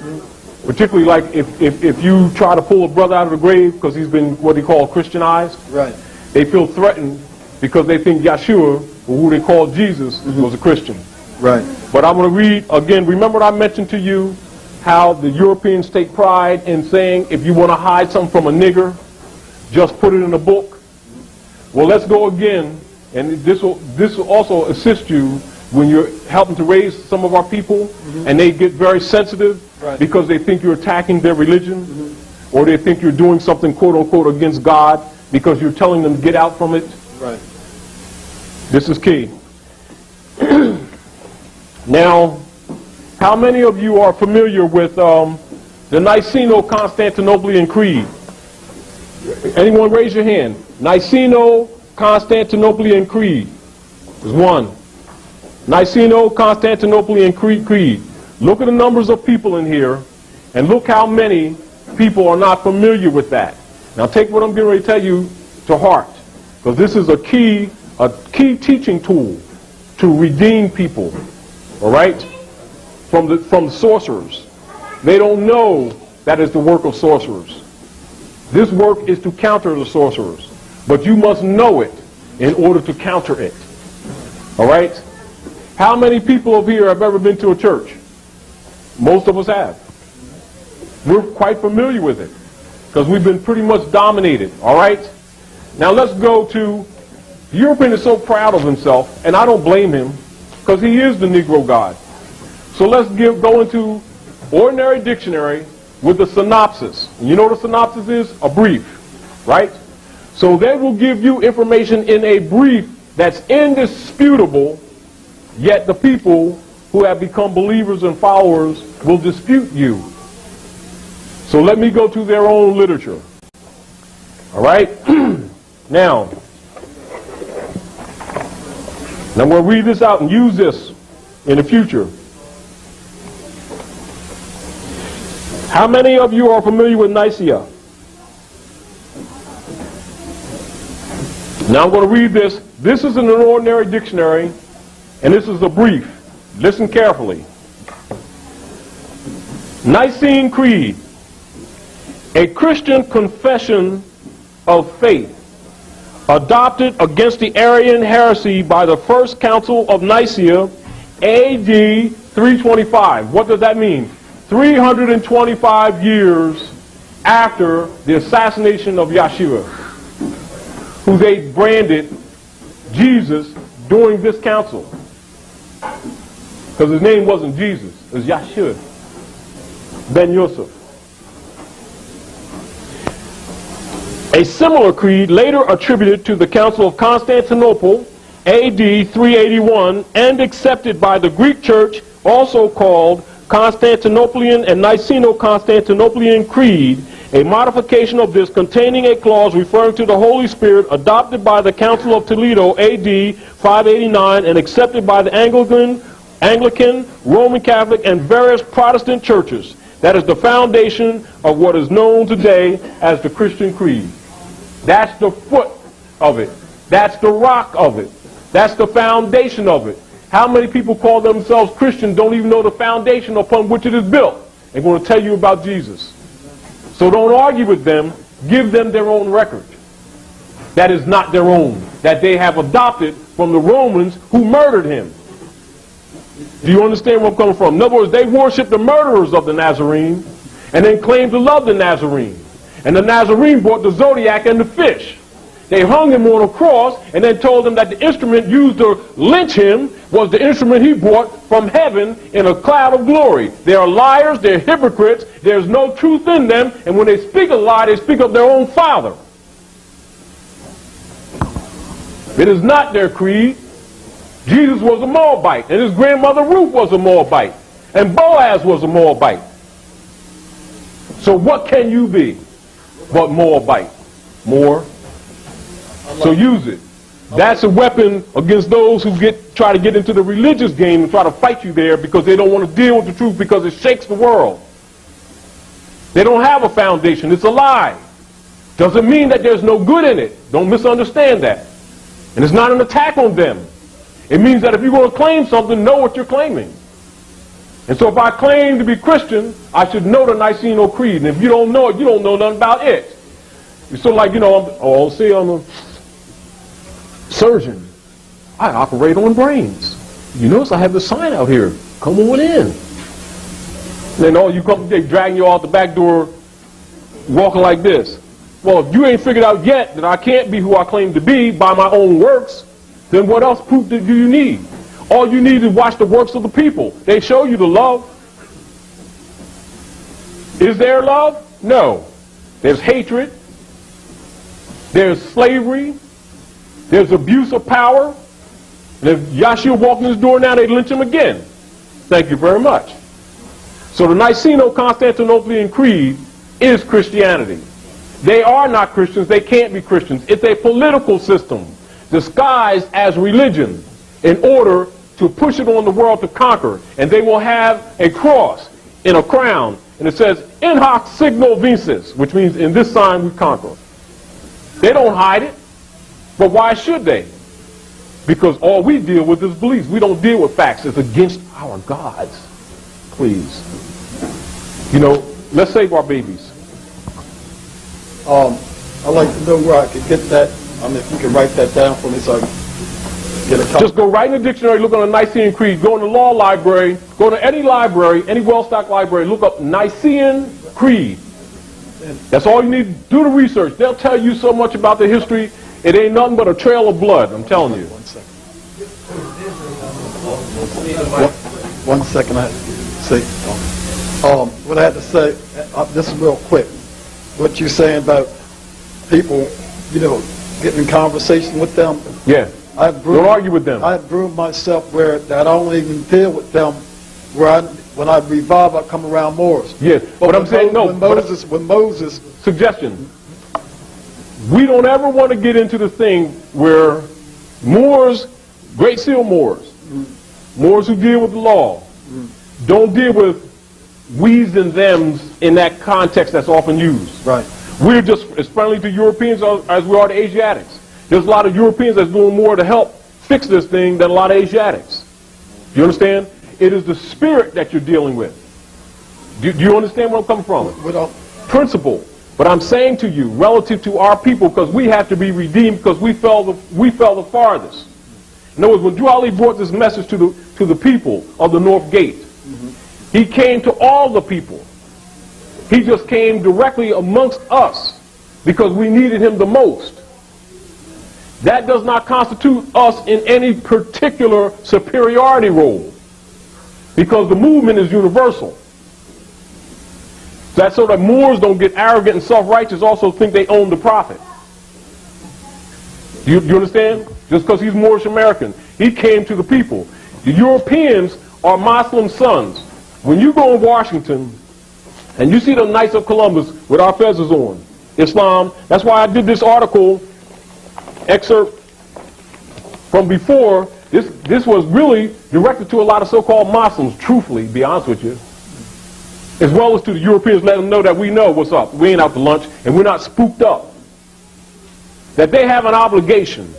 S1: Particularly like if you try to pull a brother out of the grave because he's been what they call Christianized,
S7: Right.
S1: they feel threatened because they think Yeshua, or who they call Jesus, was a Christian.
S7: Right.
S1: But I'm going to read again. Remember what I mentioned to you, how the Europeans take pride in saying if you want to hide something from a nigger, just put it in a book. Well, let's go again, and this will also assist you when you're helping to raise some of our people, and they get very sensitive because they think you're attacking their religion, or they think you're doing something quote unquote against God because you're telling them to get out from it.
S7: Right.
S1: This is key. Now, how many of you are familiar with the Niceno-Constantinopolitan Creed? Anyone raise your hand? Niceno-Constantinopolitan Creed. There's one. Niceno-Constantinopolitan Creed. Look at the numbers of people in here, and look how many people are not familiar with that. Now take what I'm getting ready to tell you to heart, because this is a key teaching tool to redeem people, all right, from the sorcerers. They don't know that is the work of sorcerers. This work is to counter the sorcerers, but you must know it in order to counter it, all right? How many people over here have ever been to a church? Most of us have. We're quite familiar with it because we've been pretty much dominated, all right? Now let's go to, the European is so proud of himself, and I don't blame him because he is the Negro God. So let's go into ordinary dictionary with the synopsis. And you know what a synopsis is? A brief, right? So they will give you information in a brief that's indisputable, yet the people who have become believers and followers will dispute you. So let me go to their own literature. All right? Now I'm going to read this out and use this in the future. How many of you are familiar with Nicaea? Now I'm going to read this. This is in an ordinary dictionary, and this is a brief. Listen carefully. Nicene Creed, a Christian confession of faith, adopted against the Arian heresy by the First Council of Nicaea, AD 325. What does that mean? 325 years after the assassination of Yeshua, who they branded Jesus during this council. Because his name wasn't Jesus, it was Yeshua ben Yosef. A similar creed later attributed to the Council of Constantinople, AD 381, and accepted by the Greek Church, also called Constantinopolitan and Niceno-Constantinopolitan Creed, a modification of this containing a clause referring to the Holy Spirit, adopted by the Council of Toledo, AD 589, and accepted by the Anglican, Roman Catholic, and various Protestant churches. That is the foundation of what is known today as the Christian Creed. That's the foot of it. That's the rock of it. That's the foundation of it. How many people call themselves Christian don't even know the foundation upon which it is built? They're going to tell you about Jesus. So don't argue with them. Give them their own record. that is not their own, that they have adopted from the Romans who murdered him. Do you understand where I'm coming from? In other words, they worship the murderers of the Nazarene and then claim to love the Nazarene. And the Nazarene brought the zodiac and the fish. They hung him on a cross and then told him that the instrument used to lynch him was the instrument he brought from heaven in a cloud of glory. They are liars, they're hypocrites, there's no truth in them, and when they speak a lie, they speak of their own father. It is not their creed. Jesus was a Moabite, and his grandmother Ruth was a Moabite, and Boaz was a Moabite. So what can you be but Moabite? More. So use it. That's a weapon against those who try to get into the religious game and try to fight you there because they don't want to deal with the truth because it shakes the world. They don't have a foundation. It's a lie. Doesn't mean that there's no good in it. Don't misunderstand that. And it's not an attack on them. It means that if you're going to claim something, know what you're claiming. And so if I claim to be Christian, I should know the Nicene Creed. And if you don't know it, you don't know nothing about it. It's sort of like, I'm a surgeon. I operate on brains. You notice I have the sign out here. Come on in. And then you come, they drag you out the back door walking like this. Well, if you ain't figured out yet that I can't be who I claim to be by my own works, then what else proof do you need? All you need is watch the works of the people. They show you the love. Is there love? No. There's hatred. There's slavery. There's abuse of power. And if Yahshua walked in this door now, they'd lynch him again. Thank you very much. So the Niceno-Constantinopolitan Creed is Christianity. They are not Christians. They can't be Christians. It's a political system disguised as religion in order to push it on the world to conquer. And they will have a cross and a crown. And it says, in hoc signo vinces, which means in this sign we conquer. They don't hide it. But why should they? Because all we deal with is beliefs. We don't deal with facts. It's against our gods. Please. Let's save our babies.
S7: I'd like to know where I could get that. If you can write that down for me so I can get a copy.
S1: Just go right in the dictionary, look on the Nicene Creed, go in the law library, go to any library, any well-stocked library, look up Nicene Creed. That's all you need to do the research. They'll tell you so much about the history. It ain't nothing but a trail of blood, I'm telling you.
S7: One second. One second, I have to say. What I had to say, this is real quick. What you're saying about people, getting in conversation with them.
S1: Yeah. Don't argue with them.
S7: I've groomed myself where I don't even deal with them. When I revive, I come around Moors.
S1: Yes. But I'm saying no.
S7: When Moses.
S1: Suggestion. We don't ever want to get into the thing where Moors, Great Seal Moors, Moors who deal with the law, don't deal with we's and them's in that context that's often used.
S7: Right.
S1: We're just as friendly to Europeans as we are to Asiatics. There's a lot of Europeans that's doing more to help fix this thing than a lot of Asiatics. Do you understand? It is the spirit that you're dealing with. Do you understand where I'm coming from? Principle. But I'm saying to you, relative to our people, because we have to be redeemed because we fell the farthest. In other words, when Drew Ali brought this message to the people of the North Gate, he came to all the people. He just came directly amongst us because we needed him the most. That does not constitute us in any particular superiority role because the movement is universal. That's so that Moors don't get arrogant and self-righteous, also think they own the prophet. You understand? Just because he's Moorish American. He came to the people. The Europeans are Muslim sons. When you go in Washington and you see the Knights of Columbus with our feathers on, Islam, that's why I did this article, excerpt from before. This was really directed to a lot of so-called Muslims, truthfully, to be honest with you. As well as to the Europeans, let them know that we know what's up. We ain't out to lunch, and we're not spooked up. That they have an obligation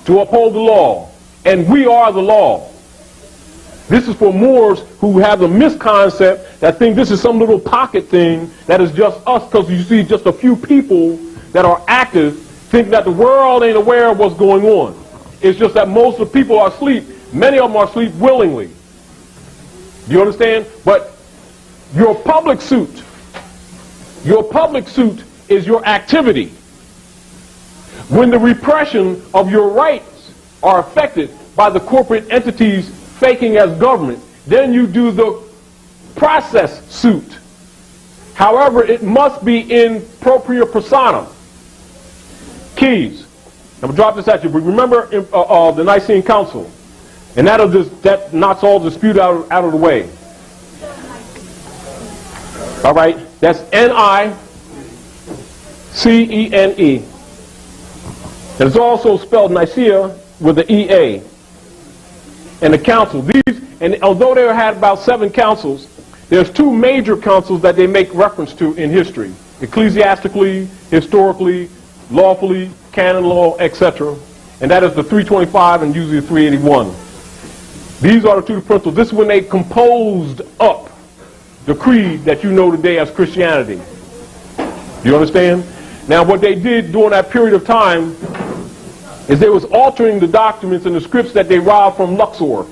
S1: to uphold the law, and we are the law. This is for Moors who have the misconcept that think this is some little pocket thing that is just us, because you see just a few people that are active think that the world ain't aware of what's going on. It's just that most of the people are asleep. Many of them are asleep willingly. Do you understand? But your public suit is your activity. When the repression of your rights are affected by the corporate entities faking as government, then you do the process suit. However, it must be in propria persona. Keys. I'm going to drop this at you, but remember the Nicene Council. And that knocks all dispute out of the way. All right? That's N-I-C-E-N-E. And it's also spelled Nicaea with the E-A. And the council. And although they had about 7 councils, there's 2 major councils that they make reference to in history. Ecclesiastically, historically, lawfully, canon law, etc. And that is the 325 and usually the 381. These are the 2 principles. This is when they composed up the creed that you know today as Christianity. Do you understand? Now what they did during that period of time is they was altering the documents and the scripts that they robbed from Luxor.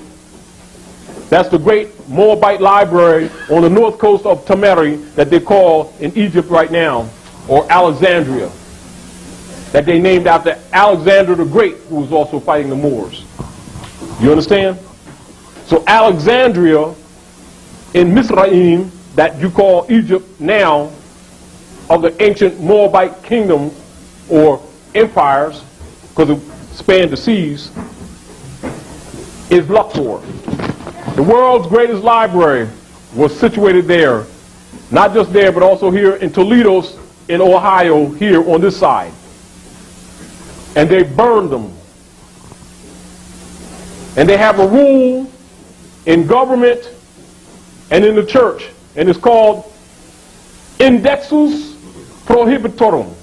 S1: That's the great Moabite library on the north coast of Tamari that they call in Egypt right now, or Alexandria, that they named after Alexander the Great, who was also fighting the Moors. You understand? So Alexandria in Misraim, that you call Egypt now, of the ancient Moabite kingdom or empires, because it spanned the seas, is Luxor. The world's greatest library was situated there. Not just there, but also here in Toledo, in Ohio, here on this side. And they burned them. And they have a rule in government and in the church, and it's called Indexus Prohibitorum.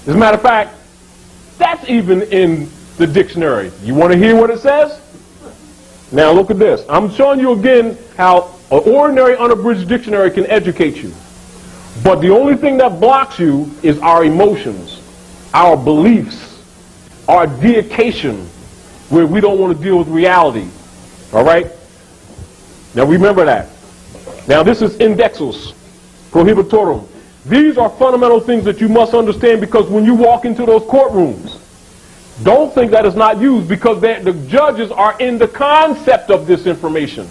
S1: As a matter of fact, that's even in the dictionary. You want to hear what it says? Now look at this. I'm showing you again how an ordinary unabridged dictionary can educate you. But the only thing that blocks you is our emotions, our beliefs, our deication, where we don't want to deal with reality. All right? Now remember that. Now this is Indexus Prohibitorum. These are fundamental things that you must understand, because when you walk into those courtrooms, don't think that it's not used, because the judges are in the concept of this information.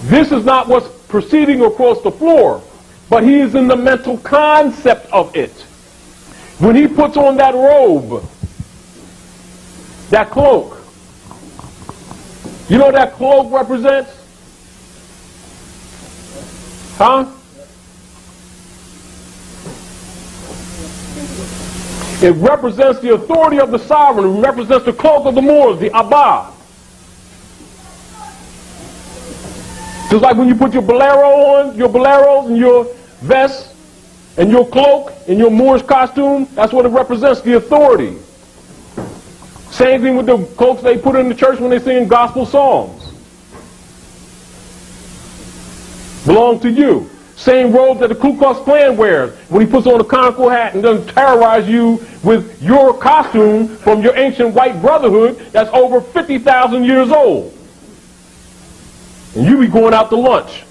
S1: This is not what's proceeding across the floor, but he is in the mental concept of it. When he puts on that robe, that cloak, you know what that cloak represents? Huh? It represents the authority of the sovereign. It represents the cloak of the Moors, the Abba. Just like when you put your bolero on, your boleros and your vest and your cloak and your Moorish costume, that's what it represents, the authority. Same thing with the cloaks they put in the church when they sing gospel songs. Belong to you. Same robe that the Ku Klux Klan wears when he puts on a conical hat and doesn't terrorize you with your costume from your ancient white brotherhood that's over 50,000 years old. And you be going out to lunch.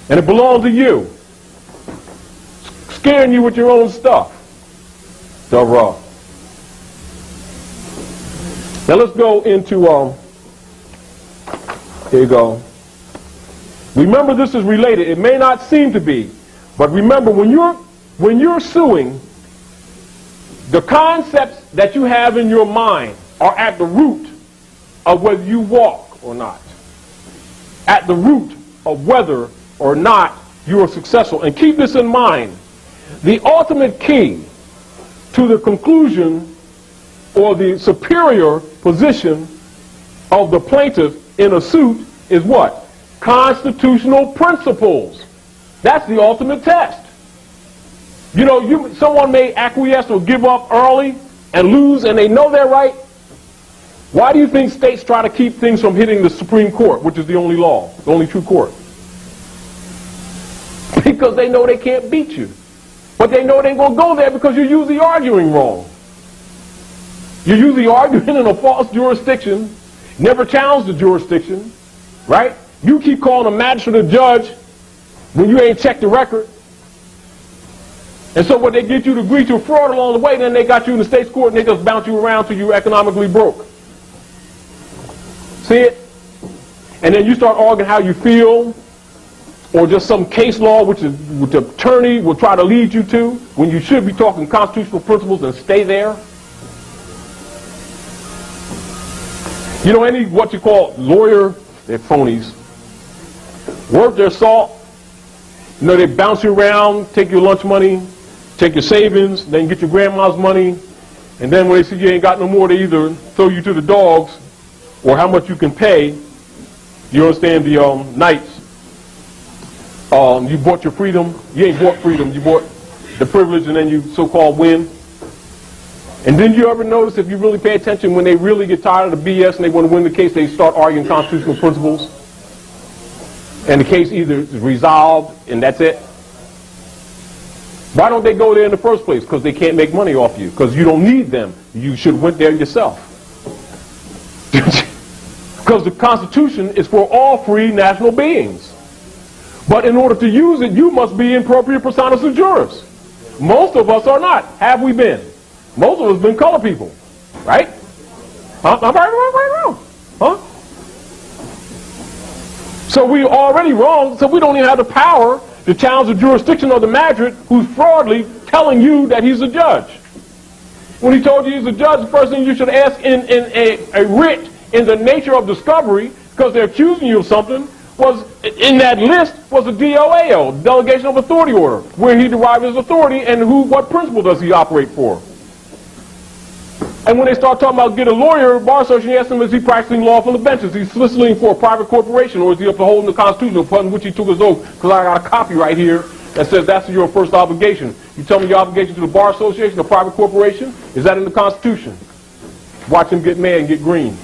S1: And it belongs to you. Scaring you with your own stuff. So raw. Now let's go into, here you go. Remember, this is related. It may not seem to be, but remember, when you're suing, the concepts that you have in your mind are at the root of whether you walk or not. At the root of whether or not you are successful. And keep this in mind. The ultimate key to the conclusion or the superior position of the plaintiff in a suit is what? Constitutional principles. That's the ultimate test. You know, someone may acquiesce or give up early and lose, and they know they're right. Why do you think states try to keep things from hitting the Supreme Court, which is the only law, the only true court? Because they know they can't beat you. But they know they ain't going to go there because you're usually arguing wrong. You're usually arguing in a false jurisdiction, never challenge the jurisdiction, right? You keep calling a magistrate a judge when you ain't checked the record. And so what they get you to agree to fraud along the way, then they got you in the state's court and they just bounce you around till you're economically broke. See it? And then you start arguing how you feel, or just some case law which the attorney will try to lead you to, when you should be talking constitutional principles and stay there. You know, any what you call lawyer, they're phonies, worth their salt. You know, they bounce you around, take your lunch money, take your savings, then get your grandma's money, and then when they see you ain't got no more, they either throw you to the dogs or how much you can pay. You understand the nights. You bought your freedom. You ain't bought freedom. You bought the privilege, and then you so-called win. And then you ever notice, if you really pay attention, when they really get tired of the BS and they want to win the case, they start arguing constitutional principles. And the case either is resolved and that's it. Why don't they go there in the first place? Because they can't make money off you. Because you don't need them. You should have went there yourself. Because the Constitution is for all free national beings. But in order to use it, you must be in propria persona juris. Most of us are not. Have we been? Most of us have been color people. Right? Huh? I'm right wrong. Huh? So we're already wrong, so we don't even have the power to challenge the jurisdiction of the magistrate who's fraudulently telling you that he's a judge. When he told you he's a judge, the first thing you should ask in a writ in the nature of discovery, because they're accusing you of something, was in that list was a DOAO, Delegation of Authority Order, where he derived his authority and what principle does he operate for. And when they start talking about get a lawyer, Bar Association asks him, is he practicing law from the benches? Is he soliciting for a private corporation, or is he upholding the Constitution upon which he took his oath? Because I got a copy right here that says that's your first obligation. You tell me your obligation to the Bar Association, a private corporation? Is that in the Constitution? Watch him get mad and get green.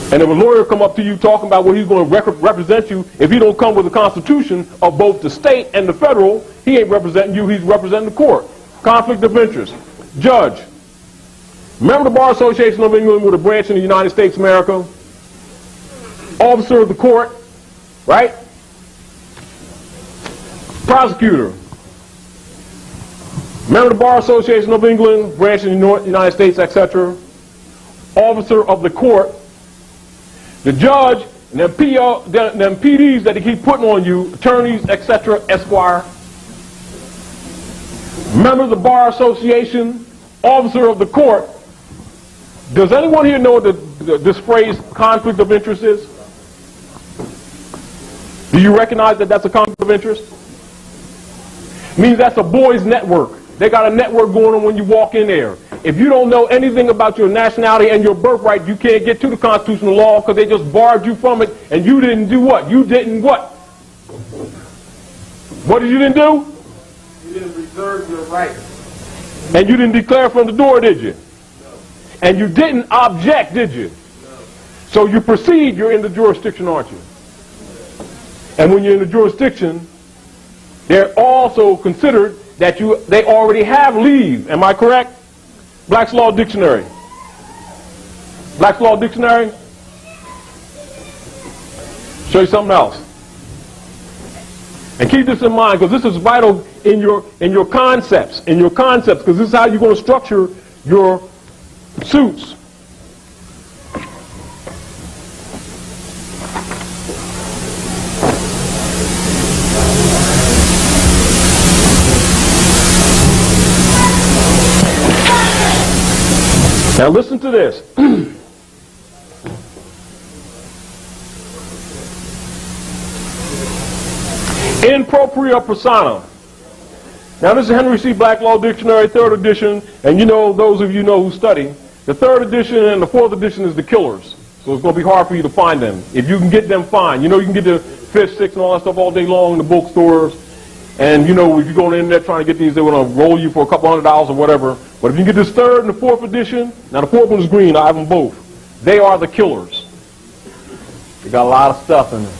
S1: And if a lawyer come up to you talking about what he's going to represent you, if he don't come with the Constitution of both the state and the federal, he ain't representing you, he's representing the court. Conflict of interest. Judge. Remember the Bar Association of England with a branch in the United States of America? Officer of the court, right? Prosecutor. Remember the Bar Association of England, branch in the United States, etc. Officer of the court. The judge, and them PDs that they keep putting on you, attorneys, etc., esquire. Remember the Bar Association, officer of the court. Does anyone here know what this phrase, conflict of interest, is? Do you recognize that that's a conflict of interest? It means that's a boys' network. They got a network going on when you walk in there. If you don't know anything about your nationality and your birthright, you can't get to the constitutional law because they just barred you from it, and you didn't do what? You didn't what? What did you didn't do?
S2: You didn't reserve your rights.
S1: And you didn't declare from the door, did you? No. And you didn't object, did you? No. So you proceed, you're in the jurisdiction, aren't you? And when you're in the jurisdiction, they're also considered that they already have leave. Am I correct? Black's Law Dictionary. Black's Law Dictionary. Show you something else. And keep this in mind, because this is vital in your concepts, because this is how you're going to structure your suits. Now listen to this. In propria persona. Now this is Henry C. Black Law Dictionary, 3rd edition, and you know, those of you know who study, the 3rd edition and the 4th edition is the killers. So it's going to be hard for you to find them. If you can get them, fine. You know, you can get the 5th, 6th, and all that stuff all day long in the bookstores. And you know, if you go on the internet trying to get these, they want to roll you for a couple $100 or whatever. But if you can get this 3rd and the 4th edition, now the 4th one is green, I have them both. They are the killers. They got a lot of stuff in them.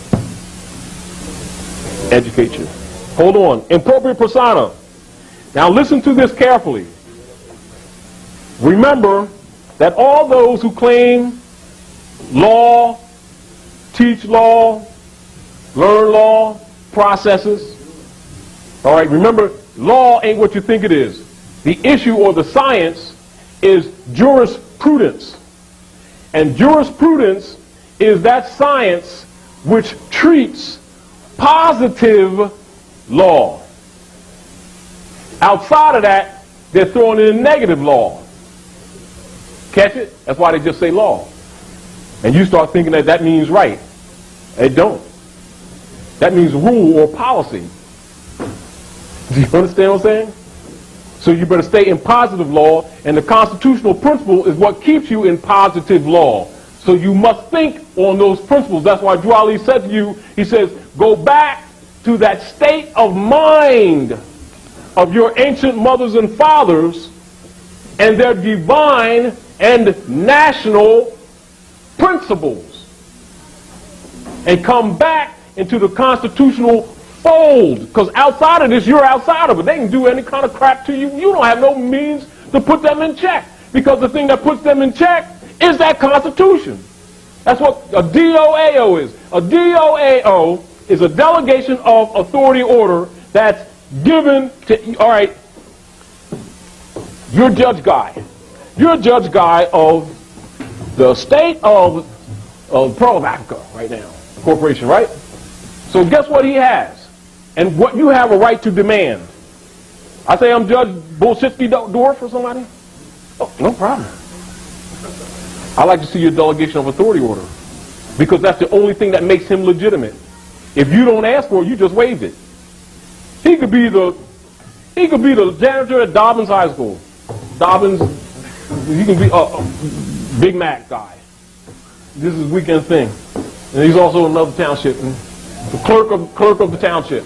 S1: Educate you. Hold on. Impropria persona. Now listen to this carefully. Remember that all those who claim law, teach law, learn law, processes, all right, remember, law ain't what you think it is. The issue or the science is jurisprudence. And jurisprudence is that science which treats positive law. Outside of that, they're throwing in negative law. Catch it? That's why they just say law. And you start thinking that that means right. It don't. That means rule or policy. Do you understand what I'm saying? So you better stay in positive law, and the constitutional principle is what keeps you in positive law. So you must think on those principles. That's why Drew Ali said to you, he says, go back to that state of mind of your ancient mothers and fathers and their divine and national principles, and come back into the constitutional fold, because outside of this, you're outside of it. They can do any kind of crap to you. You don't have no means to put them in check, because the thing that puts them in check is that Constitution. That's what a DOAO is. A DOAO is a delegation of authority order that's given to, all right, you're judge guy. You're a judge guy of the state of Pearl of Africa right now, corporation, right? So guess what he has, and what you have a right to demand. I say I'm Judge Bolshitsky Dorf or somebody. Oh, no problem. I like to see your delegation of authority order, because that's the only thing that makes him legitimate. If you don't ask for it, you just waive it. He could be the janitor at Dobbins High School. Dobbins, he can be a Big Mac guy. This is a weekend thing. And he's also another township. And the clerk of the township.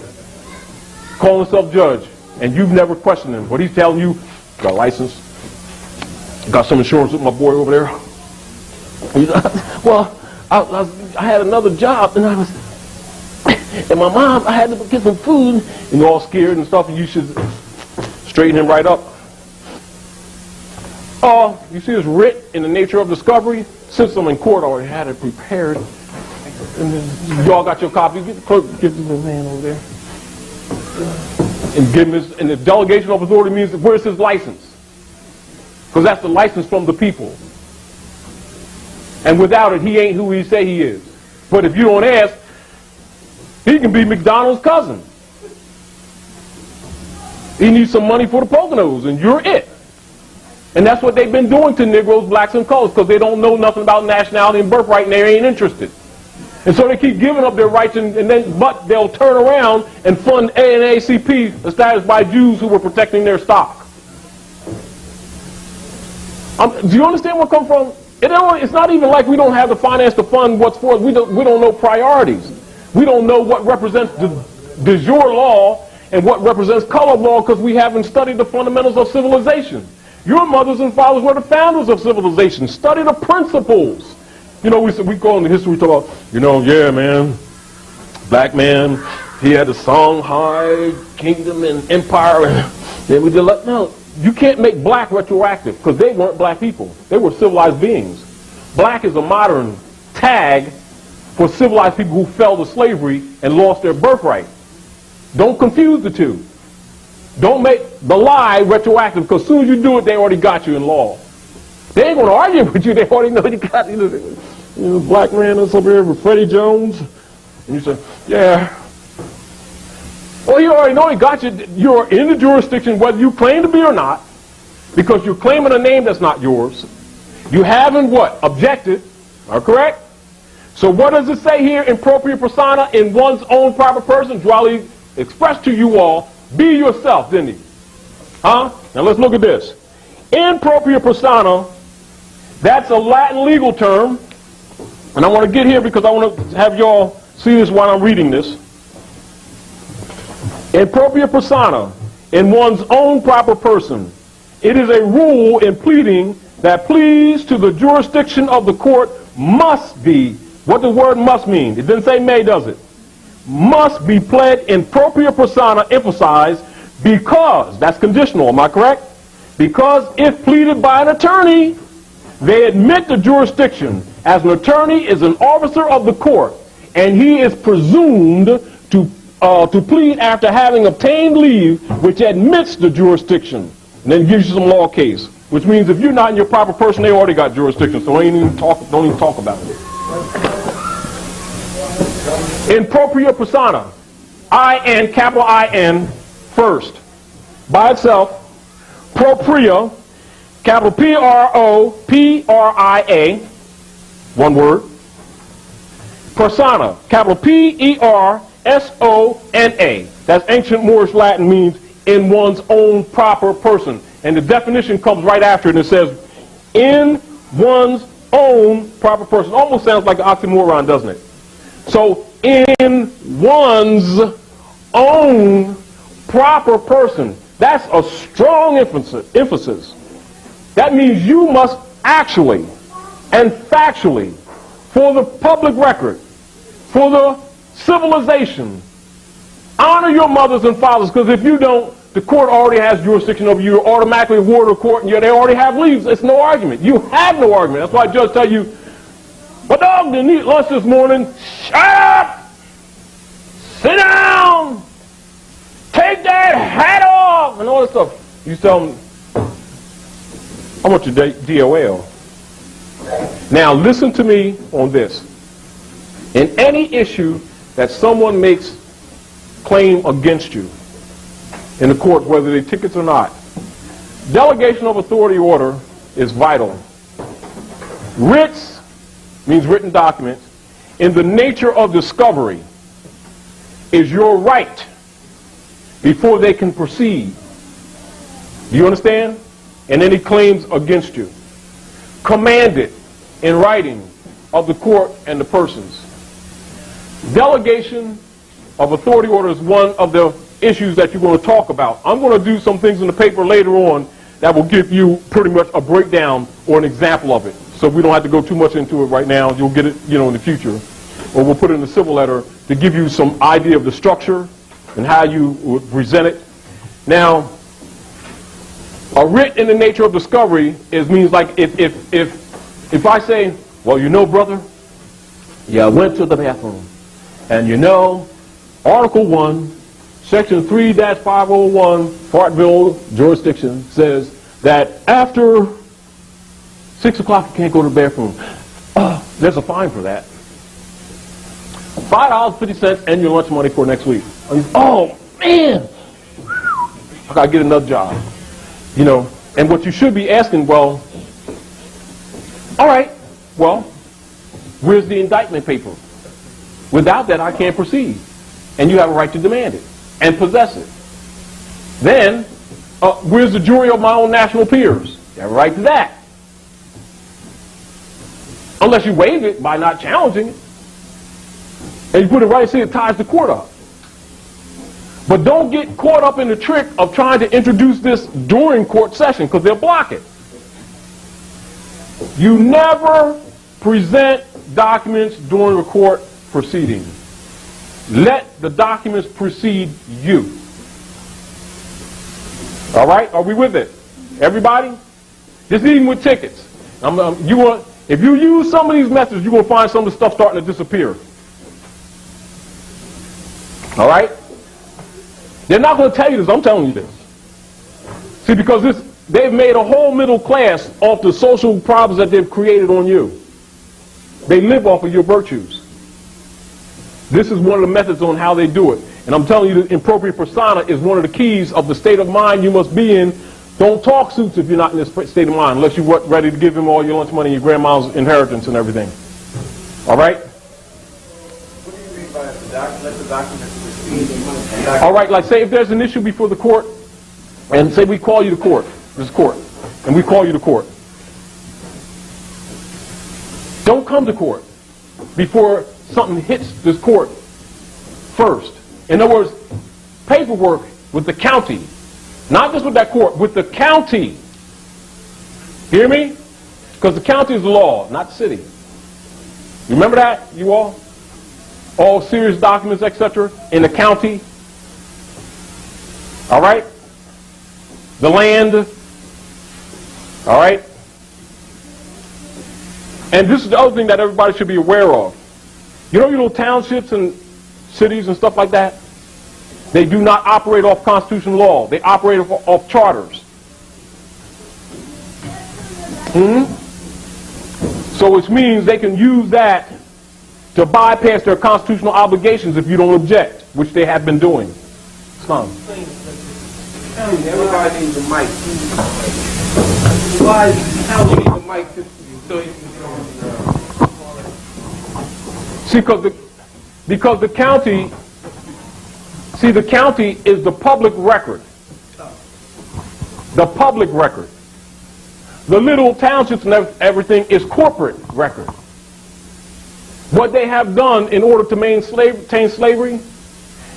S1: Calling himself judge. And you've never questioned him. What he's telling you, got a license, got some insurance with my boy over there. Well, I had another job, and and my mom, I had to get some food, and you're all scared and stuff, and you should straighten him right up. Oh, you see this writ in the nature of discovery? Since I'm in court, I already had it prepared. And then y'all got your copy. Get the clerk, give the man over there. And give him his, and the delegation of authority means, where's his license? Because that's the license from the people. And without it, he ain't who he say he is. But if you don't ask, he can be McDonald's cousin. He needs some money for the Poconos, and you're it. And that's what they've been doing to Negroes, blacks, and colors, because they don't know nothing about nationality and birthright, and they ain't interested. And so they keep giving up their rights, but they'll turn around and fund ANACP established by Jews who were protecting their stock. Do you understand where it comes from? It's not even like we don't have the finance to fund what's for us. We don't know priorities. We don't know what represents the de jure law and what represents color law, because we haven't studied the fundamentals of civilization. Your mothers and fathers were the founders of civilization. Study the principles. You know, we call in the history, we talk about, yeah, man, black man, he had the Songhai kingdom and empire, and then we did like, no, you can't make black retroactive, because they weren't black people. They were civilized beings. Black is a modern tag for civilized people who fell to slavery and lost their birthright. Don't confuse the two. Don't make the lie retroactive, because as soon as you do it, they already got you in law. They ain't going to argue with you. They already know you got black man that's over here with Freddie Jones. And you say, yeah. Well, you already know he got you. You're in the jurisdiction whether you claim to be or not, because you're claiming a name that's not yours. You haven't what? Objected. Are correct? So what does it say here in propria persona, in one's own proper person? Dwally expressed to you all, be yourself, didn't he? Huh? Now let's look at this. In propria persona, that's a Latin legal term, and I want to get here because I want to have y'all see this while I'm reading this. In propria persona, in one's own proper person, it is a rule in pleading that pleas to the jurisdiction of the court must be, what the word must mean? It didn't say may, does it? must be pled in propria persona, emphasized, because, that's conditional, am I correct? Because if pleaded by an attorney, they admit the jurisdiction, as an attorney is an officer of the court, and he is presumed to plead after having obtained leave, which admits the jurisdiction, and then gives you some law case, which means if you're not in your proper person, they already got jurisdiction, so don't even talk about it. In propria persona, I-N, capital I-N, first, by itself. Propria, capital P-R-O-P-R-I-A, one word. Persona, capital P-E-R-S-O-N-A. That's ancient Moorish Latin, means in one's own proper person. And the definition comes right after it, and it says, in one's own proper person. Almost sounds like an oxymoron, doesn't it? So, in one's own proper person. That's a strong emphasis. That means you must actually and factually, for the public record, for the civilization, honor your mothers and fathers, because if you don't, the court already has jurisdiction over you. You're automatically a ward of court, and they already have leaves. It's no argument. You have no argument. That's why the judge tell you, my dog didn't eat lunch this morning. Shut up! Sit down! Take that hat off! And all that stuff. You tell them, I want your DOL. Now listen to me on this. In any issue that someone makes claim against you in the court, whether they tickets or not, delegation of authority order is vital. Writs means written documents. In the nature of discovery is your right before they can proceed. Do you understand? And any claims against you. Commanded in writing of the court and the persons. Delegation of authority order is one of the issues that you're going to talk about. I'm going to do some things in the paper later on that will give you pretty much a breakdown or an example of it. So we don't have to go too much into it right now. You'll get it, in the future. Or we'll put it in the civil letter to give you some idea of the structure and how you would present it. Now, a writ in the nature of discovery means like if I say, well, brother, I went to the bathroom, and Article 1, Section 3-501, Fartville jurisdiction says that after 6 o'clock you can't go to the bathroom. There's a fine for that. $5.50 and your lunch money for next week. Oh, man! I gotta get another job. And what you should be asking, all right, where's the indictment paper? Without that, I can't proceed. And you have a right to demand it and possess it. Then, where's the jury of my own national peers? You have a right to that. Unless you waive it by not challenging it. And you put it right and say it ties the court up. But don't get caught up in the trick of trying to introduce this during court session, because they'll block it. You never present documents during a court proceeding. Let the documents precede you. All right? Are we with it? Everybody? Just even with tickets. If you use some of these methods, you're going to find some of the stuff starting to disappear. All right? They're not going to tell you this. I'm telling you this. See, because they've made a whole middle class off the social problems that they've created on you. They live off of your virtues. This is one of the methods on how they do it. And I'm telling you, the appropriate persona is one of the keys of the state of mind you must be in. Don't talk suits if you're not in this state of mind, unless you're ready to give him all your lunch money and your grandma's inheritance and everything. All right?
S8: What do you mean by let the documents proceed?
S1: All right, like say if there's an issue before the court, and say we call you to court, this court, and we call you to court. Don't come to court before something hits this court first. In other words, paperwork with the county, not just with that court, with the county. Hear me? Because the county is the law, not the city. You remember that, you all? all serious documents, etc., in the county. All right? The land. All right? And this is the other thing that everybody should be aware of. You know your little townships and cities and stuff like that? They do not operate off constitutional law. They operate off charters. So which means they can use that to bypass their constitutional obligations if you don't object, which they have been doing. Islam.
S9: Everybody needs a mic. Why you need a mic so you can get on the...
S1: See, because the county, the county is the public record. The public record. The little townships and everything is corporate record. What they have done in order to maintain slavery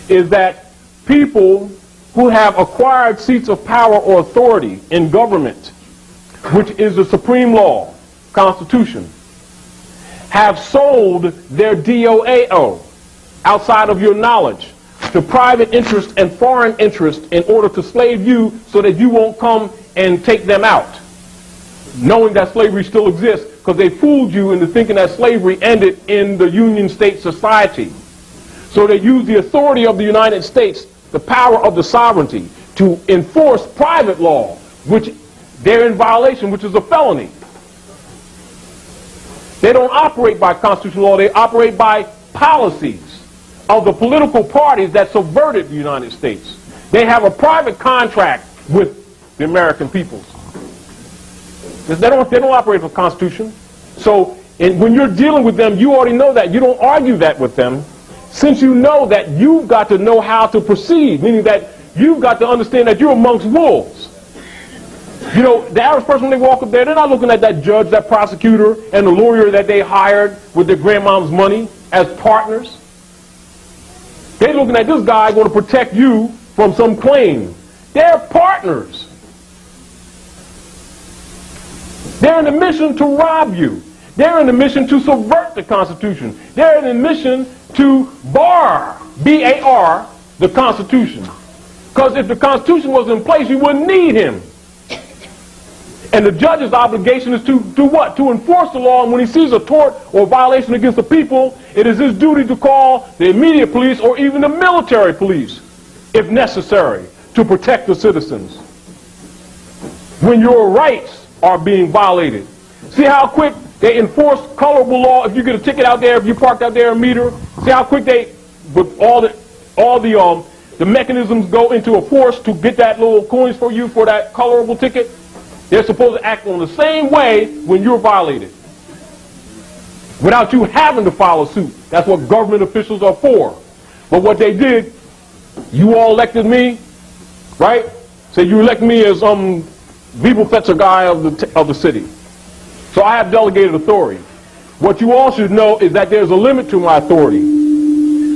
S1: is that people who have acquired seats of power or authority in government, which is the supreme law, Constitution, have sold their DOAO outside of your knowledge to private interest and foreign interest in order to slave you so that you won't come and take them out, knowing that slavery still exists, because they fooled you into thinking that slavery ended in the Union State Society. So they use the authority of the United States, the power of the sovereignty, to enforce private law, which they're in violation, which is a felony. They don't operate by constitutional law, they operate by policies of the political parties that subverted the United States. They have a private contract with the American peoples. They don't operate for Constitution. So when you're dealing with them, you already know that. You don't argue that with them, since you know that you've got to know how to proceed, meaning that you've got to understand that you're amongst wolves. You know, the average person, when they walk up there, they're not looking at that judge, that prosecutor, and the lawyer that they hired with their grandmom's money as partners. They're looking at this guy going to protect you from some claim. They're partners. They're in the mission to rob you. They're in the mission to subvert the Constitution. They're in the mission to bar, B-A-R, the Constitution. Because if the Constitution was in place, you wouldn't need him. And the judge's obligation is to do what? To enforce the law. And when he sees a tort or violation against the people, it is his duty to call the immediate police or even the military police, if necessary, to protect the citizens. When your rights are being violated. See how quick they enforce colorable law. If you get a ticket out there, if you parked out there a meter, see how quick they, with all the mechanisms go into a force to get that little coins for you for that colorable ticket. They're supposed to act on the same way when you're violated, without you having to file a suit. That's what government officials are for. But what they did, you all elected me, right? So you elected me as Bibelfetzer guy of the city. So I have delegated authority. What you all should know is that there's a limit to my authority.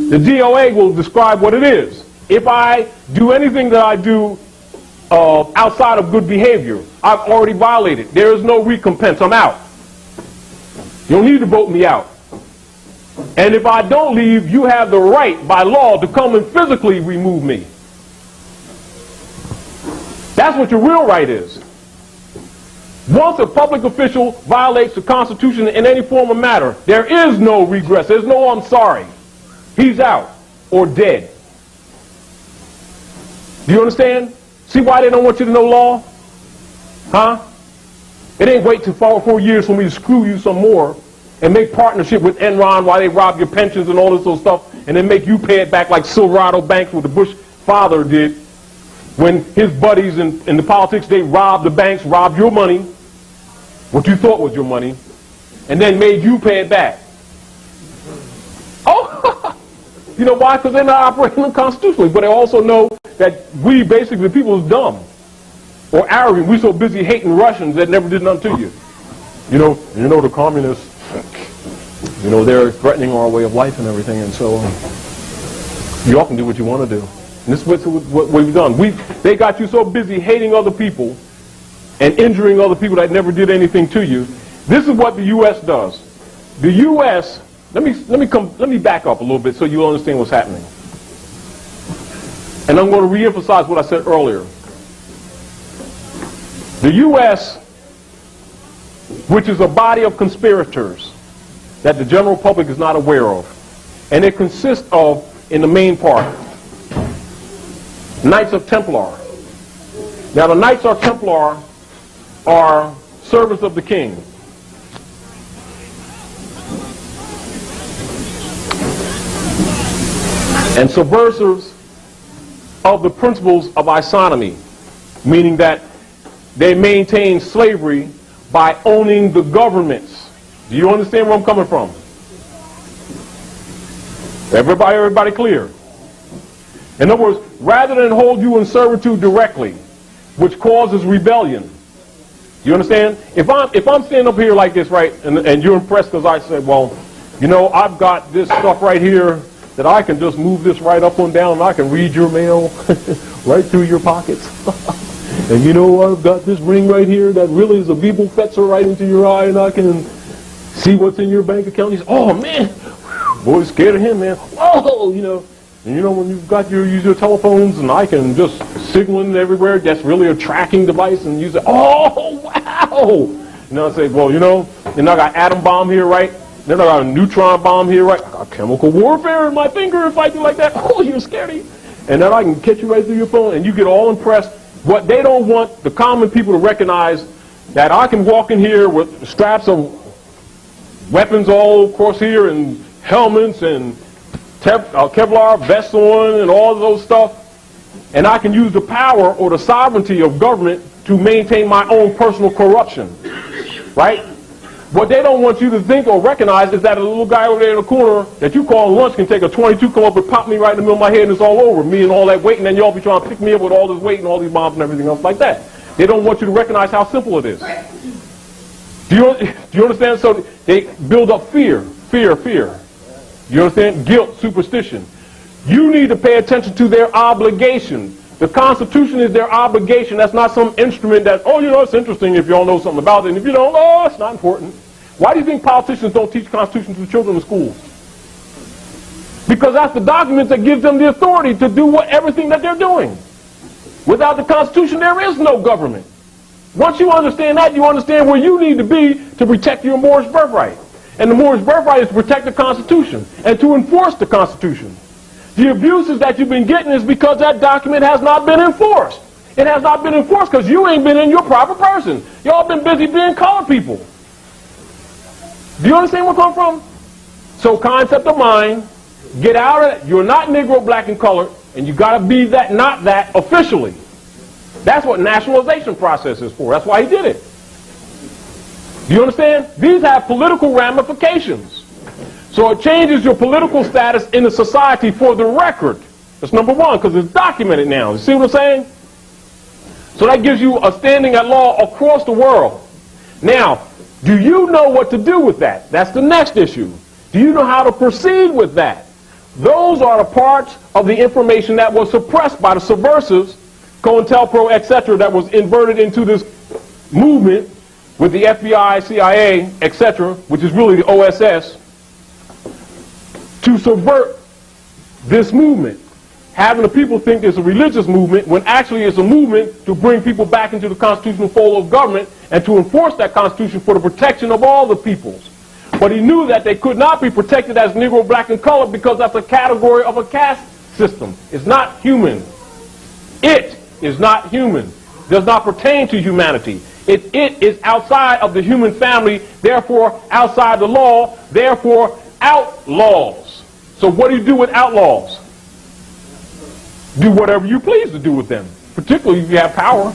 S1: The DOA will describe what it is. If I do anything that I do outside of good behavior, I've already violated. There is no recompense. I'm out. You don't need to vote me out. And if I don't leave, you have the right by law to come and physically remove me. That's what your real right is. Once a public official violates the Constitution in any form or matter, there is no regress. There's no I'm sorry. He's out or dead. Do you understand? See why they don't want you to know law? Huh? It ain't wait till 4 years for me to screw you some more and make partnership with Enron while they rob your pensions and all this other stuff, and then make you pay it back like Silverado Banks, what the Bush father did when his buddies in the politics, they robbed the banks, robbed your money, what you thought was your money, and then made you pay it back. Oh, you know why? Because they're not operating unconstitutionally, but they also know that we, basically, the people, is dumb or arrogant. We're so busy hating Russians that never did nothing to you. You know the communists, they're threatening our way of life and everything, and so you all can do what you want to do. And this is what we've done. They got you so busy hating other people and injuring other people that never did anything to you. This is what the U.S. does. The U.S. let me back up a little bit so you understand what's happening. And I'm going to reemphasize what I said earlier. The U.S., which is a body of conspirators that the general public is not aware of, and it consists of, in the main part, Knights of Templar. Now, the Knights of Templar are servants of the king. And subversives of the principles of isonomy, meaning that they maintain slavery by owning the governments. Do you understand where I'm coming from? Everybody clear? In other words, rather than hold you in servitude directly, which causes rebellion. You understand? If I'm standing up here like this, right, and you're impressed because I said, well, you know, I've got this stuff right here that I can just move this right up and down and I can read your mail right through your pockets. And you know, I've got this ring right here that really is a Bibel Fetzer right into your eye and I can see what's in your bank account. He's, oh man, boy, scared of him, man. Whoa, you know. And you know, when you've got your telephones and I can just signal in everywhere, that's really a tracking device, and you say, oh, wow. You know, I say, well, you know, and I got atom bomb here, right? Then I got a neutron bomb here, right? I got chemical warfare in my finger if I do like that. Oh, you're scaredy. And then I can catch you right through your phone, and you get all impressed. What they don't want the common people to recognize, that I can walk in here with straps of weapons all across here and helmets and Kevlar vests on and all of those stuff, and I can use the power or the sovereignty of government to maintain my own personal corruption, right? What they don't want you to think or recognize is that a little guy over there in the corner that you call lunch can take a 22, come up and pop me right in the middle of my head and it's all over, me and all that weight, and then y'all be trying to pick me up with all this weight and all these bombs and everything else like that. They don't want you to recognize how simple it is. Do you understand? So they build up fear. You understand? Guilt, superstition. You need to pay attention to their obligation. The Constitution is their obligation. That's not some instrument that, oh, you know, it's interesting if you all know something about it. And if you don't, oh, it's not important. Why do you think politicians don't teach Constitution to children in schools? Because that's the document that gives them the authority to do everything that they're doing. Without the Constitution, there is no government. Once you understand that, you understand where you need to be to protect your Moorish birthright. And the Moorish birthright is to protect the Constitution and to enforce the Constitution. The abuses that you've been getting is because that document has not been enforced. It has not been enforced because you ain't been in your proper person. Y'all been busy being colored people. Do you understand where I'm from? So concept of mind, get out of it. You're not Negro, black, and colored, and you got to be that, not that, officially. That's what nationalization process is for. That's why he did it. Do you understand? These have political ramifications. So it changes your political status in the society for the record. That's number one, because it's documented now. You see what I'm saying? So that gives you a standing at law across the world. Now, do you know what to do with that? That's the next issue. Do you know how to proceed with that? Those are the parts of the information that was suppressed by the subversives, COINTELPRO, etc., that was inverted into this movement with the FBI, CIA, etc., which is really the OSS, to subvert this movement. Having the people think it's a religious movement when actually it's a movement to bring people back into the constitutional fold of government and to enforce that Constitution for the protection of all the peoples. But he knew that they could not be protected as Negro, black, and colored because that's a category of a caste system. It's not human. It is not human. Does not pertain to humanity. It is outside of the human family, therefore outside the law, therefore outlaws. So what do you do with outlaws? Do whatever you please to do with them, particularly if you have power.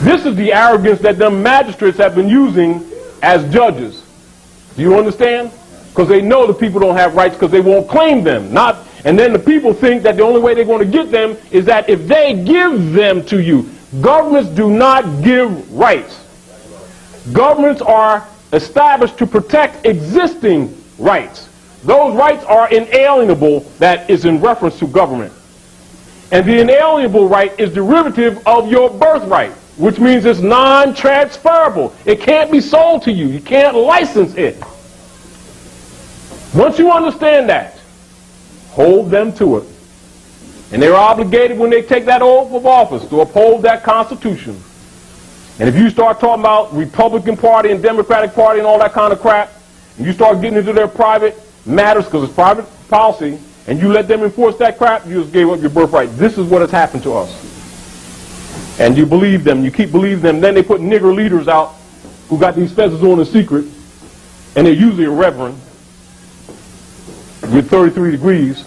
S1: This is the arrogance that them magistrates have been using as judges. Do you understand? Because they know the people don't have rights because they won't claim them. And then the people think that the only way they're going to get them is that if they give them to you. Governments do not give rights. Governments are established to protect existing rights. Those rights are inalienable, that is in reference to government. And the inalienable right is derivative of your birthright, which means it's non-transferable. It can't be sold to you. You can't license it. Once you understand that, hold them to it. And they're obligated when they take that oath of office to uphold that Constitution. And if you start talking about Republican Party and Democratic Party and all that kind of crap, and you start getting into their private matters because it's private policy, and you let them enforce that crap, you just gave up your birthright. This is what has happened to us. And you believe them, you keep believing them. Then they put nigger leaders out who got these feathers on in secret, and they're usually a reverend with 33 degrees,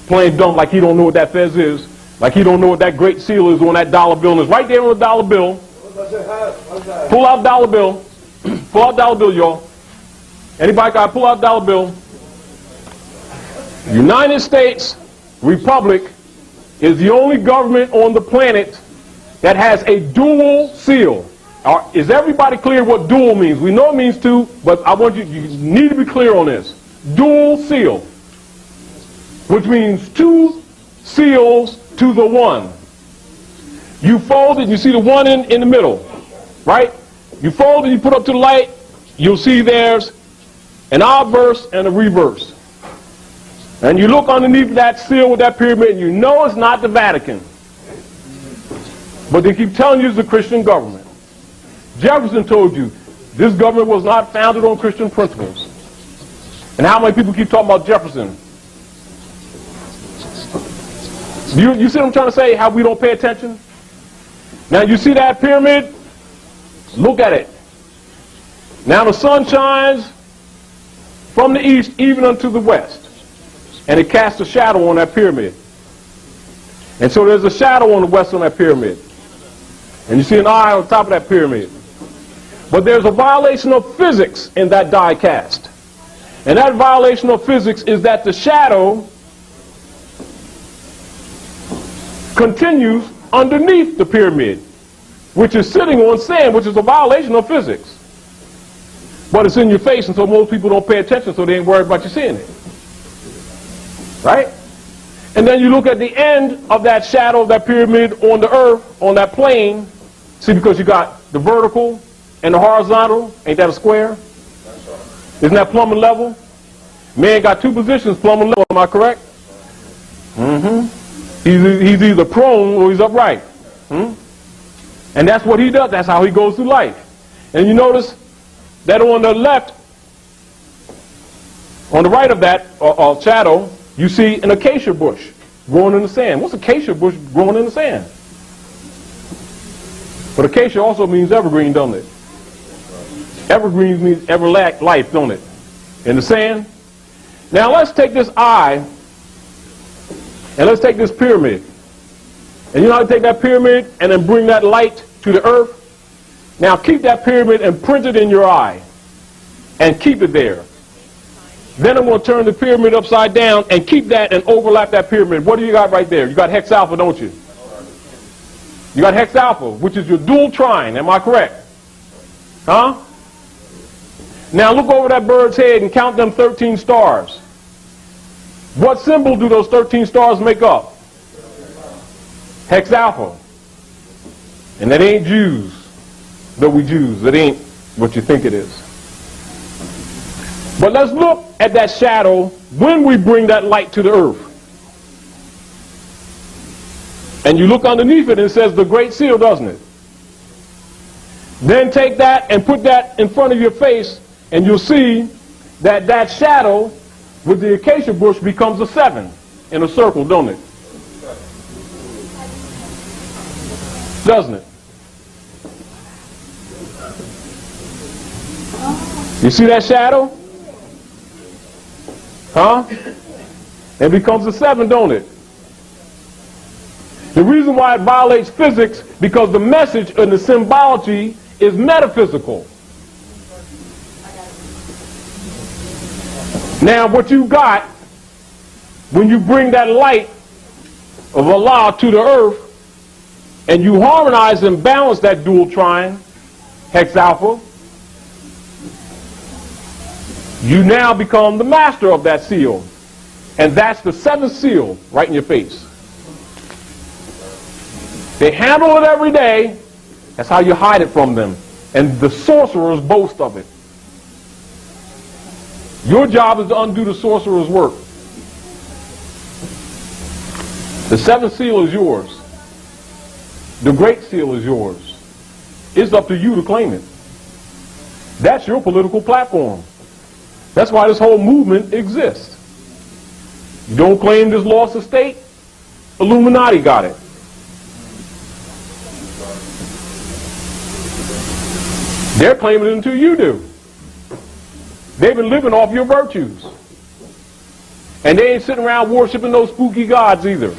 S1: playing dumb like he don't know what that fez is, like he don't know what that great seal is on that dollar bill. And it's right there on the dollar bill. Pull out dollar bill. Pull out dollar bill, y'all. Anybody got to pull out dollar bill? United States Republic is the only government on the planet that has a dual seal. Is everybody clear what dual means? We know it means two, but I want you need to be clear on this. Dual seal, which means two seals to the one. You fold it, you see the one in the middle, right? You fold it, you put up to the light, you'll see there's an obverse and a reverse. And you look underneath that seal with that pyramid, and you know it's not the Vatican. But they keep telling you it's the Christian government. Jefferson told you this government was not founded on Christian principles. And how many people keep talking about Jefferson? You see what I'm trying to say? How we don't pay attention? Now you see that pyramid? Look at it. Now the sun shines from the east even unto the west. And it casts a shadow on that pyramid. And so there's a shadow on the west on that pyramid. And you see an eye on top of that pyramid. But there's a violation of physics in that die cast. And that violation of physics is that the shadow continues underneath the pyramid, which is sitting on sand, which is a violation of physics. But it's in your face, and so most people don't pay attention, so they ain't worried about you seeing it. Right? And then you look at the end of that shadow of that pyramid on the earth, on that plane. See, because you got the vertical and the horizontal. Ain't that a square? Isn't that plumb and level? Man got two positions, plumb and level. Am I correct? He's either prone or he's upright. And that's what he does. That's how he goes through life. And you notice that on the left, on the right of that shadow, you see an acacia bush growing in the sand. What's acacia bush growing in the sand? But acacia also means evergreen, don't it? Evergreen means ever life, don't it? In the sand. Now let's take this eye and let's take this pyramid. And you know how to take that pyramid and then bring that light to the earth? Now keep that pyramid and print it in your eye. And keep it there. Then I'm going to turn the pyramid upside down and keep that and overlap that pyramid. What do you got right there? You got hex alpha, don't you? You got hex alpha, which is your dual trine. Am I correct? Huh? Now look over that bird's head and count them 13 stars. What symbol do those 13 stars make up? Hex alpha. And that ain't Jews. Though we Jews, that ain't what you think it is. But let's look at that shadow when we bring that light to the earth. And you look underneath it and it says the Great Seal, doesn't it? Then take that and put that in front of your face and you'll see that that shadow with the acacia bush becomes a 7 in a circle, don't it? Doesn't it? You see that shadow? Huh? It becomes a 7, don't it? The reason why it violates physics, because the message and the symbology is metaphysical. Now what you got, when you bring that light of Allah to the earth, and you harmonize and balance that dual trine, hex alpha, you now become the master of that seal. And that's the 7th seal right in your face. They handle it every day. That's how you hide it from them. And the sorcerers boast of it. Your job is to undo the sorcerer's work. The seventh seal is yours. The great seal is yours. It's up to you to claim it. That's your political platform. That's why this whole movement exists. You don't claim this lost estate? Illuminati got it. They're claiming it until you do. They've been living off your virtues. And they ain't sitting around worshiping those spooky gods either.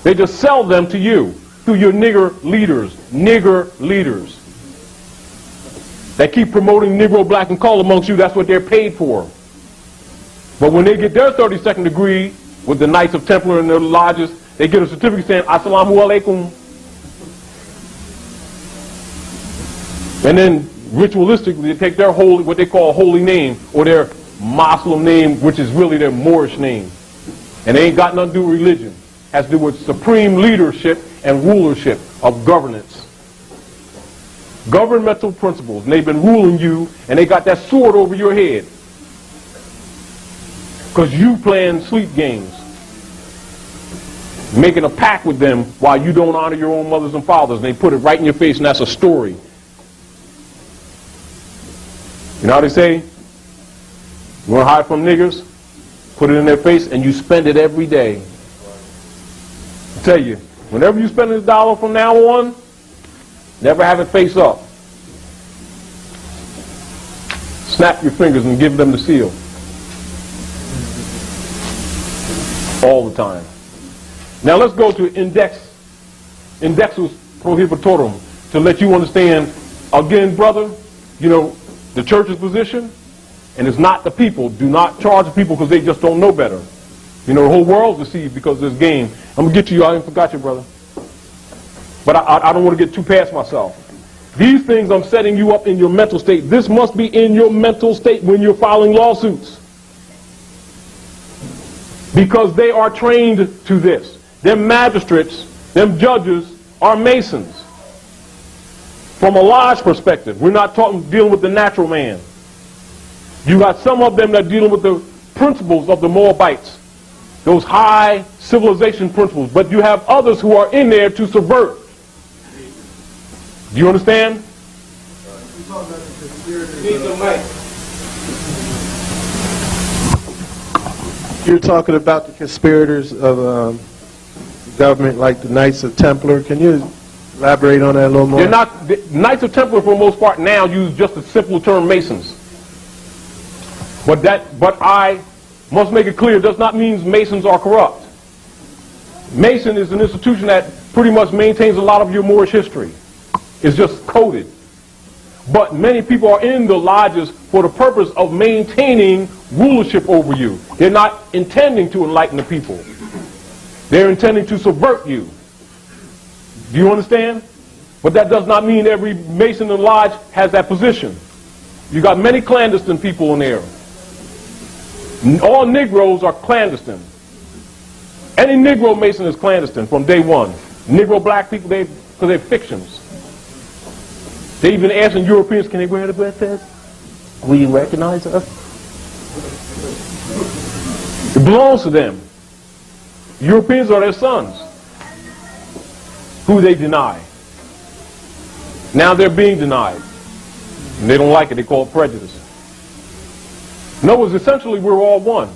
S1: They just sell them to you through your nigger leaders. Nigger leaders. They keep promoting Negro, black, and color amongst you. That's what they're paid for. But when they get their 32nd degree with the Knights of Templar and their lodges, they get a certificate saying, Assalamu alaikum. And then ritualistically, they take their holy, what they call holy name, or their Muslim name, which is really their Moorish name. And they ain't got nothing to do with religion. It has to do with supreme leadership and rulership of governance. Governmental principles. And they've been ruling you, and they got that sword over your head. Because you playing sleep games. Making a pact with them while you don't honor your own mothers and fathers. And they put it right in your face, and that's a story. You know how they say? You want to hide from niggers? Put it in their face, and you spend it every day. I tell you, whenever you spend $1 from now on, never have it face up. Snap your fingers and give them the seal. All the time. Now let's go to indexus prohibitorum to let you understand, again, brother, you know, the church's position, and it's not the people. Do not charge the people because they just don't know better. You know, the whole world's deceived because of this game. I'm going to get to you. I ain't forgot you, brother. But I don't want to get too past myself. These things I'm setting you up in your mental state. This must be in your mental state when you're filing lawsuits. Because they are trained to this. Them magistrates, them judges are Masons. From a lodge perspective, we're not dealing with the natural man. You got some of them that are dealing with the principles of the Moabites. Those high civilization principles. But you have others who are in there to subvert. Do you understand?
S9: You're talking about the conspirators of government, like the Knights of Templar. Can you elaborate on that a little more?
S1: They're not. The Knights of Templar, for the most part, now use just the simple term Masons. But I must make it clear, does not mean Masons are corrupt. Mason is an institution that pretty much maintains a lot of your Moorish history. It's just coded. But many people are in the lodges for the purpose of maintaining rulership over you. They're not intending to enlighten the people. They're intending to subvert you. Do you understand? But that does not mean every Mason in the lodge has that position. You got many clandestine people in there. All Negroes are clandestine. Any Negro Mason is clandestine from day one. Negro black people, because they're fictions. They even asking Europeans, can they wear the birthrights? Will you recognize us? It belongs to them. Europeans are their sons, who they deny. Now they're being denied. And they don't like it. They call it prejudice. In other words, essentially, we're all one.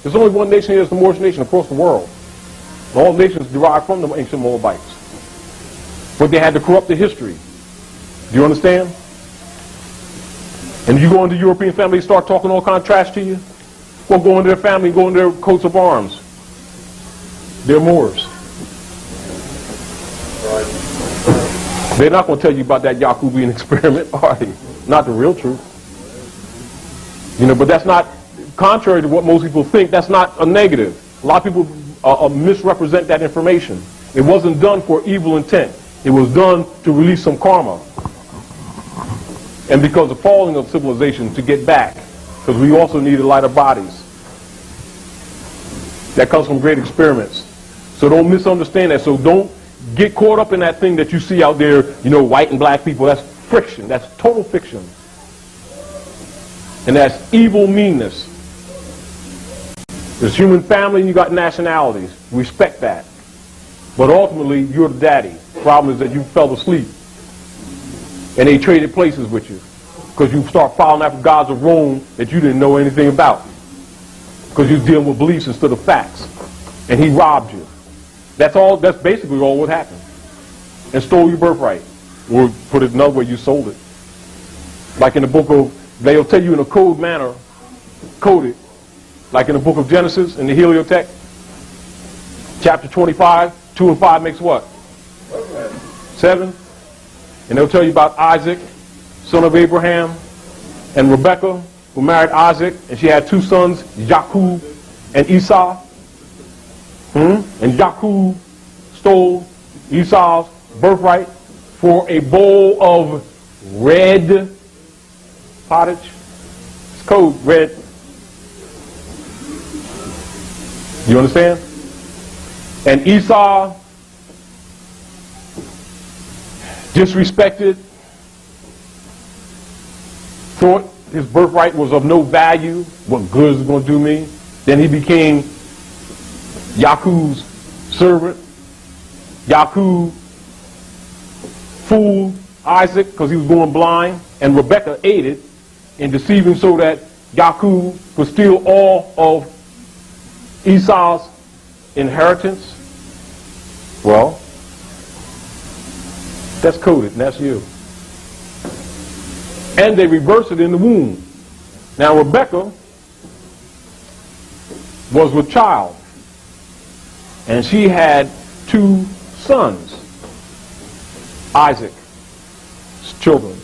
S1: There's only one nation here, it's the Moorish nation across the world. All nations derive from the ancient Moabites. But they had to corrupt the history. Do you understand? And you go into European families, start talking all kind of trash to you. Well, go into their family, go into their coats of arms. They're Moors. They're not going to tell you about that Yaqubian experiment, are they? Not the real truth. You know, but that's not, contrary to what most people think, that's not a negative. A lot of people misrepresent that information. It wasn't done for evil intent. It was done to release some karma. And because of falling of civilization, to get back. Because we also need lighter bodies. That comes from great experiments. So don't misunderstand that. So don't get caught up in that thing that you see out there, you know, white and black people. That's friction. That's total fiction. And that's evil meanness. There's human family and you got nationalities. Respect that. But ultimately, you're the daddy. Problem is that you fell asleep. And they traded places with you. Because you start following after gods of Rome that you didn't know anything about. Because you're dealing with beliefs instead of facts. And he robbed you. That's basically all what happened. And stole your birthright. Or put it another way, you sold it. Like in the book of, they'll tell you in a code manner, coded, like in the book of Genesis, in the Heliotext, chapter 25, 2 and 5 makes what? 7. And they'll tell you about Isaac, son of Abraham, and Rebekah, who married Isaac, and she had 2 sons, Jacob and Esau. And Jacob stole Esau's birthright for a bowl of red pottage. It's code, red. You understand? And Esau disrespected, thought his birthright was of no value, what good is it going to do me? Then he became Jacob's servant. Jacob fooled Isaac because he was going blind, and Rebekah aided in deceiving so that Jacob could steal all of Esau's inheritance. Well, that's coded, and that's you. And they reversed it in the womb. Now Rebekah was with child, and she had 2 sons, Isaac's children,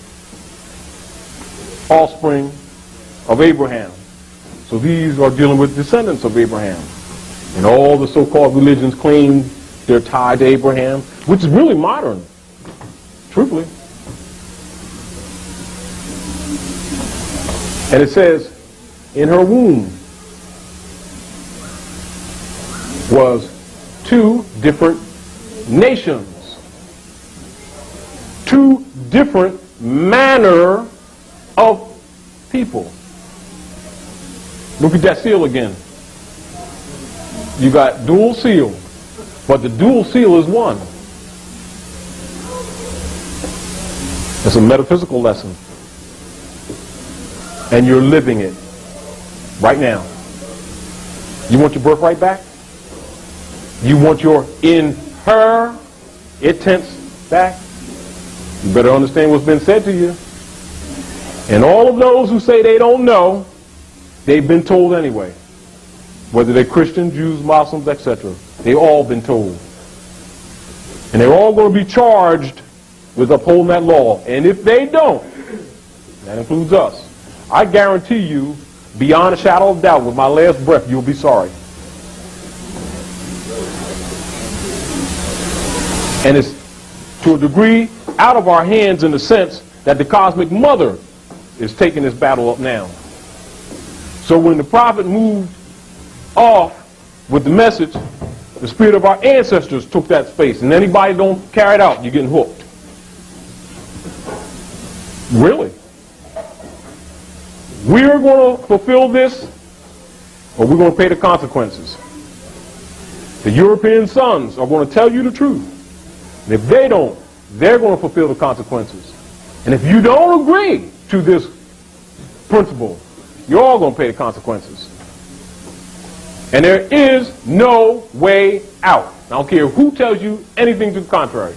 S1: offspring of Abraham. So these are dealing with descendants of Abraham. And all the so-called religions claim they're tied to Abraham, which is really modern, truthfully. And it says, in her womb was 2 different nations, 2 different manner of people. Look at that seal again. You got dual seal, but the dual seal is one. It's a metaphysical lesson. And you're living it right now. You want your birthright back? You want your inheritance back? You better understand what's been said to you. And all of those who say they don't know, they've been told anyway. Whether they're Christians, Jews, Muslims, etc. They've all been told. And they're all going to be charged with upholding that law. And if they don't, that includes us, I guarantee you, beyond a shadow of doubt, with my last breath, you'll be sorry. And it's to a degree out of our hands in the sense that the cosmic mother is taking this battle up now. So when the prophet moved off with the message, the spirit of our ancestors took that space. And anybody don't carry it out, you're getting hooked. Really? We're going to fulfill this, or we're going to pay the consequences. The European sons are going to tell you the truth. And if they don't, they're going to fulfill the consequences. And if you don't agree to this principle, you're all going to pay the consequences. And there is no way out. I don't care who tells you anything to the contrary.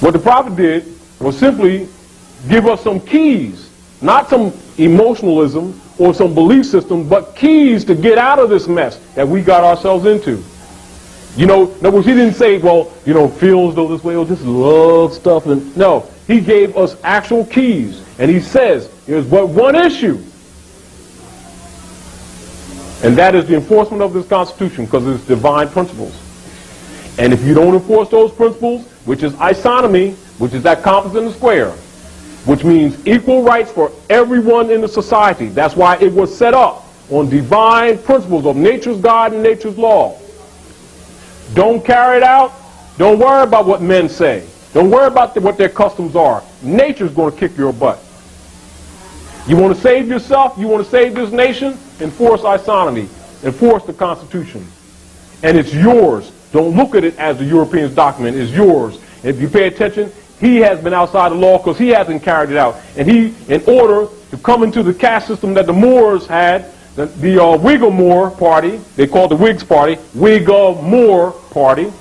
S1: What the prophet did was simply give us some keys, not some emotionalism or some belief system, but keys to get out of this mess that we got ourselves into. You know, in other words, he didn't say, well, you know, feel as though this way, or just love stuff. And no, he gave us actual keys. And he says, there's but one issue. And that is the enforcement of this Constitution, because it's divine principles. And if you don't enforce those principles, which is isonomy, which is that compass in the square, which means equal rights for everyone in the society. That's why it was set up on divine principles of nature's God and nature's law. Don't carry it out. Don't worry about what men say. Don't worry about what their customs are. Nature's going to kick your butt. You want to save yourself? You want to save this nation? enforce isonity, enforce the Constitution. And it's yours. Don't look at it as the European's document. It's yours. If you pay attention, he has been outside the law because he hasn't carried it out. And he, in order to come into the caste system that the Moors had, the Whig-o-Moor party, they called the Whigs party, Whig-o-Moor party,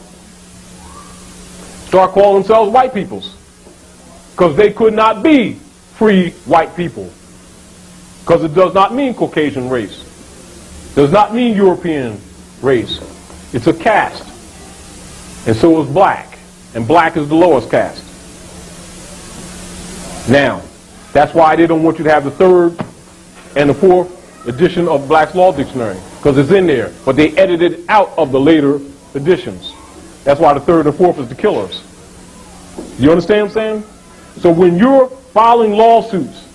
S1: start calling themselves white peoples. Because they could not be free white people. Because it does not mean Caucasian race. Does not mean European race. It's a caste. And so is black. And black is the lowest caste. Now, that's why they don't want you to have the 3rd and the 4th edition of Black's Law Dictionary. Because it's in there. But they edited it out of the later editions. That's why the 3rd and 4th is the killers. You understand what I'm saying? So when you're filing lawsuits,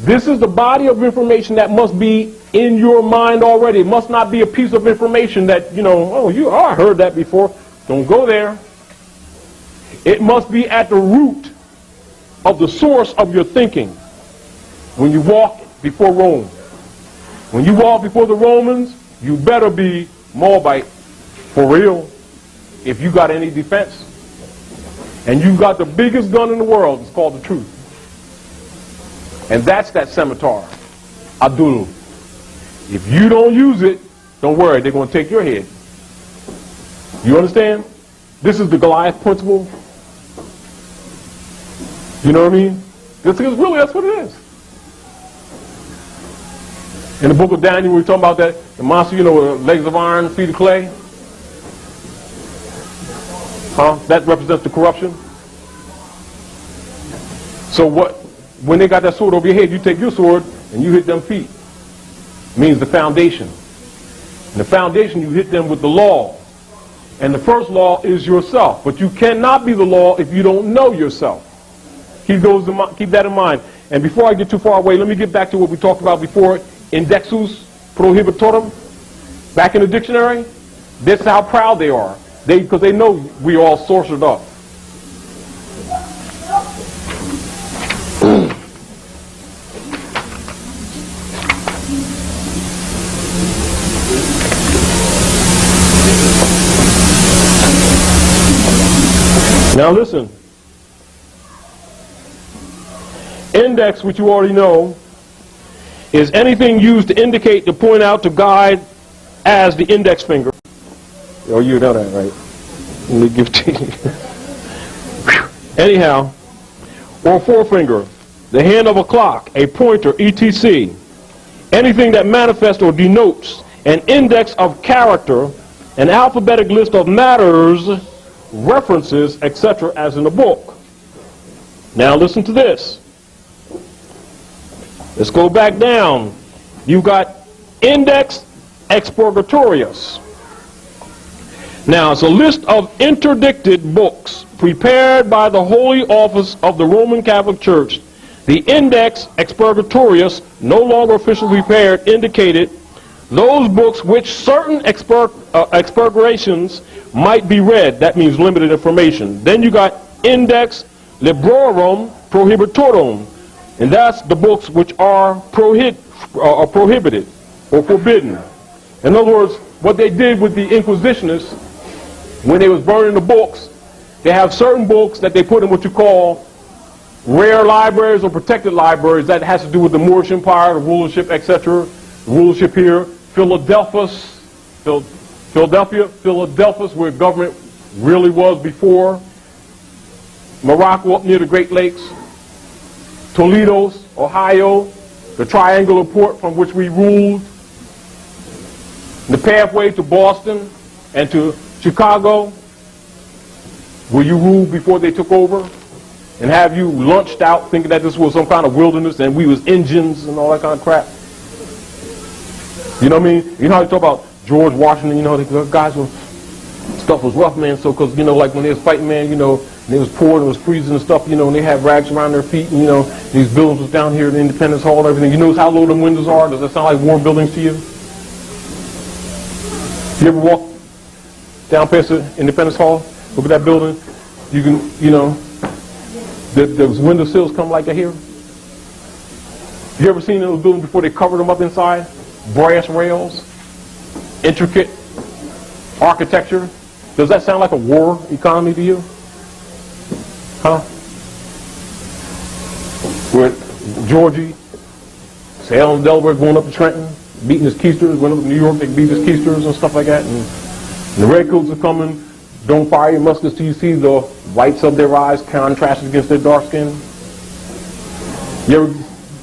S1: this is the body of information that must be in your mind already. It must not be a piece of information that, I heard that before. Don't go there. It must be at the root of the source of your thinking. When you walk before Rome. When you walk before the Romans, you better be Moabite for real if you got any defense. And you got the biggest gun in the world. It's called the truth. And that's that scimitar, Abdul. If you don't use it, don't worry, they're going to take your head. You understand? This is the Goliath principle. You know what I mean? That's what it is. In the book of Daniel, we're talking about that, the monster, with legs of iron, feet of clay. That represents the corruption. So when they got that sword over your head, you take your sword and you hit them feet. It means the foundation. And the foundation, you hit them with the law. And the first law is yourself. But you cannot be the law if you don't know yourself. Keep that in mind. And before I get too far away, let me get back to what we talked about before. Indexus prohibitorum. Back in the dictionary. This is how proud they are. Because they know we all sorcered up. Now listen. Index, which you already know, is anything used to indicate, to point out, to guide as the index finger. Oh, you know that, right? Let me give it to you. Anyhow, or forefinger, the hand of a clock, a pointer, etc. Anything that manifests or denotes an index of character, an alphabetic list of matters, references, etc., as in a book. Now listen to this. Let's go back down. You've got Index Expurgatorius. Now, it's a list of interdicted books prepared by the Holy Office of the Roman Catholic Church. The Index Expurgatorius, no longer officially prepared, indicated those books which certain expurgations might be read. That means limited information. Then you got Index Librorum Prohibitorum, and that's the books which are prohibited or forbidden. In other words, what they did with the Inquisitionists, when they was burning the books, they have certain books that they put in what you call rare libraries or protected libraries. That has to do with the Moorish Empire, the rulership, etc. The rulership here. Philadelphia, where government really was before. Morocco, up near the Great Lakes. Toledo, Ohio, the triangular port from which we ruled. The pathway to Boston and to Chicago, where you ruled before they took over, and have you lunched out thinking that this was some kind of wilderness and we was Indians and all that kind of crap. You know what I mean? You know how you talk about George Washington, the guys were, stuff was rough, man, so because, like when they was fighting, man, they was poor and it was freezing and stuff, and they had rags around their feet, and, these buildings was down here at Independence Hall and everything. You notice how low them windows are? Does that sound like warm buildings to you? You ever walk down past the Independence Hall? Look at that building. You can, those window sills come like that here. You ever seen those buildings before they covered them up inside? brass rails, intricate architecture. Does that sound like a war economy to you? Huh? With Georgie, sailing Delaware, going up to Trenton, beating his keisters, went up to New York, they beat his keisters and stuff like that. And the redcoats are coming, don't fire your muskets till you see the whites of their eyes contrasted against their dark skin.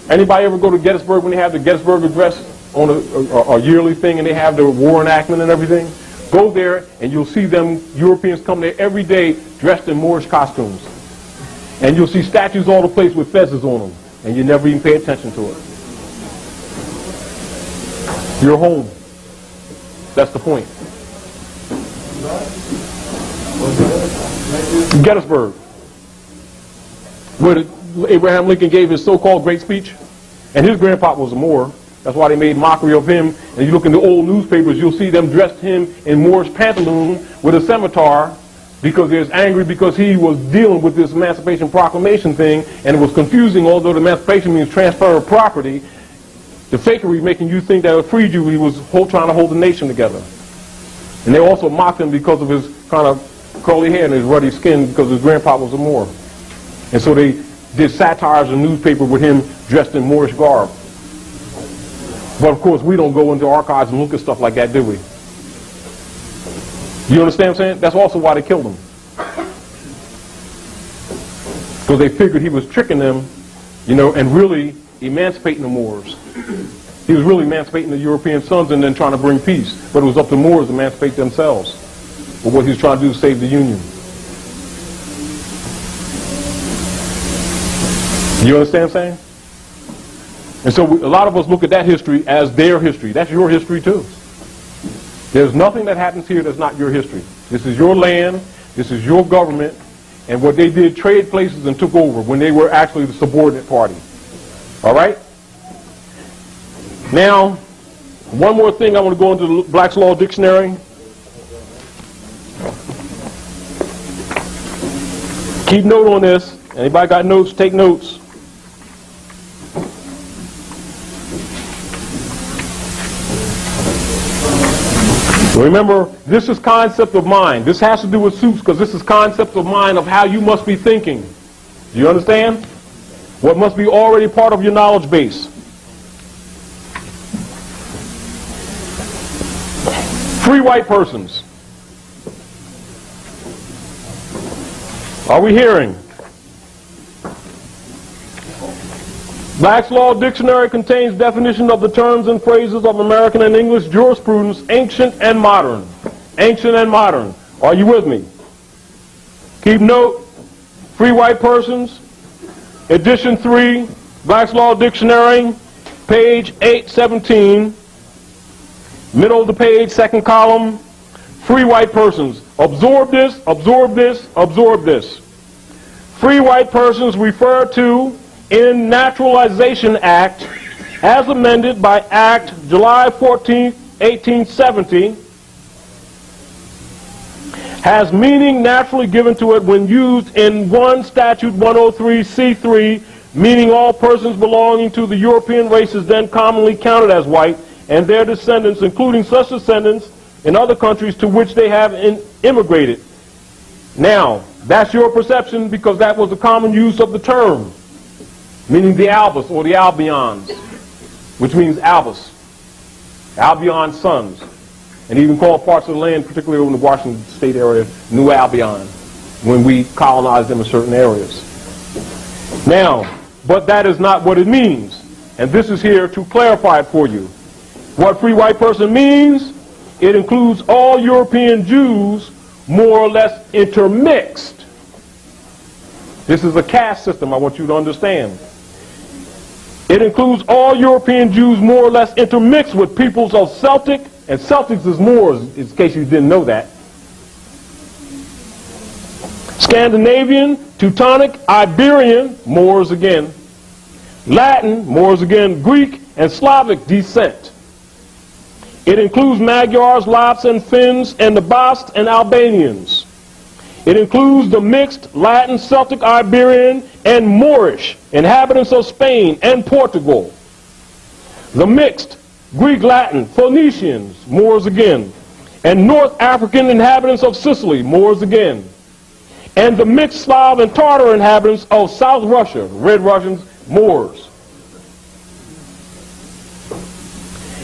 S1: Anybody ever go to Gettysburg when they have the Gettysburg Address on a yearly thing and they have the war enactment and everything? Go there and you'll see them Europeans come there every day dressed in Moorish costumes. And you'll see statues all the place with fezzes on them. And you never even pay attention to it. You're home. That's the point. Gettysburg, where Abraham Lincoln gave his so-called great speech. And his grandpa was a Moor. That's why they made mockery of him. And you look in the old newspapers, you'll see them dressed him in Moorish pantaloon with a scimitar because they're angry because he was dealing with this Emancipation Proclamation thing, and it was confusing. Although the emancipation means transfer of property, the fakery making you think that it freed you, he was trying to hold the nation together. And they also mocked him because of his kind of curly hair and his ruddy skin because his grandpa was a Moor. And so they did satires in the newspaper with him dressed in Moorish garb. But of course, we don't go into archives and look at stuff like that, do we? You understand what I'm saying? That's also why they killed him. Because they figured he was tricking them, you know, and really emancipating the Moors. He was really emancipating the European sons and then trying to bring peace. But it was up to Moors to emancipate themselves. But what he was trying to do is save the Union. You understand what I'm saying? And so a lot of us look at that history as their history. That's your history too. There's nothing that happens here that's not your history. This is your land, this is your government, and what they did, trade places and took over when they were actually the subordinate party. All right? Now, one more thing, I want to go into the Black's Law Dictionary. Keep note on this. Anybody got notes? Take notes. Remember, this is concept of mind. This has to do with soups because this is concept of mind of how you must be thinking. Do you understand? What must be already part of your knowledge base. Free white persons. Are we hearing? Black's Law Dictionary contains definition of the terms and phrases of American and English jurisprudence, ancient and modern. Ancient and modern. Are you with me? Keep note. Free white persons. Edition 3, Black's Law Dictionary, page 817. Middle of the page, second column. Free white persons. Absorb this, absorb this, absorb this. Free white persons refer to in Naturalization Act as amended by Act July 14, 1870 has meaning naturally given to it when used in 1 Statute 103C3, meaning all persons belonging to the European races then commonly counted as white and their descendants, including such descendants in other countries to which they have immigrated. Now, that's your perception because that was the common use of the term, meaning the Albus or the Albions, which means Albus, Albion's sons, and even called parts of the land, particularly over in the Washington State area, New Albion, when we colonized them in certain areas. Now, but that is not what it means, and this is here to clarify it for you. What free white person means, it includes all European Jews more or less intermixed. This is a caste system I want you to understand. It includes all European Jews more or less intermixed with peoples of Celtic, and Celtics is Moors, in case you didn't know that. Scandinavian, Teutonic, Iberian, Moors again. Latin, Moors again, Greek, and Slavic descent. It includes Magyars, Lapps, and Finns, and the Basques and Albanians. It includes the mixed Latin, Celtic, Iberian, and Moorish inhabitants of Spain and Portugal. The mixed Greek, Latin, Phoenicians, Moors again, and North African inhabitants of Sicily, Moors again, and the mixed Slav and Tartar inhabitants of South Russia, Red Russians, Moors.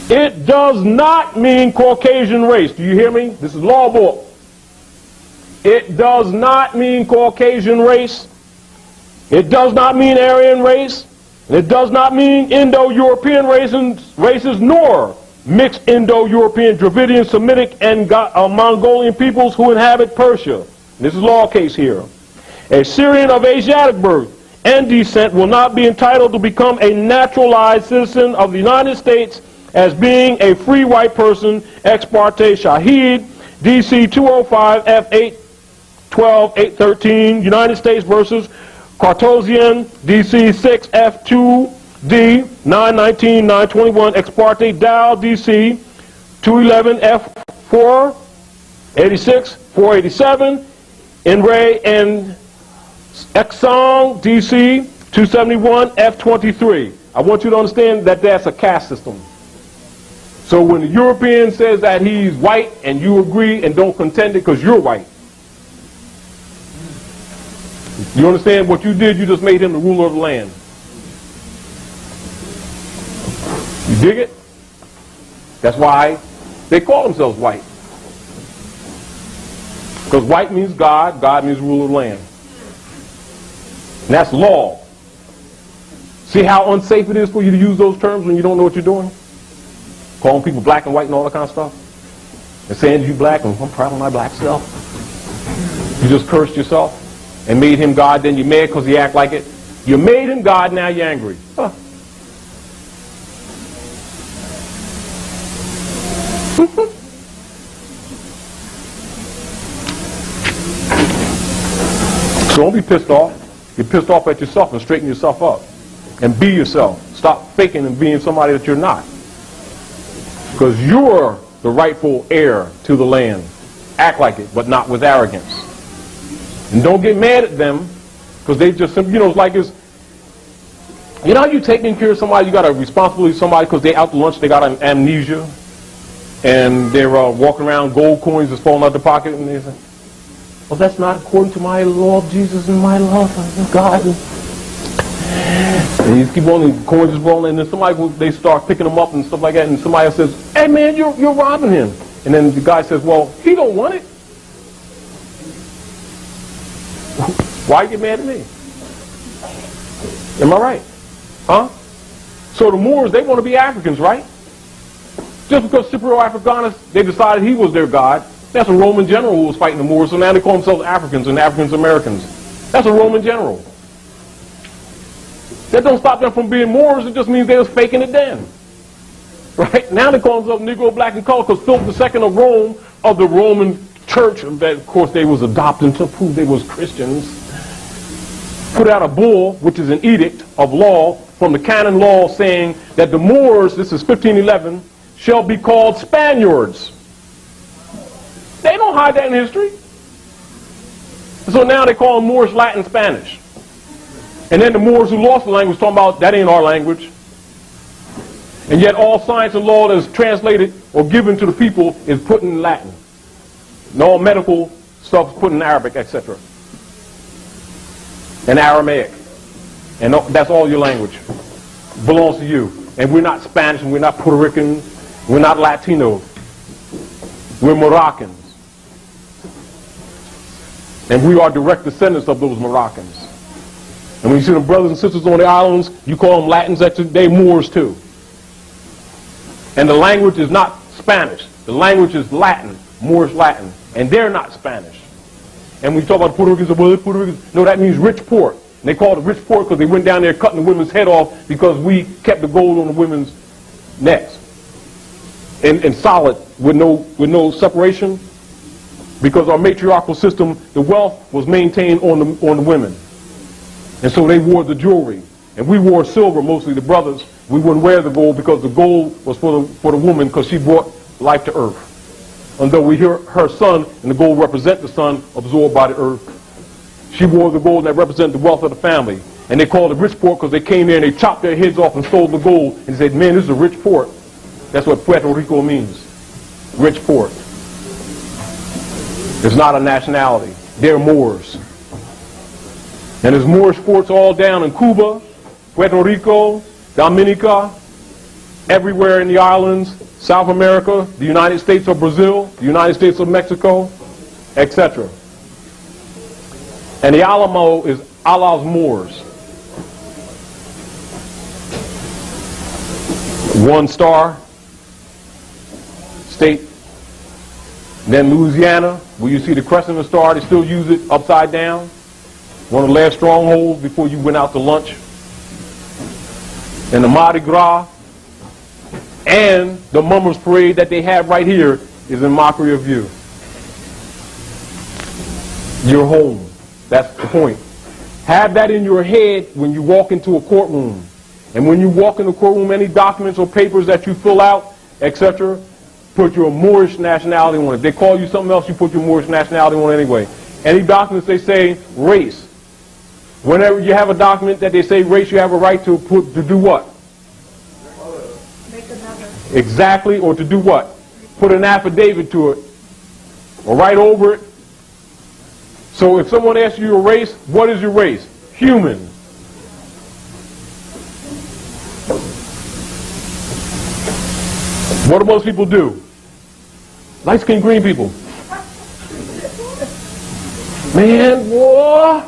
S1: It does not mean Caucasian race. Do you hear me? This is law book. It does not mean Caucasian race. It does not mean Aryan race. It does not mean Indo-European races, nor mixed Indo-European, Dravidian, Semitic, and Mongolian peoples who inhabit Persia. This is law case here. A Syrian of Asiatic birth and descent will not be entitled to become a naturalized citizen of the United States as being a free white person, ex parte Shahid, DC 205 F812 813, United States versus Cartosian, DC 6 F2D 919 921, ex parte Dow, DC 211 F4 86 487, Enray and Exong, DC 271 F23. I want you to understand that that's a caste system. So when the European says that he's white and you agree and don't contend it because you're white, you understand what you did? You just made him the ruler of the land. You dig it? That's why they call themselves white. Because white means God, God means ruler of the land. And that's law. See how unsafe it is for you to use those terms when you don't know what you're doing? Calling people black and white and all that kind of stuff. And saying you black and I'm proud of my black self. You just cursed yourself and made him God, then you're mad because he act like it. You made him God, now you're angry. Huh. So don't be pissed off. Get pissed off at yourself and straighten yourself up. And be yourself. Stop faking and being somebody that you're not. Because you're the rightful heir to the land. Act like it, but not with arrogance. And don't get mad at them, because they just, you know, it's like it's, you know how you taking care of somebody, you got a responsibility to somebody because they out to lunch, they got an amnesia, and they're walking around, gold coins is falling out the pocket, and they say, well, that's not according to my law of Jesus and my love of God. And you just keep on, the coins is falling, and then somebody, they start picking them up and stuff like that, and somebody else says, hey man, you're robbing him. And then the guy says, well, he don't want it. Why you get mad at me? Am I right? Huh? So the Moors, they want to be Africans, right? Just because Scipio Africanus, they decided he was their god. That's a Roman general who was fighting the Moors, so now they call themselves Africans and Africans Americans. That's a Roman general. That don't stop them from being Moors, it just means they was faking it then. Right? Now they call themselves Negro, Black, and Color, because Philip II of Rome, of the Roman Church, that of course they was adopting to prove they was Christians, put out a bull, which is an edict of law from the canon law saying that the Moors, this is 1511, shall be called Spaniards. They don't hide that in history. So now they call them Moorish, Latin, Spanish. And then the Moors who lost the language talking about that ain't our language. And yet all science and law that is translated or given to the people is put in Latin. And all medical stuff is put in Arabic, etc. And Aramaic. And that's all your language. Belongs to you. And we're not Spanish, and we're not Puerto Rican, we're not Latino. We're Moroccans. And we are direct descendants of those Moroccans. And when you see them brothers and sisters on the islands, you call them Latins, they Moors too. And the language is not Spanish. The language is Latin, Moorish Latin. And they're not Spanish. And when you talk about Puerto Ricans, well, they're Puerto Ricans. No, that means rich port. And they call it rich port because they went down there cutting the women's head off because we kept the gold on the women's necks. And solid, with no separation. Because our matriarchal system, the wealth was maintained on the women. And so they wore the jewelry. And we wore silver, mostly the brothers. We wouldn't wear the gold because the gold was for the woman because she brought life to earth. Although we hear her son, and the gold represent the son absorbed by the earth. She wore the gold that represented the wealth of the family. And they called it rich port because they came there and they chopped their heads off and stole the gold. And they said, man, this is a rich port. That's what Puerto Rico means. Rich port. It's not a nationality. They're Moors. And there's Moorish forts all down in Cuba, Puerto Rico, Dominica, everywhere in the islands, South America, the United States of Brazil, the United States of Mexico, etc. And the Alamo is Allah's Moors. One star state. Then Louisiana, where you see the crescent and star, they still use it upside down. One of the last strongholds before you went out to lunch. And the Mardi Gras and the Mummers Parade that they have right here is in mockery of you. You're home. That's the point. Have that in your head when you walk into a courtroom. And when you walk in the courtroom, any documents or papers that you fill out, etc., put your Moorish nationality on it. If they call you something else, you put your Moorish nationality on it anyway. Any documents they say race. Whenever you have a document that they say race, you have a right to do what?
S3: Make another.
S1: Exactly, or to do what? Put an affidavit to it. Or write over it. So if someone asks you your race, what is your race? Human. What do most people do? Light-skinned green people. Man, boy,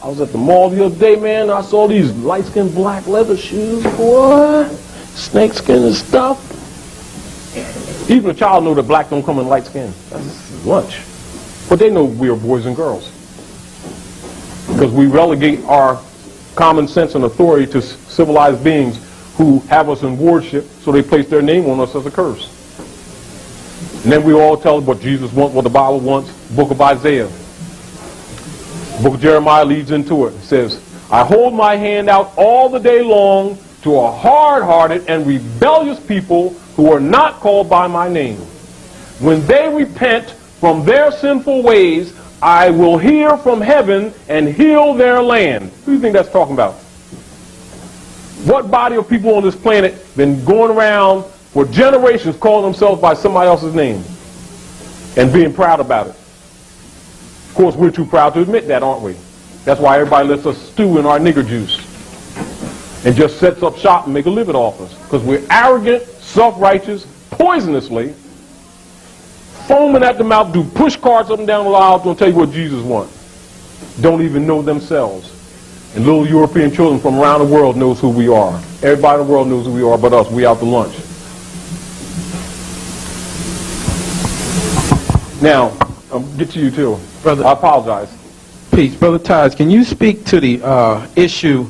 S1: I was at the mall the other day, man. I saw these light-skinned black leather shoes, boy. Snakeskin and stuff. Even a child knows that black don't come in light skin. That's lunch. But they know we are boys and girls. Because we relegate our common sense and authority to civilized beings who have us in wardship, so they place their name on us as a curse. And then we all tell what Jesus wants, what the Bible wants. Book of Isaiah. Book of Jeremiah leads into it. It says, I hold my hand out all the day long to a hard-hearted and rebellious people who are not called by my name. When they repent from their sinful ways, I will hear from heaven and heal their land. Who do you think that's talking about? What body of people on this planet been going around for generations calling themselves by somebody else's name and being proud about it? Of course, we're too proud to admit that, aren't we? That's why everybody lets us stew in our nigger juice and just sets up shop and make a living off us. Because we're arrogant, self-righteous, poisonously, foaming at the mouth, do push carts up and down the aisle, don't tell you what Jesus wants. Don't even know themselves. And little European children from around the world knows who we are. Everybody in the world knows who we are but us. We out to lunch. Now, I'll get to you too. Brother, I apologize.
S4: Peace. Brother Taj, can you speak to the issue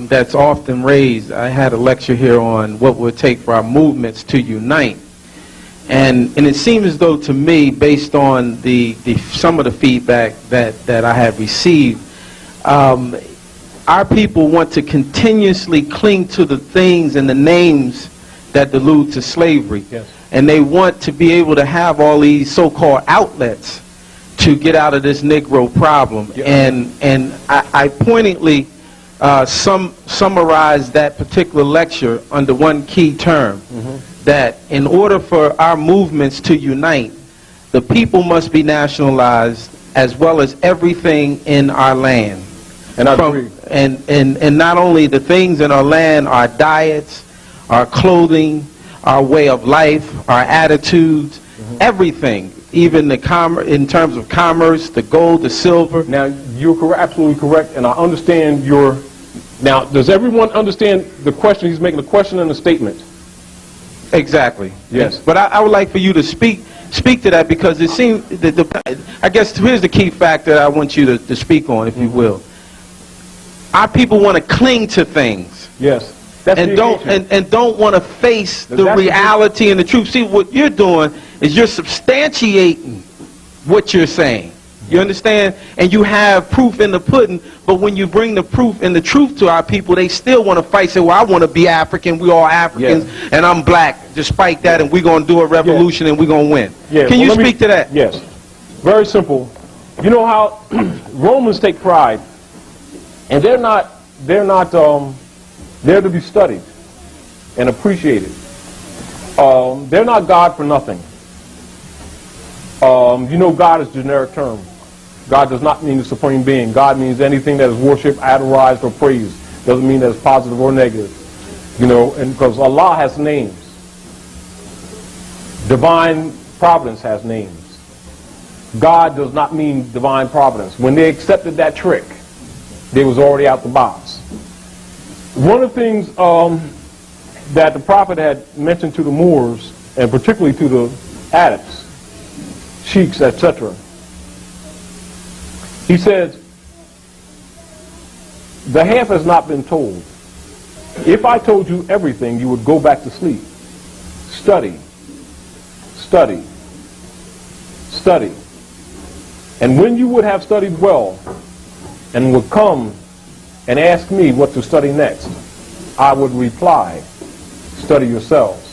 S4: that's often raised? I had a lecture here on what it would take for our movements to unite. And it seems as though to me, based on some of the feedback that I have received, our people want to continuously cling to the things and the names that allude to slavery.
S1: Yes.
S4: And they want to be able to have all these so-called outlets to get out of this Negro problem. Yeah. And I pointedly summarized that particular lecture under one key term, that in order for our movements to unite, the people must be nationalized as well as everything in our land.
S1: And I agree.
S4: And not only the things in our land, our diets, our clothing, our way of life, our attitudes, everything, even in terms of commerce, the gold, the silver.
S1: Now, you're absolutely correct, and I understand your... Now, does everyone understand the question? He's making a question and a statement.
S4: Exactly.
S1: Yes.
S4: But I would like for you to speak to that, because it seems I guess here's the key factor I want you to speak on, if you will. Our people want to cling to things.
S1: Yes.
S4: And don't want to face the reality and the truth. See, what you're doing is you're substantiating what you're saying. You understand? And you have proof in the pudding, but when you bring the proof and the truth to our people, they still want to fight. Say, well, I want to be African. We all Africans, and I'm black. Despite that, and we're going to do a revolution, and we're going to win. Yeah. Can you speak to that?
S1: Yes. Very simple. You know how Romans take pride, and they're there to be studied and appreciated. They're not God for nothing. You know, God is a generic term. God does not mean the supreme being. God means anything that is worshipped, adorized, or praised. Doesn't mean that it's positive or negative. You know, and because Allah has names. Divine providence has names. God does not mean divine providence. When they accepted that trick, they was already out the box. One of the things that the Prophet had mentioned to the Moors, and particularly to the adepts, sheiks, etc., he says, the half has not been told. If I told you everything, you would go back to sleep. Study, study, study. And when you would have studied well and would come and ask me what to study next, I would reply, study yourselves.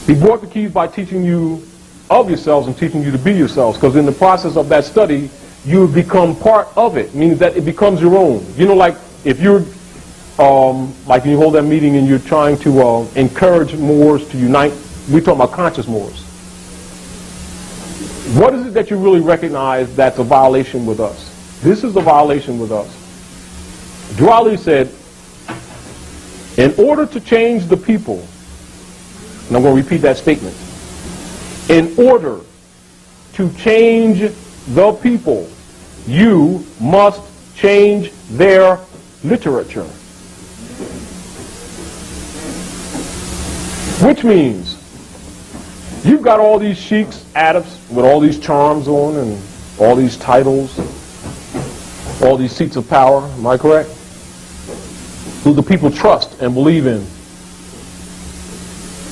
S1: He brought the keys by teaching you of yourselves and teaching you to be yourselves, because in the process of that study, you become part of it, means that it becomes your own. You know, like if you're, like you hold that meeting and you're trying to encourage Moors to unite, we're talking about conscious Moors. What is it that you really recognize that's a violation with us? This is a violation with us. Dwali said, in order to change the people, and I'm going to repeat that statement, in order to change the people, you must change their literature. Which means, you've got all these sheiks, adepts, with all these charms on and all these titles, all these seats of power, am I correct? Who the people trust and believe in.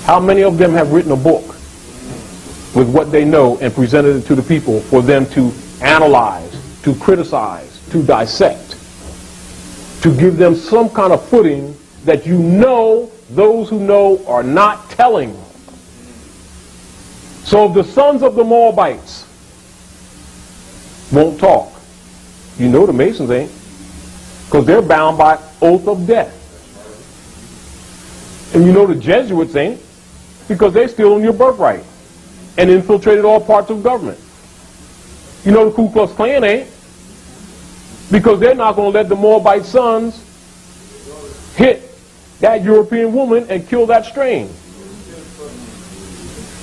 S1: How many of them have written a book with what they know and presented it to the people for them to analyze, to criticize, to dissect, to give them some kind of footing that you know those who know are not telling? So if the sons of the Moabites won't talk, you know the Masons ain't, because they're bound by oath of death. And you know the Jesuits ain't, because they're stealing your birthright and infiltrated all parts of government. You know the Ku Klux Klan ain't, because they're not going to let the Moabite sons hit that European woman and kill that strain,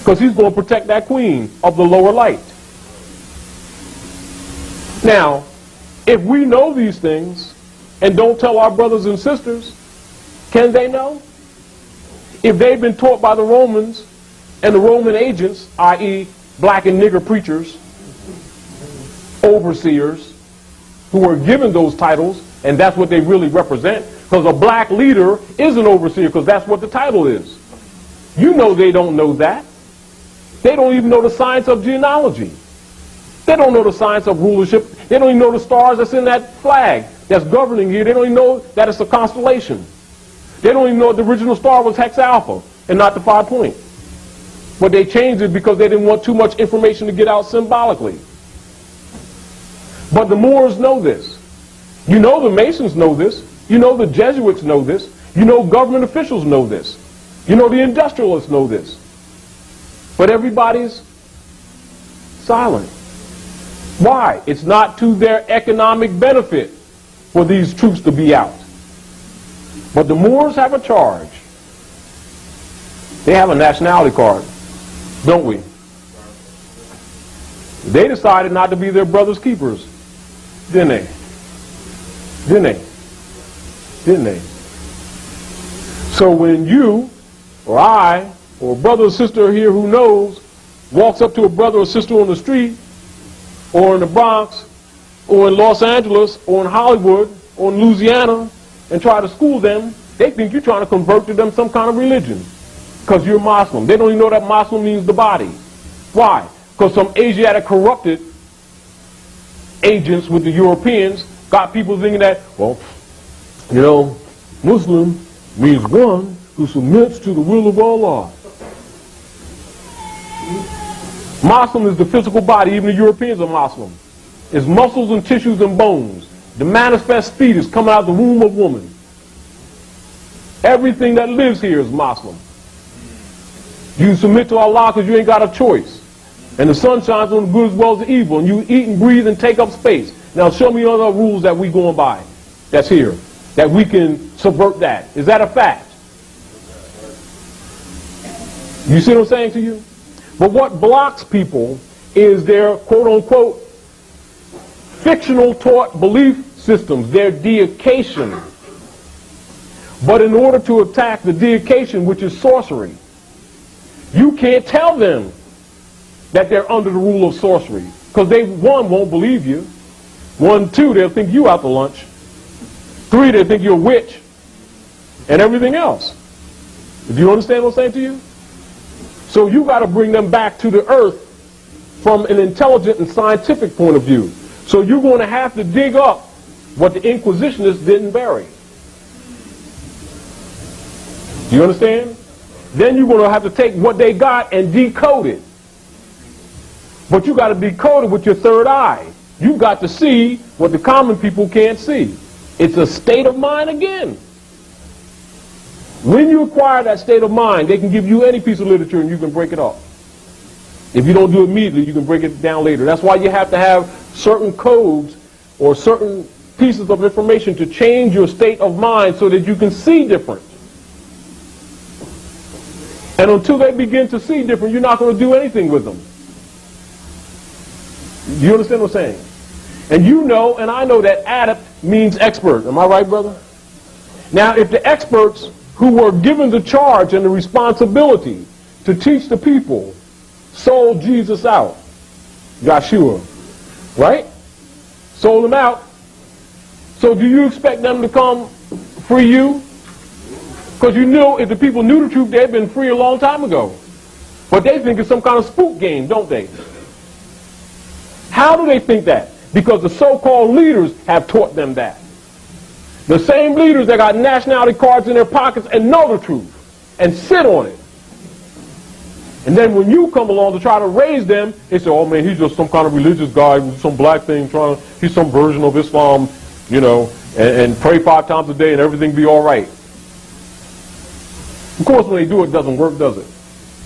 S1: because he's going to protect that queen of the lower light. Now, if we know these things and don't tell our brothers and sisters, can they know? If they've been taught by the Romans and the Roman agents, i.e. black and nigger preachers, overseers, who were given those titles, and that's what they really represent, because a black leader is an overseer, because that's what the title is. You know they don't know that. They don't even know the science of genealogy. They don't know the science of rulership. They don't even know the stars that's in that flag that's governing here. They don't even know that it's a constellation. They don't even know the original star was Hex Alpha and not the 5 point. But they changed it because they didn't want too much information to get out symbolically. But the Moors know this. You know the Masons know this. You know the Jesuits know this. You know government officials know this. You know the industrialists know this. But everybody's silent. Why? It's not to their economic benefit for these troops to be out. But the Moors have a charge. They have a nationality card, don't we? They decided not to be their brother's keepers, didn't they? Didn't they? Didn't they? So when you, or I, or a brother or sister here who knows, walks up to a brother or sister on the street, or in the Bronx, or in Los Angeles, or in Hollywood, or in Louisiana, and try to school them, they think you're trying to convert to them some kind of religion, because you're Muslim. They don't even know that Muslim means the body. Why? Because some Asiatic corrupted agents with the Europeans got people thinking that, well, you know, Muslim means one who submits to the will of Allah. Muslim is the physical body. Even the Europeans are Muslim. It's muscles and tissues and bones. The manifest fetus coming out of the womb of woman. Everything that lives here is Muslim. You submit to Allah because you ain't got a choice. And the sun shines on the good as well as the evil. And you eat and breathe and take up space. Now show me other rules that we going by that's here, that we can subvert that. Is that a fact? You see what I'm saying to you? But what blocks people is their quote-unquote fictional taught belief systems, their deication. But in order to attack the deication, which is sorcery, you can't tell them that they're under the rule of sorcery. Because they, one, won't believe you. One, two, they'll think you out to lunch. Three, they'll think you're a witch. And everything else. Do you understand what I'm saying to you? So you got to bring them back to the earth from an intelligent and scientific point of view. So you're going to have to dig up what the Inquisitionists didn't bury. Do you understand? Then you're going to have to take what they got and decode it. But you got to decode it with your third eye. You've got to see what the common people can't see. It's a state of mind again. When you acquire that state of mind, they can give you any piece of literature and you can break it up. If you don't do it immediately, you can break it down later. That's why you have to have certain codes or certain pieces of information to change your state of mind so that you can see different. And until they begin to see different, you're not going to do anything with them. Do you understand what I'm saying? And you know, and I know that adept means expert. Am I right, brother? Now, if the experts who were given the charge and the responsibility to teach the people sold Jesus out, Joshua, right? Sold him out. So do you expect them to come free you? Because you know if the people knew the truth, they'd been free a long time ago. But they think it's some kind of spook game, don't they? How do they think that? Because the so-called leaders have taught them that. The same leaders that got nationality cards in their pockets and know the truth and sit on it. And then when you come along to try to raise them, they say, oh man, he's just some kind of religious guy with some black thing, he's some version of Islam, you know, and pray 5 times a day and everything be all right. Of course, when they do it, it doesn't work, does it?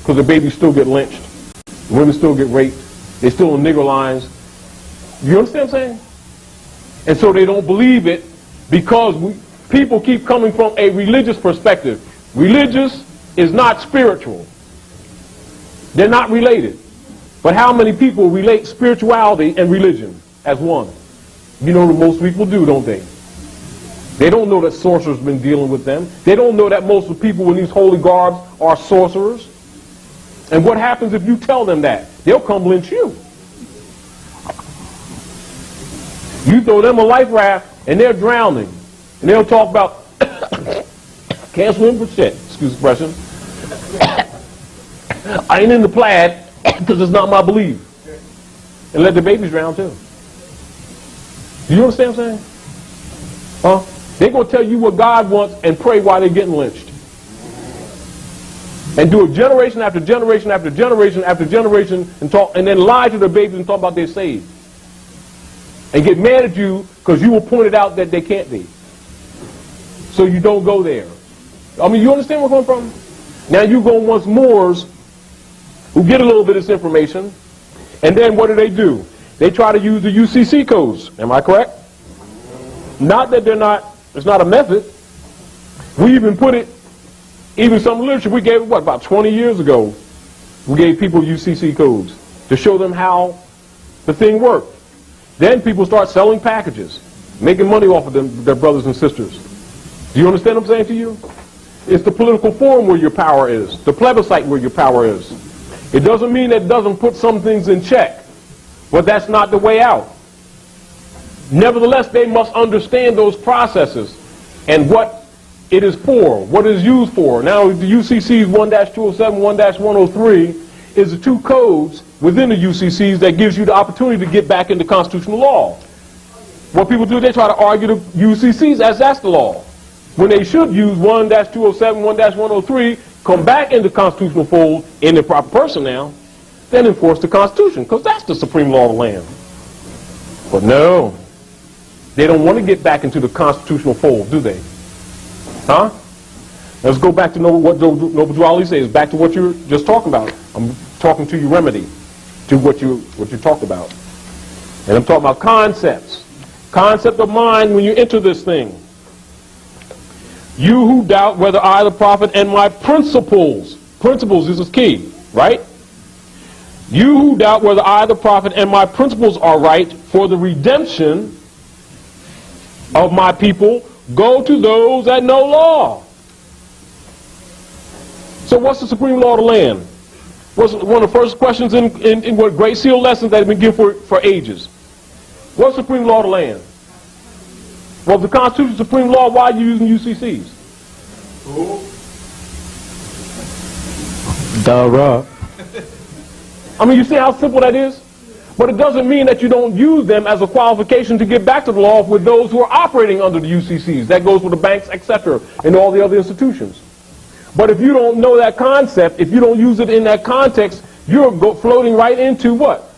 S1: Because the babies still get lynched. The women still get raped. They still in nigger lines. You understand what I'm saying? And so they don't believe it because people keep coming from a religious perspective. Religious is not spiritual. They're not related. But how many people relate spirituality and religion as one? You know what most people do, don't they? They don't know that sorcerers have been dealing with them. They don't know that most of the people in these holy garbs are sorcerers. And what happens if you tell them that? They'll come lynch you. You throw them a life raft and they're drowning. And they'll talk about, can't swim for shit, excuse the expression. I ain't in the plaid because it's not my belief. And let the babies drown too. Do you understand what I'm saying? Huh? They're going to tell you what God wants and pray while they're getting lynched. And do it generation after generation after generation after generation and then lie to their babies and talk about they're saved. And get mad at you because you were pointed out that they can't be. So you don't go there. I mean, you understand where I'm coming from? Now you go once Moors who get a little bit of this information, and then what do? They try to use the UCC codes. Am I correct? Not that it's not a method. We even put it, even some literature, we gave it, what, about 20 years ago, we gave people UCC codes to show them how the thing worked. Then people start selling packages, making money off of them, their brothers and sisters. Do you understand what I'm saying to you? It's the political forum where your power is, the plebiscite where your power is. It doesn't mean that it doesn't put some things in check, but that's not the way out. Nevertheless, they must understand those processes and what it is for, what it is used for. Now, the UCC's 1-207, 1-103 is the 2 codes within the UCCs that gives you the opportunity to get back into constitutional law. What people do, they try to argue the UCCs as that's the law, when they should use 1-207, 1-103, come back into constitutional fold in the proper personnel, then enforce the Constitution, because that's the supreme law of the land. But no, they don't want to get back into the constitutional fold, do they? Huh? Let's go back to what Noble Drew Ali says, back to what you're just talking about. I'm talking to you remedy, to what you talked about. And I'm talking about concepts. Concept of mind when you enter this thing. You who doubt whether I, the prophet, and my principles, this is key, right? You who doubt whether I, the prophet, and my principles are right for the redemption of my people, go to those that know law. So what's the supreme law of the land? What's one of the first questions in what Great Seal lessons that have been given for ages? What's the supreme law of the land? Well, if the Constitution is supreme law, why are you using UCCs?
S4: Duh.
S1: I mean, you see how simple that is? But it doesn't mean that you don't use them as a qualification to get back to the law with those who are operating under the UCCs. That goes for the banks, etc., and all the other institutions. But if you don't know that concept, if you don't use it in that context, you're floating right into what?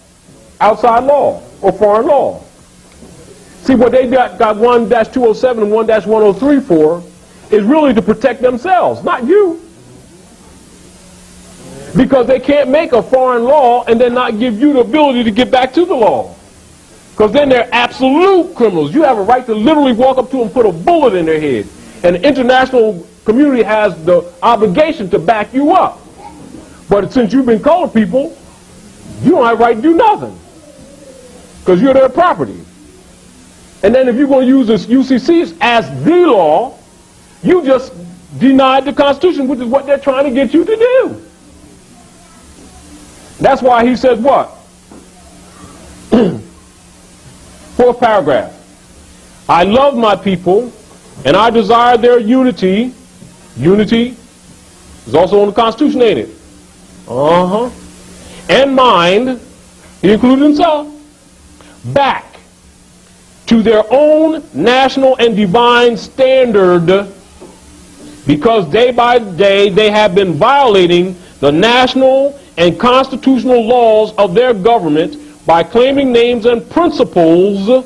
S1: Outside law or foreign law. See, what they got 1-207 and 1-103 for is really to protect themselves, not you. Because they can't make a foreign law and then not give you the ability to get back to the law. Because then they're absolute criminals. You have a right to literally walk up to them and put a bullet in their head. And the international community has the obligation to back you up. But since you've been colored people, you don't have a right to do nothing. Because you're their property. And then if you're going to use this UCCs as the law, you just denied the Constitution, which is what they're trying to get you to do. That's why he says what? Fourth paragraph. I love my people, and I desire their unity. Unity is also in the Constitution, ain't it? And mind, he included himself, back to their own national and divine standard, because day by day they have been violating the national and constitutional laws of their government by claiming names and principles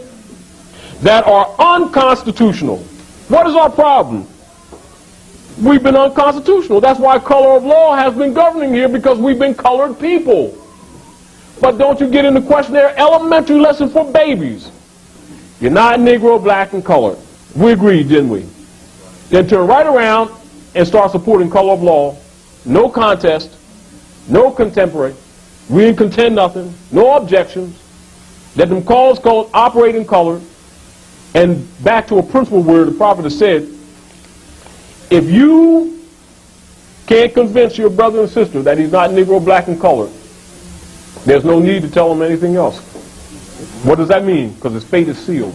S1: that are unconstitutional. What is our problem? We've been unconstitutional. That's why color of law has been governing here, because we've been colored people. But don't you get into question there, elementary lesson for babies. You're not Negro, black, and colored. We agreed, didn't we? Then turn right around and start supporting color of law. No contest. No contemporary. We didn't contend nothing. No objections. Let them cause code, operate in color. And back to a principle where the prophet has said, if you can't convince your brother and sister that he's not Negro, black, and colored, there's no need to tell him anything else. What does that mean? Because his fate is sealed.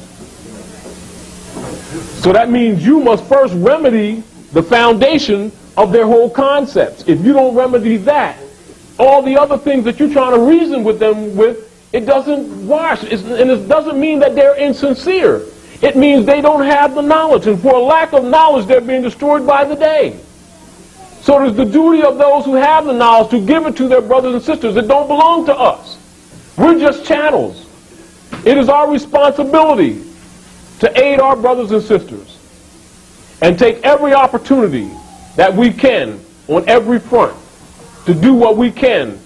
S1: So that means you must first remedy the foundation of their whole concepts. If you don't remedy that, all the other things that you're trying to reason with them with, it doesn't wash. And it doesn't mean that they're insincere. It means they don't have the knowledge. And for a lack of knowledge, they're being destroyed by the day. So it is the duty of those who have the knowledge to give it to their brothers and sisters that don't belong to us. We're just channels. It is our responsibility to aid our brothers and sisters and take every opportunity that we can on every front to do what we can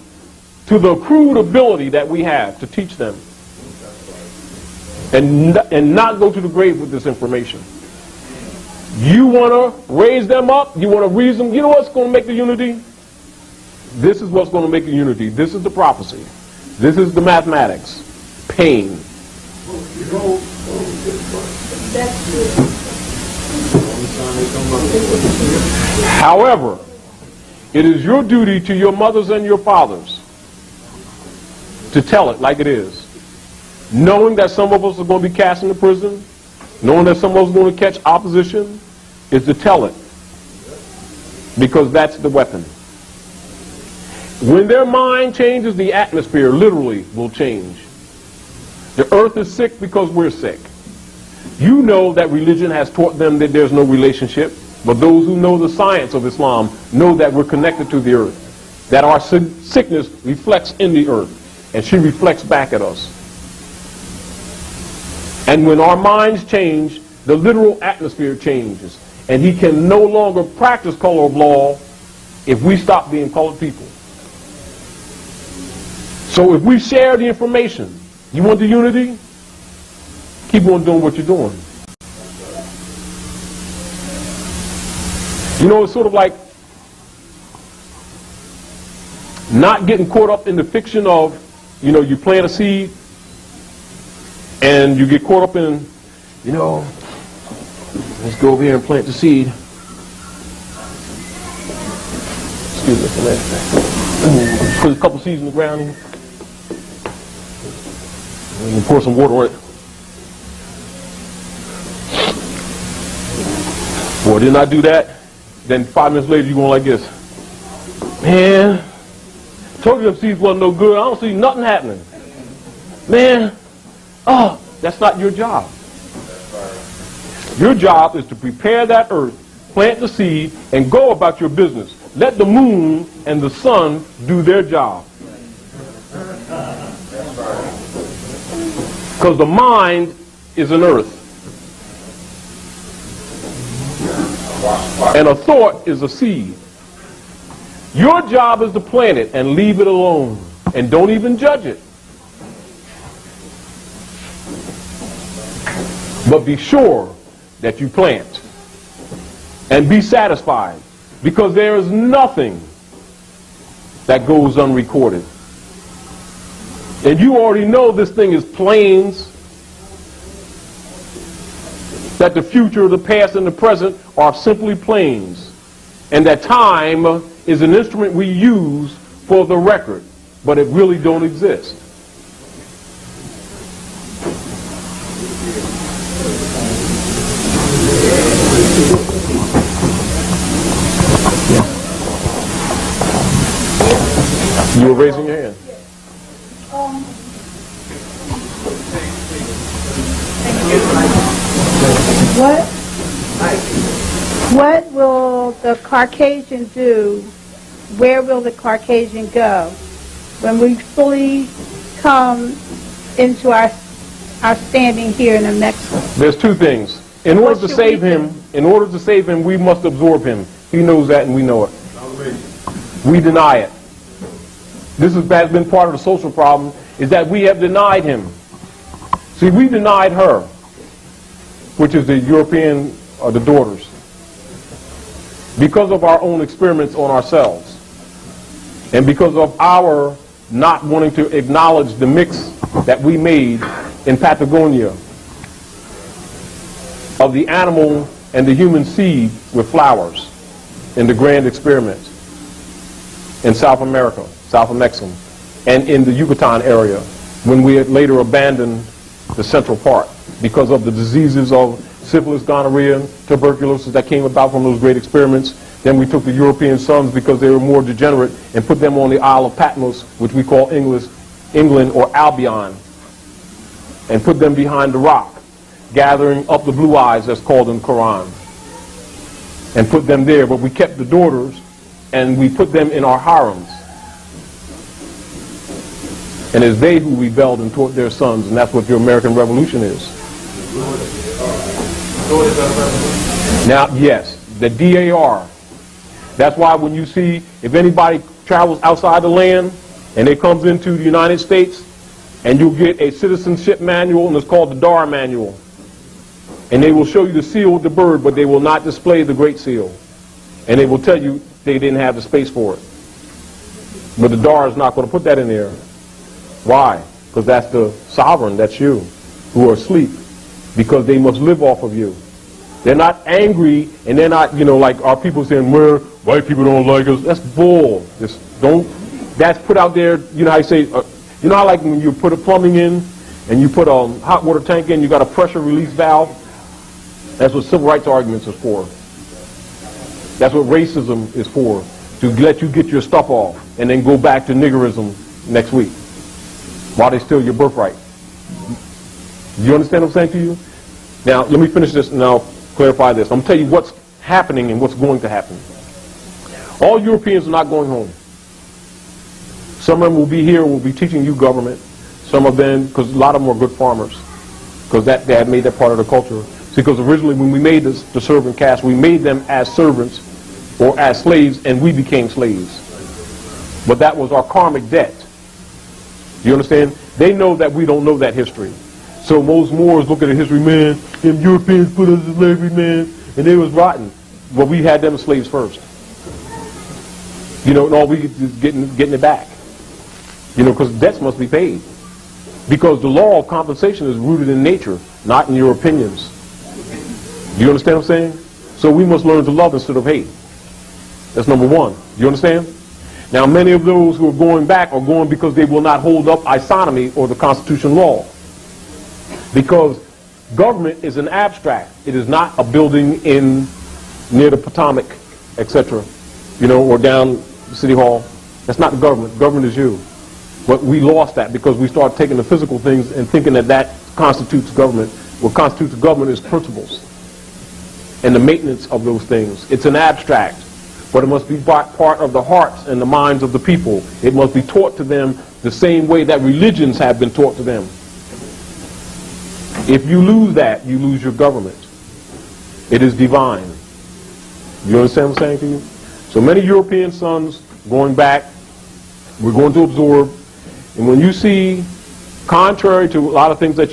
S1: to the crude ability that we have to teach them and not go to the grave with this information. You want to raise them up? You want to reason? You know what's going to make the unity? This is what's going to make the unity. This is the prophecy. This is the mathematics. Pain. However, it is your duty to your mothers and your fathers to tell it like it is. Knowing that some of us are going to be cast into prison, knowing that some of us are going to catch opposition, is to tell it. Because that's the weapon. When their mind changes, the atmosphere literally will change. The earth is sick because we're sick. You know that religion has taught them that there's no relationship, but those who know the science of Islam know that we're connected to the earth, that our sickness reflects in the earth, and she reflects back at us. And when our minds change, the literal atmosphere changes. And he can no longer practice color of law if we stop being colored people. So if we share the information, you want the unity? Keep on doing what you're doing. You know, it's sort of like not getting caught up in the fiction of, you know, you plant a seed and you get caught up in, you know, let's go over here and plant the seed. Excuse me for that. Put a couple seeds in the ground here. And you pour some water on it. Boy, didn't I do that? Then 5 minutes later, you're going like this. Man, told you them seeds wasn't no good. I don't see nothing happening. Man, oh, that's not your job. Your job is to prepare that earth, plant the seed, and go about your business. Let the moon and the sun do their job. Because the mind is an earth. And a thought is a seed. Your job is to plant it and leave it alone. And don't even judge it. But be sure that you plant. And be satisfied. Because there is nothing that goes unrecorded. And you already know this thing is plains. That the future, the past, and the present are simply plains. And that time is an instrument we use for the record, but it really don't exist. You were raising your hand.
S10: What will the Caucasian do? Where will the Caucasian go when we fully come into our standing here in Amexem?
S1: There's two things. In order to save him, we must absorb him. He knows that and we know it. We deny it. This has been part of the social problem, is that we have denied him. See, we denied her, which is the European, or the daughters, because of our own experiments on ourselves. And because of our not wanting to acknowledge the mix that we made in Patagonia of the animal and the human seed with flowers in the grand experiments in South America, South Amexem, and in the Yucatan area when we had later abandoned the central part because of the diseases of syphilis, gonorrhea, tuberculosis that came about from those great experiments. Then we took the European sons because they were more degenerate and put them on the Isle of Patmos, which we call England or Albion, and put them behind the rock, gathering up the blue eyes that's called in the Quran, and put them there. But we kept the daughters and we put them in our harems. And it's they who rebelled and taught their sons, and that's what the American Revolution is. Now, yes, the DAR. That's why when you see, if anybody travels outside the land and it comes into the United States, and you'll get a citizenship manual, and it's called the DAR manual. And they will show you the seal of the bird, but they will not display the Great Seal. And they will tell you they didn't have the space for it. But the DAR is not going to put that in there. Why? Because that's the sovereign, that's you, who are asleep. Because they must live off of you. They're not angry, and they're not, like our people saying, well, white people don't like us. That's bull. Just don't. That's put out there, how you say, you know how like when you put a plumbing in, and you put a hot water tank in, you got a pressure release valve? That's what civil rights arguments is for. That's what racism is for, to let you get your stuff off, and then go back to niggerism next week, while they steal your birthright. You understand what I'm saying to you? Now, let me finish this and I'll clarify this. I'm going to tell you what's happening and what's going to happen. All Europeans are not going home. Some of them will be here, will be teaching you government. Some of them, because a lot of them are good farmers, because they had made that part of the culture. Because originally when we made the servant caste, we made them as servants or as slaves, and we became slaves. But that was our karmic debt. You understand? They know that we don't know that history. So most Moors look at the history, man, them Europeans put us in slavery, man, and they was rotten. Well, we had them as slaves first. You know, and all we is getting it back. You know, because debts must be paid. Because the law of compensation is rooted in nature, not in your opinions. You understand what I'm saying? So we must learn to love instead of hate. That's number one. You understand? Now, many of those who are going back are going because they will not hold up isonomy or the Constitution law. Because government is an abstract. It is not a building near the Potomac, etc., you know, or down City Hall. That's not the government. Government is you. But we lost that because we started taking the physical things and thinking that that constitutes government. What constitutes government is principles and the maintenance of those things. It's an abstract, but it must be part of the hearts and the minds of the people. It must be taught to them the same way that religions have been taught to them. If you lose that, you lose your government. It is divine. You understand what I'm saying to you? So many European sons going back, we're going to absorb. And when you see, contrary to a lot of things that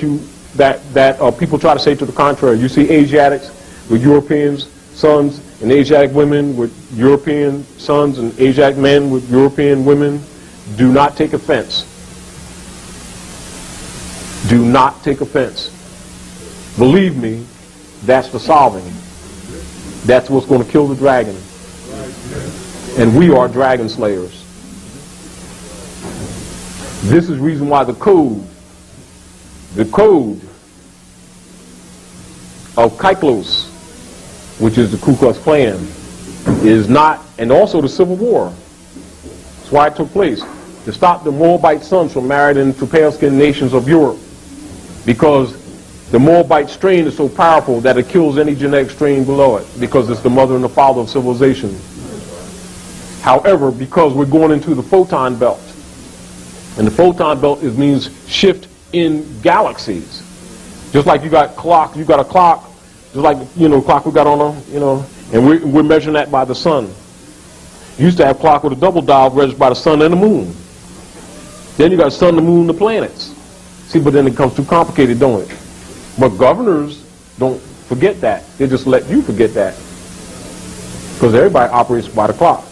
S1: people try to say to the contrary, you see Asiatics with European sons and Asiatic women with European sons and Asiatic men with European women. Do not take offense. Do not take offense. Believe me, that's the solving. That's what's going to kill the dragon. And we are dragon slayers. This is the reason why the code of Kaiklos, which is the Ku Klux Klan, is not, and also the Civil War. That's why it took place, to stop the Moabite sons from marrying into pale-skinned nations of Europe. Because the Moabite strain is so powerful that it kills any genetic strain below it, because it's the mother and the father of civilization. However, because we're going into the photon belt, and the photon belt means shift in galaxies. Just like you got a clock, just like, you know, clock we got on, you know, and we're measuring that by the sun. You used to have clock with a double dial measured by the sun and the moon. Then you got the sun, the moon, the planets. See, but then it becomes too complicated, don't it? But governors don't forget that. They just let you forget that. Because everybody operates by the clock.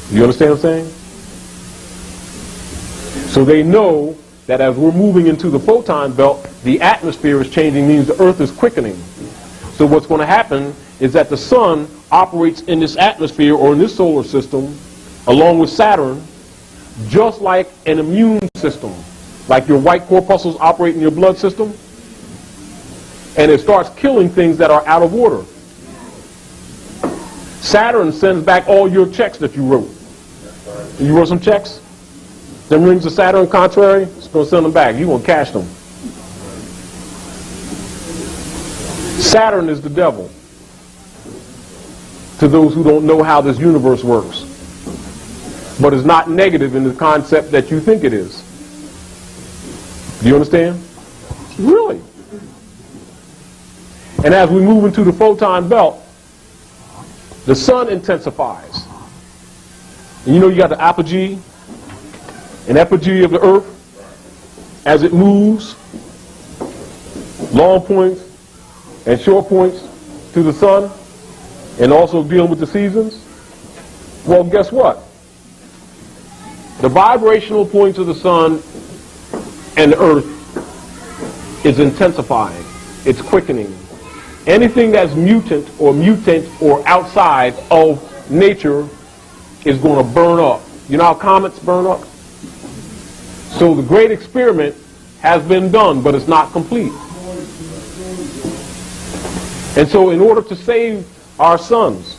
S1: You understand what I'm saying? So they know that as we're moving into the photon belt, the atmosphere is changing, means the earth is quickening. So what's going to happen is that the sun operates in this atmosphere or in this solar system along with Saturn just like an immune system. Like your white corpuscles operate in your blood system, and it starts killing things that are out of order. Saturn sends back all your checks that you wrote. You wrote some checks? Them rings of Saturn contrary, it's going to send them back. You're going to cash them. Saturn is the devil to those who don't know how this universe works. But it's not negative in the concept that you think it is. Do you understand? Really. And as we move into the photon belt, the sun intensifies. And you know you got the apogee and epigee of the earth as it moves, long points and short points to the sun, and also dealing with the seasons. Well, guess what? The vibrational points of the sun and the earth is intensifying. It's quickening. Anything that's mutant or outside of nature is going to burn up. You know how comets burn up? So the great experiment has been done, but it's not complete. And so in order to save our sons,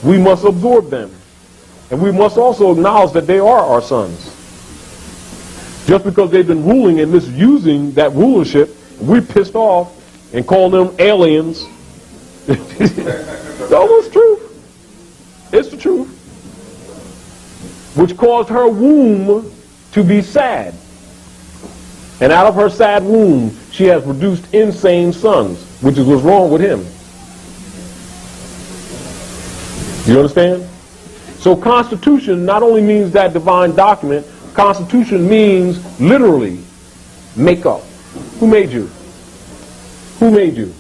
S1: we must absorb them. And we must also acknowledge that they are our sons. Just because they've been ruling and misusing that rulership, we're pissed off and call them aliens. It's almost true. It's the truth. Which caused her womb to be sad. And out of her sad womb she has produced insane sons, which is what's wrong with him. You understand? So Constitution not only means that divine document, Constitution means literally make up. Who made you? Who made you?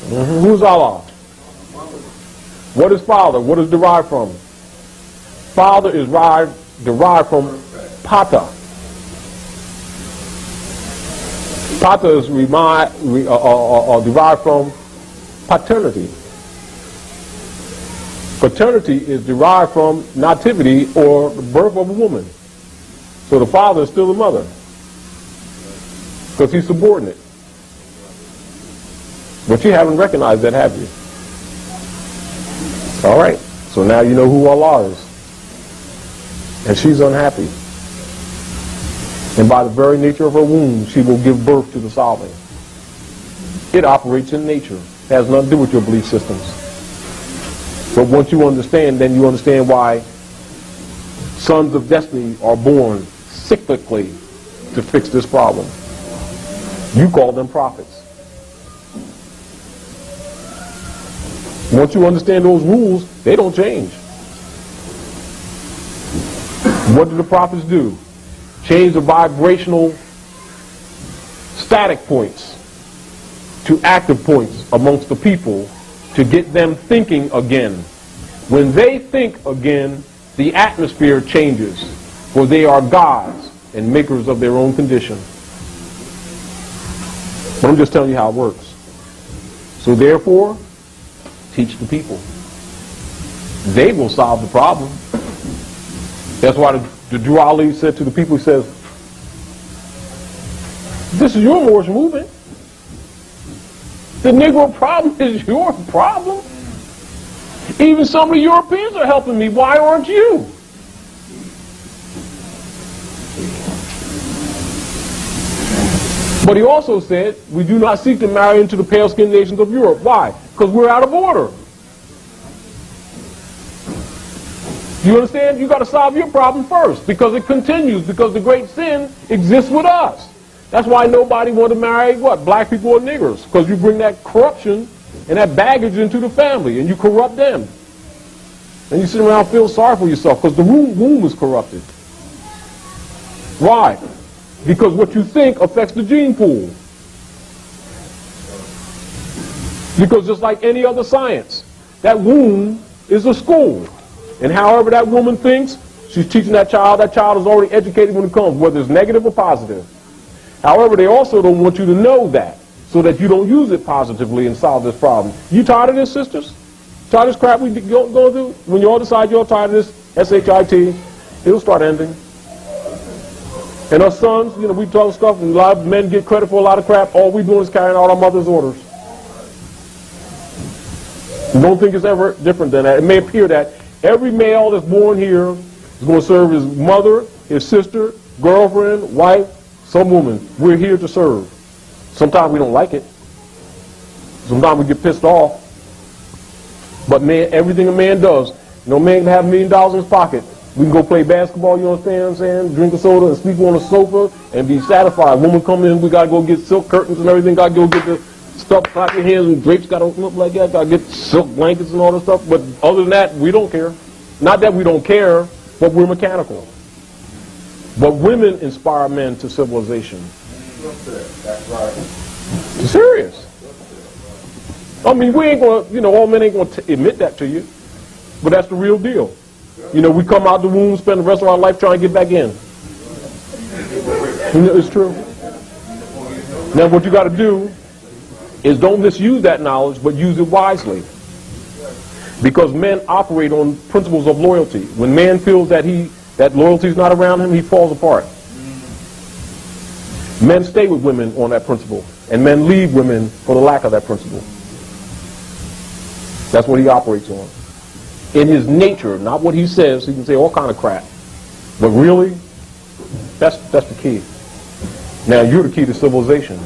S1: Who's Allah? What is father? What is derived from? Father is derived from pata. Pata is derived from paternity. Paternity is derived from nativity or the birth of a woman. So the father is still the mother because he's subordinate. But you haven't recognized that, have you? All right. So now you know who Allah is. And she's unhappy. And by the very nature of her womb, she will give birth to the sovereign. It operates in nature. It has nothing to do with your belief systems. But once you understand, then you understand why sons of destiny are born cyclically to fix this problem. You call them prophets. Once you understand those rules, they don't change. What do the prophets do? Change the vibrational static points to active points amongst the people to get them thinking again. When they think again, the atmosphere changes, for they are gods and makers of their own condition. But I'm just telling you how it works. So therefore, teach the people. They will solve the problem. That's why the Drew Ali said to the people, he says, this is your Moorish movement. The Negro problem is your problem. Even some of the Europeans are helping me. Why aren't you? But he also said, we do not seek to marry into the pale-skinned nations of Europe. Why? Because we're out of order. You understand? You got to solve your problem first, because it continues, because the great sin exists with us. That's why nobody wanted to marry, what, black people or niggers, because you bring that corruption and that baggage into the family, and you corrupt them. And you sit around and feel sorry for yourself, because the womb is corrupted. Why? Because what you think affects the gene pool. Because just like any other science, that womb is a school. And however that woman thinks, she's teaching that child is already educated when it comes, whether it's negative or positive. However, they also don't want you to know that, so that you don't use it positively and solve this problem. You tired of this, sisters? Tired of this crap we go through? When you all decide you're tired of this, S-H-I-T, it'll start ending. And us sons, you know, we talk stuff, and a lot of men get credit for a lot of crap. All we doing is carrying out our mother's orders. Don't think it's ever different than that. It may appear that every male that's born here is going to serve his mother, his sister, girlfriend, wife, some woman. We're here to serve. Sometimes we don't like it. Sometimes we get pissed off. But man, everything a man does, no man can have $1 million in his pocket. We can go play basketball, you understand what I'm saying? Drink a soda and sleep on a sofa and be satisfied. Woman come in, we got to go get silk curtains and everything. Got to go get the stuff, clap your hands, and drapes got to open up like that. Got to get silk blankets and all that stuff. But other than that, we don't care. Not that we don't care, but we're mechanical. But women inspire men to civilization.
S8: That's right.
S1: It's serious. I mean, we ain't going to, you know, all men ain't going to admit that to you. But that's the real deal. You know, we come out the womb, spend the rest of our life trying to get back in. You know, it's true. Now, what you got to do is don't misuse that knowledge, but use it wisely. Because men operate on principles of loyalty. When man feels that loyalty is not around him, he falls apart. Men stay with women on that principle, and men leave women for the lack of that principle. That's what he operates on. In his nature, not what he says. He can say all kind of crap. But really, that's the key. Now, you're the key to civilization.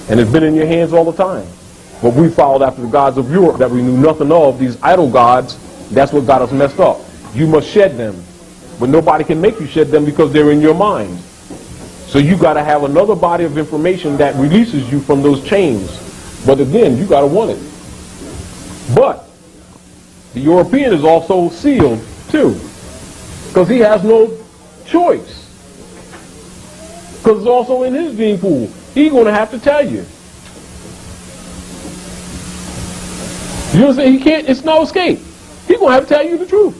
S1: And it's been in your hands all the time. But we followed after the gods of Europe that we knew nothing of, these idol gods. That's what got us messed up. You must shed them. But nobody can make you shed them because they're in your mind. So you got to have another body of information that releases you from those chains. But again, you got to want it. But the European is also sealed too, because he has no choice. Because it's also in his gene pool. He's going to have to tell you. You know what I'm saying? He can't. It's no escape. He's going to have to tell you the truth.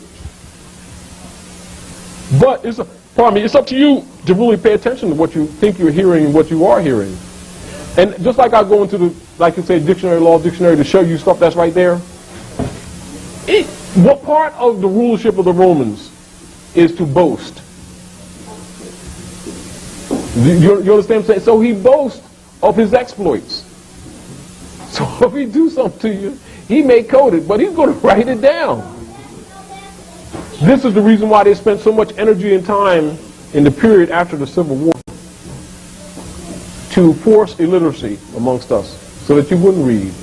S1: But it's up to you to really pay attention to what you think you're hearing and what you are hearing. And just like I go into the, like you say, dictionary, law dictionary to show you stuff that's right there. What part of the rulership of the Romans is to boast? You understand what I'm saying? So he boasts of his exploits. So if he do something to you, he may code it, but he's going to write it down. This is the reason why they spent so much energy and time in the period after the Civil War to force illiteracy amongst us so that you wouldn't read.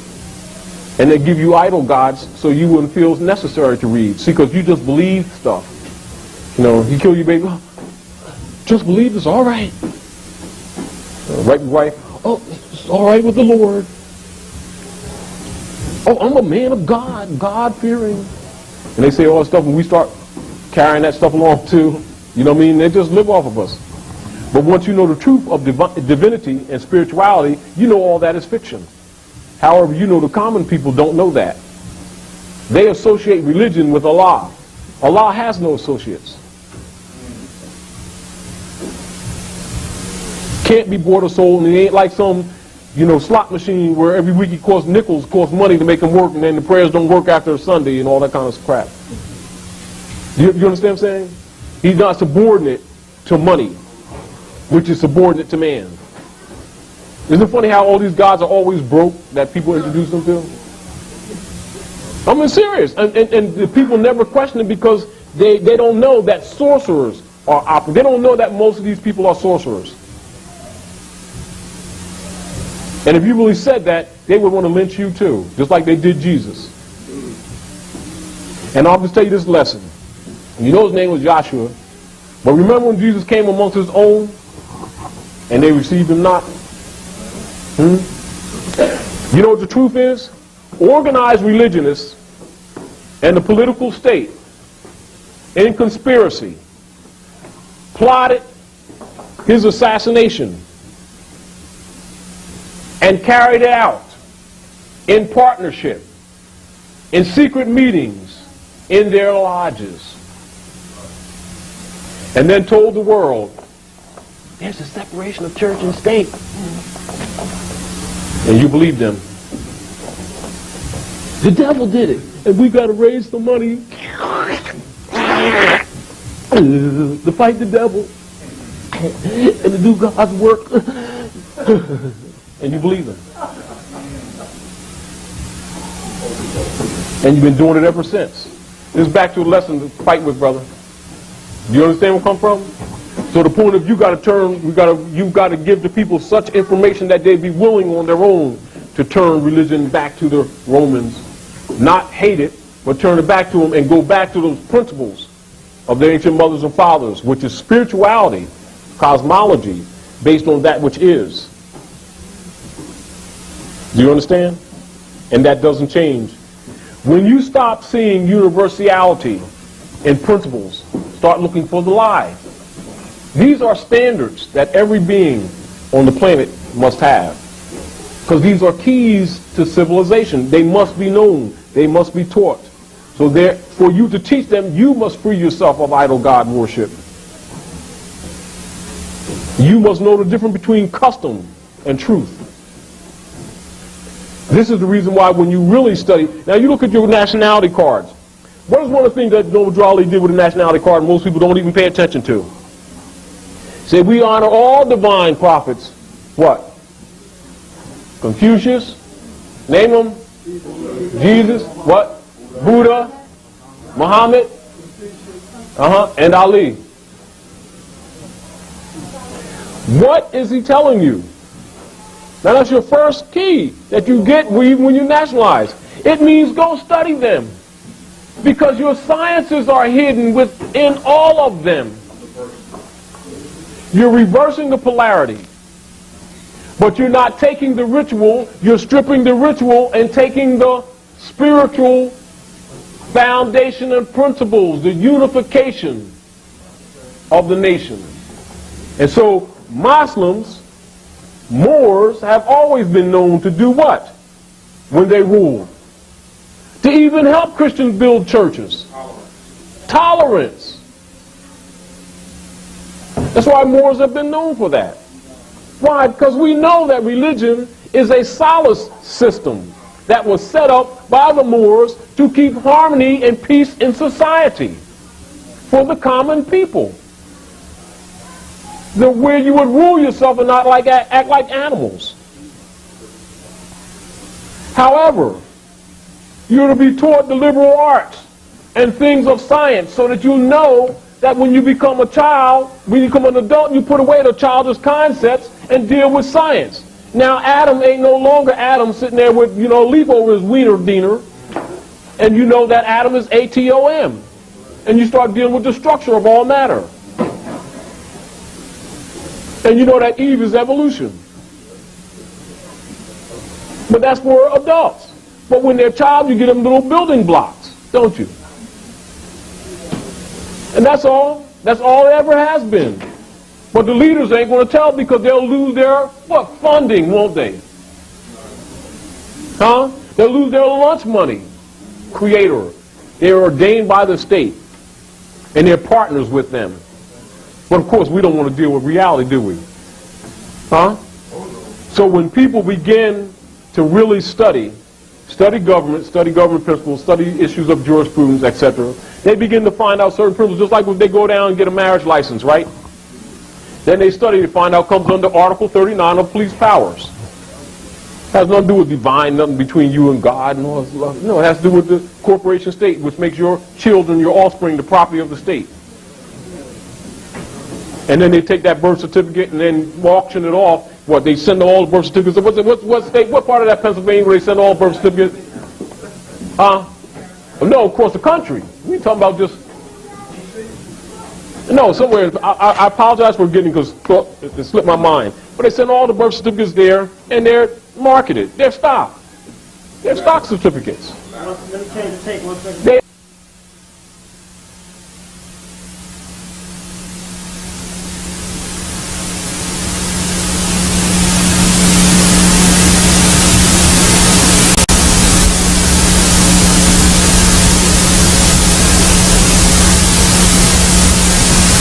S1: And they give you idol gods so you wouldn't feel it's necessary to read. See, because you just believe stuff. You know, you kill your baby, oh, just believe it's all right. Right with wife, oh, it's all right with the Lord. Oh, I'm a man of God, God-fearing. And they say all that stuff, and we start carrying that stuff along too. You know what I mean? They just live off of us. But once you know the truth of divinity and spirituality, you know all that is fiction. However, you know the common people don't know that. They associate religion with Allah. Allah has no associates. Can't be bought or sold, and it ain't like some, you know, slot machine where every week it costs nickels, costs money to make them work, and then the prayers don't work after a Sunday and all that kind of crap. You understand what I'm saying? He's not subordinate to money, which is subordinate to man. Isn't it funny how all these gods are always broke that people introduce them to? I mean, serious. And the people never question it because they don't know that sorcerers are operating. They don't know that most of these people are sorcerers. And if you really said that, they would want to lynch you too, just like they did Jesus. And I'll just tell you this lesson. You know his name was Joshua. But remember when Jesus came amongst his own and they received him not? You know what the truth is? Organized religionists and the political state in conspiracy plotted his assassination and carried it out in partnership, in secret meetings, in their lodges, and then told the world, there's a separation of church and state. And you believe them. The devil did it, and we got to raise the money to fight the devil and to do God's work. And you believe them. And you've been doing it ever since. This is back to a lesson to fight with, brother. Do you understand where I come from? So the point of you got to turn, you've got to give the people such information that they be willing on their own to turn religion back to the Romans. Not hate it, but turn it back to them and go back to those principles of their ancient mothers and fathers, which is spirituality, cosmology, based on that which is. Do you understand? And that doesn't change. When you stop seeing universality in principles, start looking for the lie. These are standards that every being on the planet must have. Because these are keys to civilization. They must be known. They must be taught. So for you to teach them, you must free yourself of idol god worship. You must know the difference between custom and truth. This is the reason why when you really study, now you look at your nationality cards. What is one of the things that Noble Drawley did with a nationality card most people don't even pay attention to? Say, we honor all divine prophets. What? Confucius? Name them. Jesus? What? Buddha? Muhammad? And Ali. What is he telling you? Now that's your first key that you get when you nationalize. It means go study them. Because your sciences are hidden within all of them. You're reversing the polarity. But you're not taking the ritual, you're stripping the ritual and taking the spiritual foundation and principles, the unification of the nation. And so Muslims, Moors, have always been known to do what when they rule? To even help Christians build churches. Tolerance. That's why Moors have been known for that. Why? Because we know that religion is a solace system that was set up by the Moors to keep harmony and peace in society for the common people. Where you would rule yourself and not act like animals. However, you're to be taught the liberal arts and things of science so that you know that when you become a child, when you become an adult, you put away the childish concepts and deal with science. Now Adam ain't no longer Adam sitting there with, a leaf over his wiener diener, and you know that Adam is atom. And you start dealing with the structure of all matter. And you know that Eve is evolution. But that's for adults. But when they're a child, you get them little building blocks, don't you? And that's all. That's all it ever has been. But the leaders ain't going to tell because they'll lose their, funding, won't they? Huh? They'll lose their lunch money. Creator. They're ordained by the state. And they're partners with them. But of course, we don't want to deal with reality, do we? Huh? So when people begin to really study government principles, study issues of jurisprudence, etc., they begin to find out certain principles, just like when they go down and get a marriage license, right? Then they study to find out comes under Article 39 of police powers. Has nothing to do with divine, nothing between you and God and all this love. No, it has to do with the corporation state, which makes your children, your offspring, the property of the state. And then they take that birth certificate and then auction it off. What, they send all the birth certificates? What state, what part of that Pennsylvania where they send all birth certificates? No, across the country. We ain't talking about just... No, somewhere, I apologize for getting, because it slipped my mind. But they send all the birth certificates there, and they're marketed. They're stock. They're stock certificates.
S11: Let me change the tape 1 second.